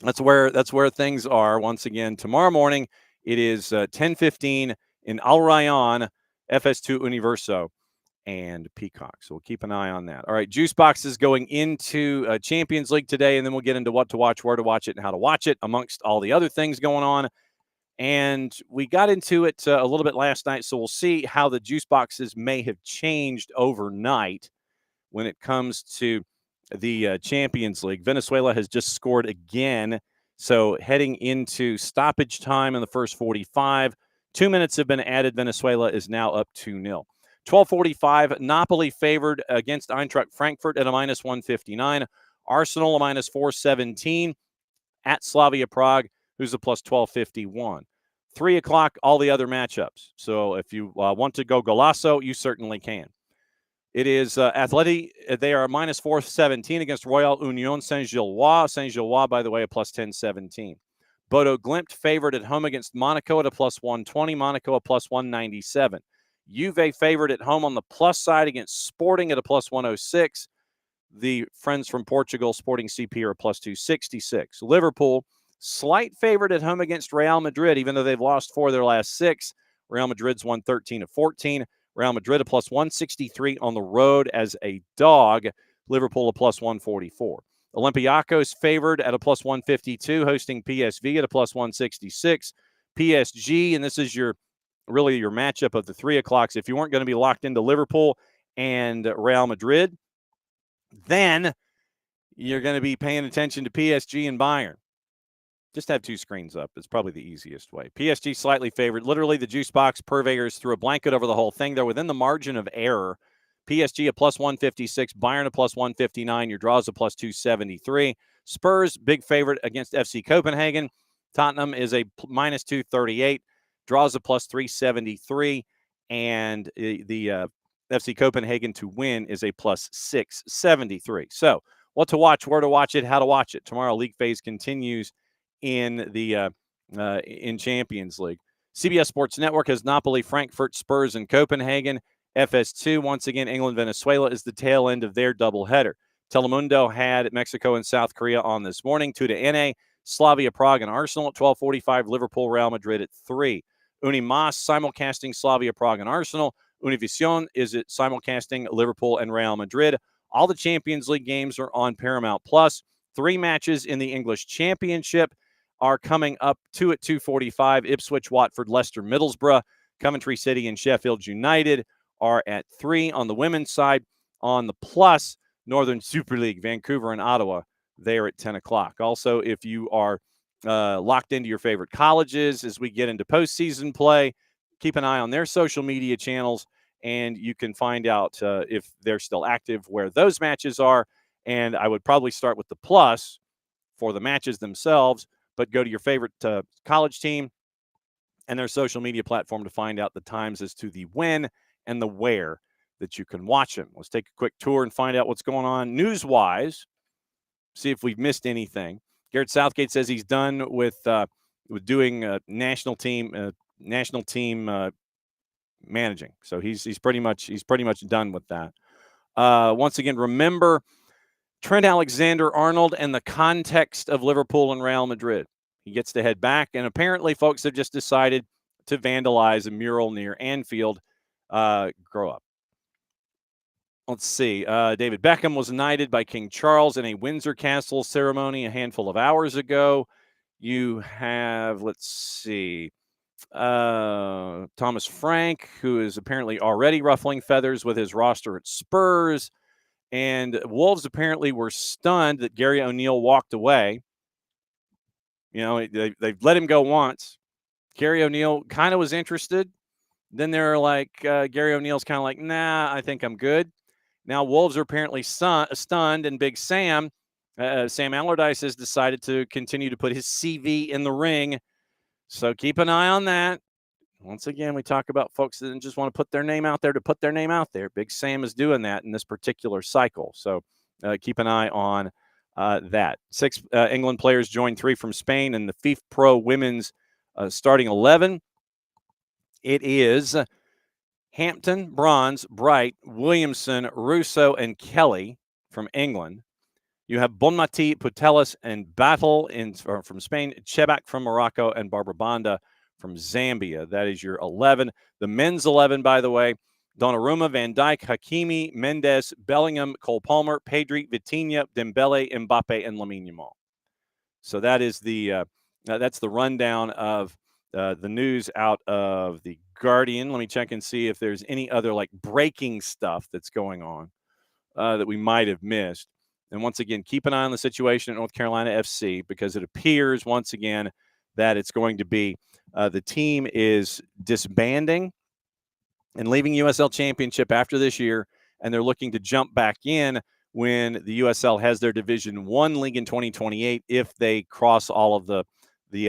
Speaker 1: that's where things are. Once again, tomorrow morning it is 10:15 in Al Rayyan, FS2 Universo and Peacock. So we'll keep an eye on that. All right, Juice Box is going into Champions League today, and then we'll get into what to watch, where to watch it, and how to watch it, amongst all the other things going on. And we got into it a little bit last night, so we'll see how the juice boxes may have changed overnight when it comes to the Champions League. Venezuela has just scored again, so heading into stoppage time in the first 45. 2 minutes have been added. Venezuela is now up 2-0. 12:45, Napoli favored against Eintracht Frankfurt at a -159. Arsenal a -417 at Slavia Prague, who's a +1251. 3 o'clock, all the other matchups. So if you want to go Golasso, you certainly can. It is Atleti. They are -417 against Royal Union Saint-Gilloise. Saint-Gilloise, by the way, a +1017. Bodo Glimt favored at home against Monaco at a +120. Monaco a +197. Juve favored at home on the plus side against Sporting at a +106. The friends from Portugal, Sporting CP, are a +266. Liverpool, slight favorite at home against Real Madrid, even though they've lost 4 of their last 6. Real Madrid's won 13-14. Real Madrid a +163 on the road as a dog. Liverpool a +144. Olympiacos favored at a +152, hosting PSV at a +166. PSG, and this is really your matchup of the 3 o'clocks. If you weren't going to be locked into Liverpool and Real Madrid, then you're going to be paying attention to PSG and Bayern. Just have 2 screens up. It's probably the easiest way. PSG slightly favored. Literally, the juice box purveyors threw a blanket over the whole thing. They're within the margin of error. PSG a +156, Bayern a +159. Your draws a +273. Spurs, big favorite against FC Copenhagen. Tottenham is a -238. Draws a +373. And the FC Copenhagen to win is a +673. So what to watch, where to watch it, how to watch it. Tomorrow, league phase continues in the in Champions League. CBS Sports Network has Napoli, Frankfurt, Spurs, and Copenhagen. FS2, once again, England, Venezuela is the tail end of their doubleheader. Telemundo had Mexico and South Korea on this morning. 2 to NA, Slavia Prague and Arsenal at 12:45. Liverpool, Real Madrid at 3. Unimas simulcasting Slavia Prague and Arsenal. Univision is it simulcasting Liverpool and Real Madrid. All the Champions League games are on Paramount Plus. 3 matches in the English Championship are coming up, 2 at 2:45. Ipswich, Watford, Leicester, Middlesbrough, Coventry City, and Sheffield United are at 3 on the women's side. On the Plus, Northern Super League, Vancouver and Ottawa, they're at 10 o'clock. Also, if you are locked into your favorite colleges as we get into postseason play, keep an eye on their social media channels, and you can find out if they're still active, where those matches are. And I would probably start with the Plus for the matches themselves, but go to your favorite college team and their social media platform to find out the times as to the when and the where that you can watch them. Let's take a quick tour and find out what's going on news-wise, see if we've missed anything. Garrett Southgate says he's done with doing national team managing. So he's pretty much done with that. Once again, remember Trent Alexander-Arnold and the context of Liverpool and Real Madrid. He gets to head back, and apparently folks have just decided to vandalize a mural near Anfield. Grow up. Let's see. David Beckham was knighted by King Charles in a Windsor Castle ceremony a handful of hours ago. You have, let's see, Thomas Frank, who is apparently already ruffling feathers with his roster at Spurs. And Wolves apparently were stunned that Gary O'Neill walked away. You know, they've let him go once. Gary O'Neill kind of was interested. Then they're like, Gary O'Neill's kind of like, nah, I think I'm good. Now Wolves are apparently stunned, and Big Sam, Sam Allardyce, has decided to continue to put his CV in the ring. So keep an eye on that. Once again, we talk about folks that just want to put their name out there to put their name out there. Big Sam is doing that in this particular cycle. So keep an eye on that. 6 England players joined 3 from Spain in the FIFA Pro Women's starting 11. It is Hampton, Bronze, Bright, Williamson, Russo, and Kelly from England. You have Bonmati, Putelis, and Battle from Spain, Chebak from Morocco, and Barbara Banda from Zambia. That is your 11. The men's 11, by the way, Donnarumma, Van Dijk, Hakimi, Mendes, Bellingham, Cole Palmer, Pedri, Vitinha, Dembele, Mbappe, and Lamine Yamal. So that is that's the rundown of the news out of the Guardian. Let me check and see if there's any other like breaking stuff that's going on that we might have missed. And once again, keep an eye on the situation at North Carolina FC, because it appears once again that it's going to be the team is disbanding and leaving USL Championship after this year, and they're looking to jump back in when the USL has their Division I league in 2028 if they cross all of the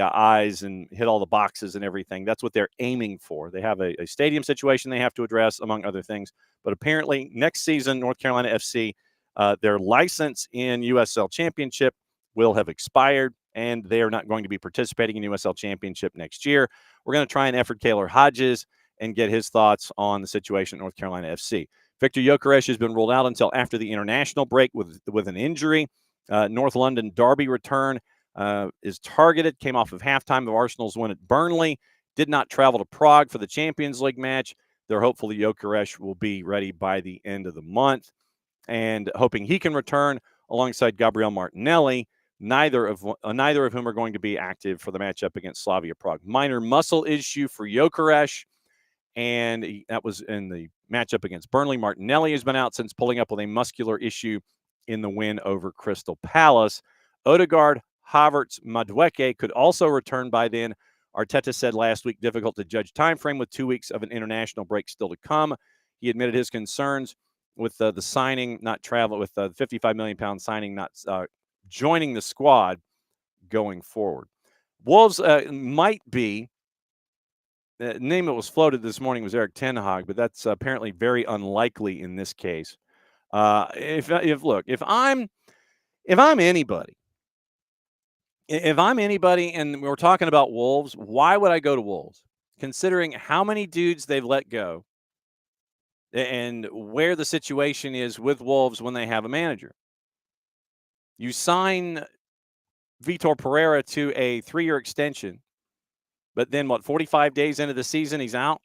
Speaker 1: I's and hit all the boxes and everything. That's what they're aiming for. They have a stadium situation they have to address, among other things. But apparently next season, North Carolina FC, their license in USL Championship will have expired, and they are not going to be participating in USL Championship next year. We're going to try and effort Kaylor Hodges and get his thoughts on the situation at North Carolina FC. Victor Gyökeres has been ruled out until after the international break with an injury. North London derby return is targeted, came off of halftime of Arsenal's win at Burnley, did not travel to Prague for the Champions League match. They're hopeful that Gyökeres will be ready by the end of the month, and hoping he can return alongside Gabriel Martinelli, neither of whom are going to be active for the matchup against Slavia Prague. Minor muscle issue for Gyökeres, and that was in the matchup against Burnley. Martinelli has been out since pulling up with a muscular issue in the win over Crystal Palace. Odegaard, Havertz, Madueke could also return by then. Arteta said last week, difficult to judge time frame with 2 weeks of an international break still to come. He admitted his concerns with the signing, not travel, with the £55 million signing, not joining the squad going forward. Wolves might be, the name that was floated this morning was Eric Ten Hag, but that's apparently very unlikely in this case. If I'm anybody, and we're talking about Wolves, why would I go to Wolves? Considering how many dudes they've let go and where the situation is with Wolves when they have a manager. You sign Vitor Pereira to a 3-year extension But then, 45 days into the season, he's out.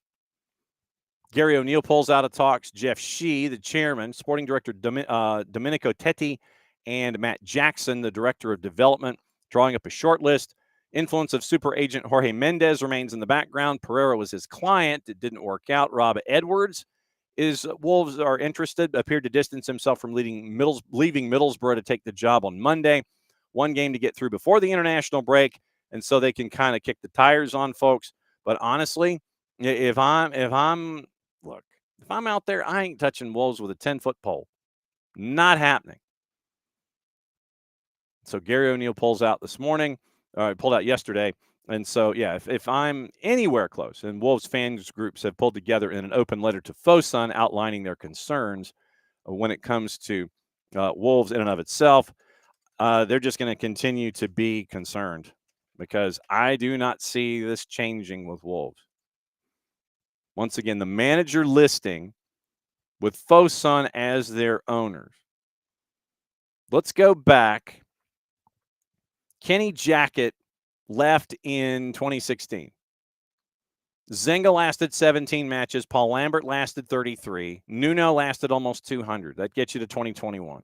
Speaker 1: Gary O'Neill pulls out of talks. Jeff Shee, the chairman, sporting director Domenico Tetti, and Matt Jackson, the director of development, drawing up a short list. Influence of super agent Jorge Mendez remains in the background. Pereira was his client. It didn't work out. Rob Edwards Wolves are interested, appeared to distance himself from leaving Middlesbrough to take the job on Monday. One game to get through before the international break, and so they can kind of kick the tires on folks. But honestly, if I'm out there, I ain't touching Wolves with a 10-foot pole. Not happening. So Gary O'Neill pulled out yesterday. And so, yeah, if I'm anywhere close, and Wolves fans groups have pulled together in an open letter to Fosun outlining their concerns when it comes to Wolves in and of itself, they're just going to continue to be concerned because I do not see this changing with Wolves. Once again, the manager listing with Fosun as their owners. Let's go back. Kenny Jackett left in 2016. Zenga lasted 17 matches. Paul Lambert lasted 33. Nuno lasted almost 200. That gets you to 2021.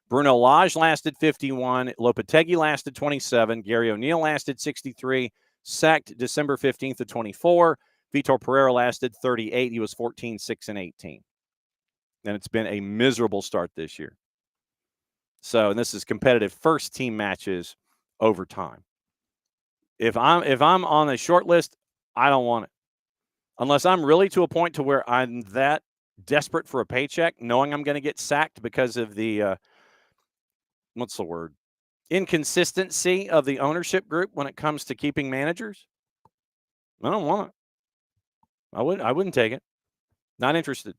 Speaker 1: Bruno Lage lasted 51. Lopetegui lasted 27. Gary O'Neill lasted 63. Sacked December 15th of 24. Vitor Pereira lasted 38. He was 14, 6, and 18. And it's been a miserable start this year. So, and this is competitive first team matches over time. If I'm on a short list, I don't want it. Unless I'm really to a point to where I'm that desperate for a paycheck, knowing I'm going to get sacked because of the inconsistency of the ownership group when it comes to keeping managers. I don't want it. I wouldn't take it. Not interested.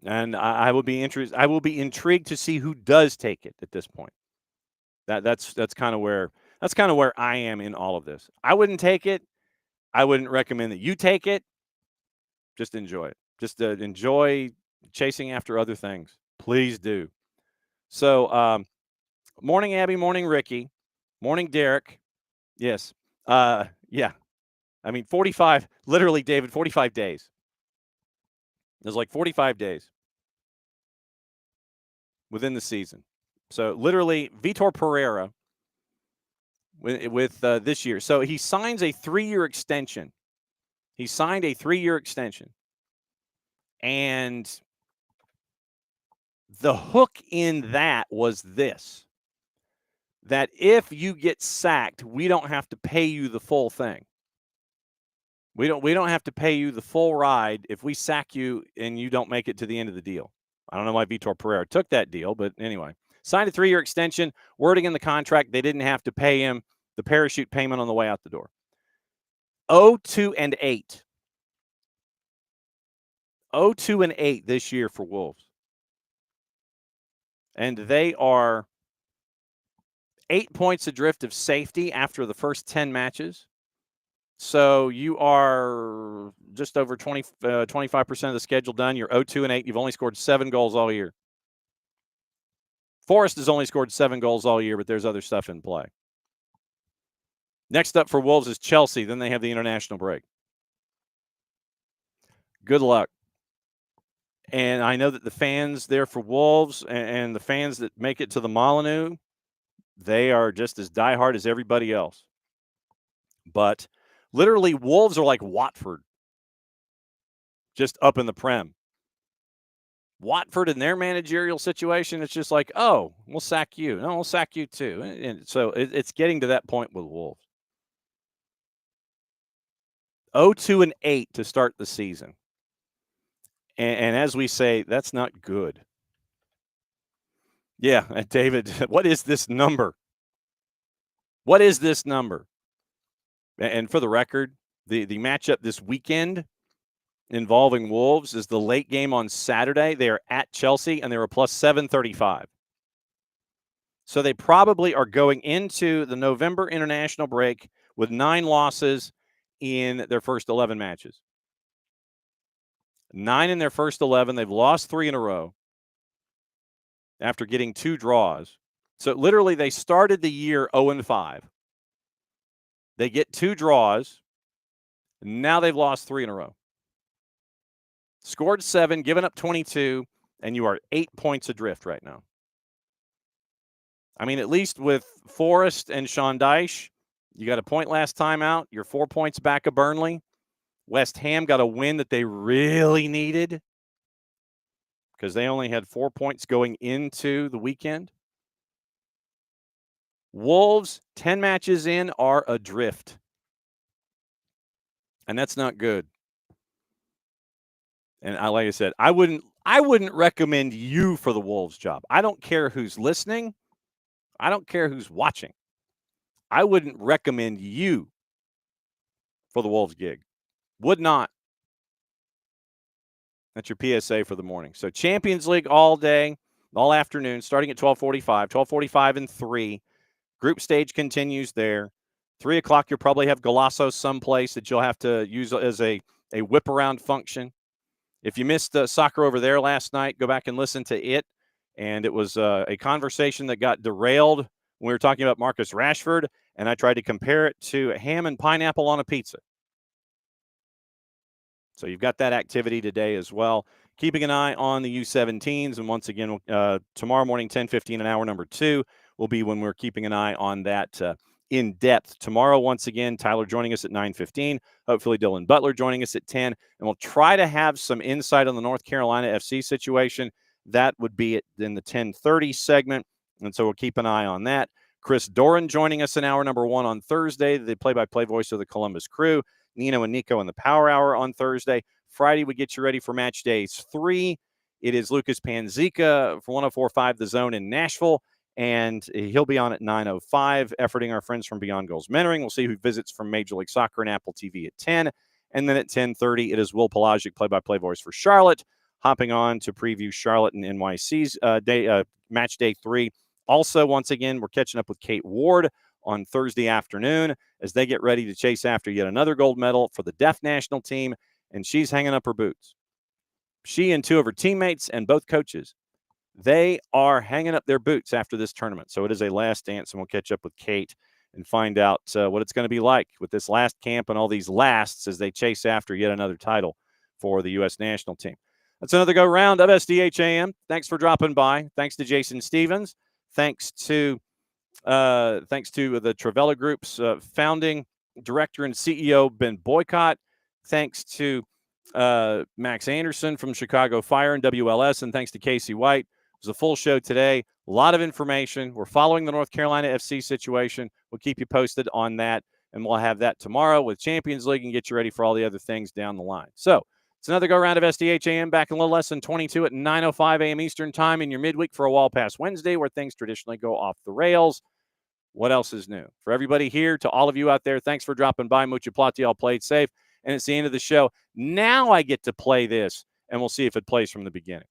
Speaker 1: And I would be interested. I will be intrigued to see who does take it at this point. That's kind of where I am in all of this. I wouldn't take it. I wouldn't recommend that you take it. Just enjoy it. Just enjoy chasing after other things. Please do. So, morning, Abby. Morning, Ricky. Morning, Derek. Yes. Yeah. I mean, 45, literally, David, 45 days. There's like 45 days within the season. So, literally, Vitor Pereira with this year. So, he signs a 3-year extension. He signed a 3-year extension. And the hook in that was this, that if you get sacked, we don't have to pay you the full thing. We don't have to pay you the full ride if we sack you and you don't make it to the end of the deal. I don't know why Vitor Pereira took that deal, but anyway. Signed a 3-year extension, wording in the contract, they didn't have to pay him the parachute payment on the way out the door. 0-2-8. 0-2-8 this year for Wolves. And they are 8 points adrift of safety after the first 10 matches. So you are just over 25% of the schedule done. You're 0-2-8. You've only scored 7 goals all year. Forest has only scored 7 goals all year, but there's other stuff in play. Next up for Wolves is Chelsea. Then they have the international break. Good luck. And I know that the fans there for Wolves and the fans that make it to the Molineux, they are just as diehard as everybody else. But literally, Wolves are like Watford, just up in the Prem. Watford in their managerial situation, it's just like, oh, we'll sack you. No, we'll sack you too. And so it's getting to that point with Wolves. 0-2-8 to start the season. And as we say, that's not good. Yeah, David, what is this number? What is this number? And for the record, the matchup this weekend involving Wolves is the late game on Saturday. They are at Chelsea, and they were plus 735. So they probably are going into the November international break with 9 losses in their first 11 matches. 9 in their first 11. They've lost 3 in a row after getting 2 draws. So literally they started the year 0-5. They get 2 draws. Now they've lost 3 in a row. Scored 7, given up 22, and you are 8 points adrift right now. I mean, at least with Forrest and Sean Dyche, you got a point last time out. You're 4 points back of Burnley. West Ham got a win that they really needed because they only had 4 points going into the weekend. Wolves, 10 matches in, are adrift. And that's not good. And like I said, I wouldn't recommend you for the Wolves job. I don't care who's listening. I don't care who's watching. I wouldn't recommend you for the Wolves gig. Would not. That's your PSA for the morning. So Champions League all day, all afternoon, starting at 12:45. 12:45 and 3. Group stage continues there. 3 o'clock, you'll probably have Golasso someplace that you'll have to use as a whip around function. If you missed soccer over there last night, go back and listen to it. And it was a conversation that got derailed when we were talking about Marcus Rashford, and I tried to compare it to ham and pineapple on a pizza. So you've got that activity today as well. Keeping an eye on the U17s. And once again, tomorrow morning, 10:15, and hour number 2 will be when we're keeping an eye on that in depth. Tomorrow, once again, Tyler joining us at 9:15. Hopefully Dylan Butler joining us at 10. And we'll try to have some insight on the North Carolina FC situation. That would be in the 10:30 segment. And so we'll keep an eye on that. Chris Doran joining us in hour number 1 on Thursday, the play-by-play voice of the Columbus Crew. Nino and Nico in the Power Hour on Thursday. Friday, we get you ready for match days 3. It is Lucas Panzica for 104.5 The Zone in Nashville, and he'll be on at 9:05, efforting our friends from Beyond Goals Mentoring. We'll see who visits from Major League Soccer and Apple TV at 10. And then at 10:30, it is Will Pelagic, play-by-play voice for Charlotte, hopping on to preview Charlotte and NYC's match day 3. Also, once again, we're catching up with Kate Ward on Thursday afternoon as they get ready to chase after yet another gold medal for the deaf national team, and she's hanging up her boots. She and 2 of her teammates and both coaches, they are hanging up their boots after this tournament. So it is a last dance, and we'll catch up with Kate and find out what it's going to be like with this last camp and all these lasts as they chase after yet another title for the U.S. national team. That's another go-round of SDH AM. Thanks for dropping by. Thanks to Jason Stevens. Thanks to the Trivela Group's founding director and CEO, Ben Boycott. Thanks to Max Anderson from Chicago Fire and WLS, and thanks to Kacey White. It was a full show today. A lot of information. We're following the North Carolina FC situation. We'll keep you posted on that, and we'll have that tomorrow with Champions League and get you ready for all the other things down the line. So it's another go-round of SDH AM back in a little less than 22 at 9:05 a.m. Eastern Time in your midweek for a Wall Pass Wednesday where things traditionally go off the rails. What else is new? For everybody here, to all of you out there, thanks for dropping by. Mucha plati, all played safe. And it's the end of the show. Now I get to play this, and we'll see if it plays from the beginning.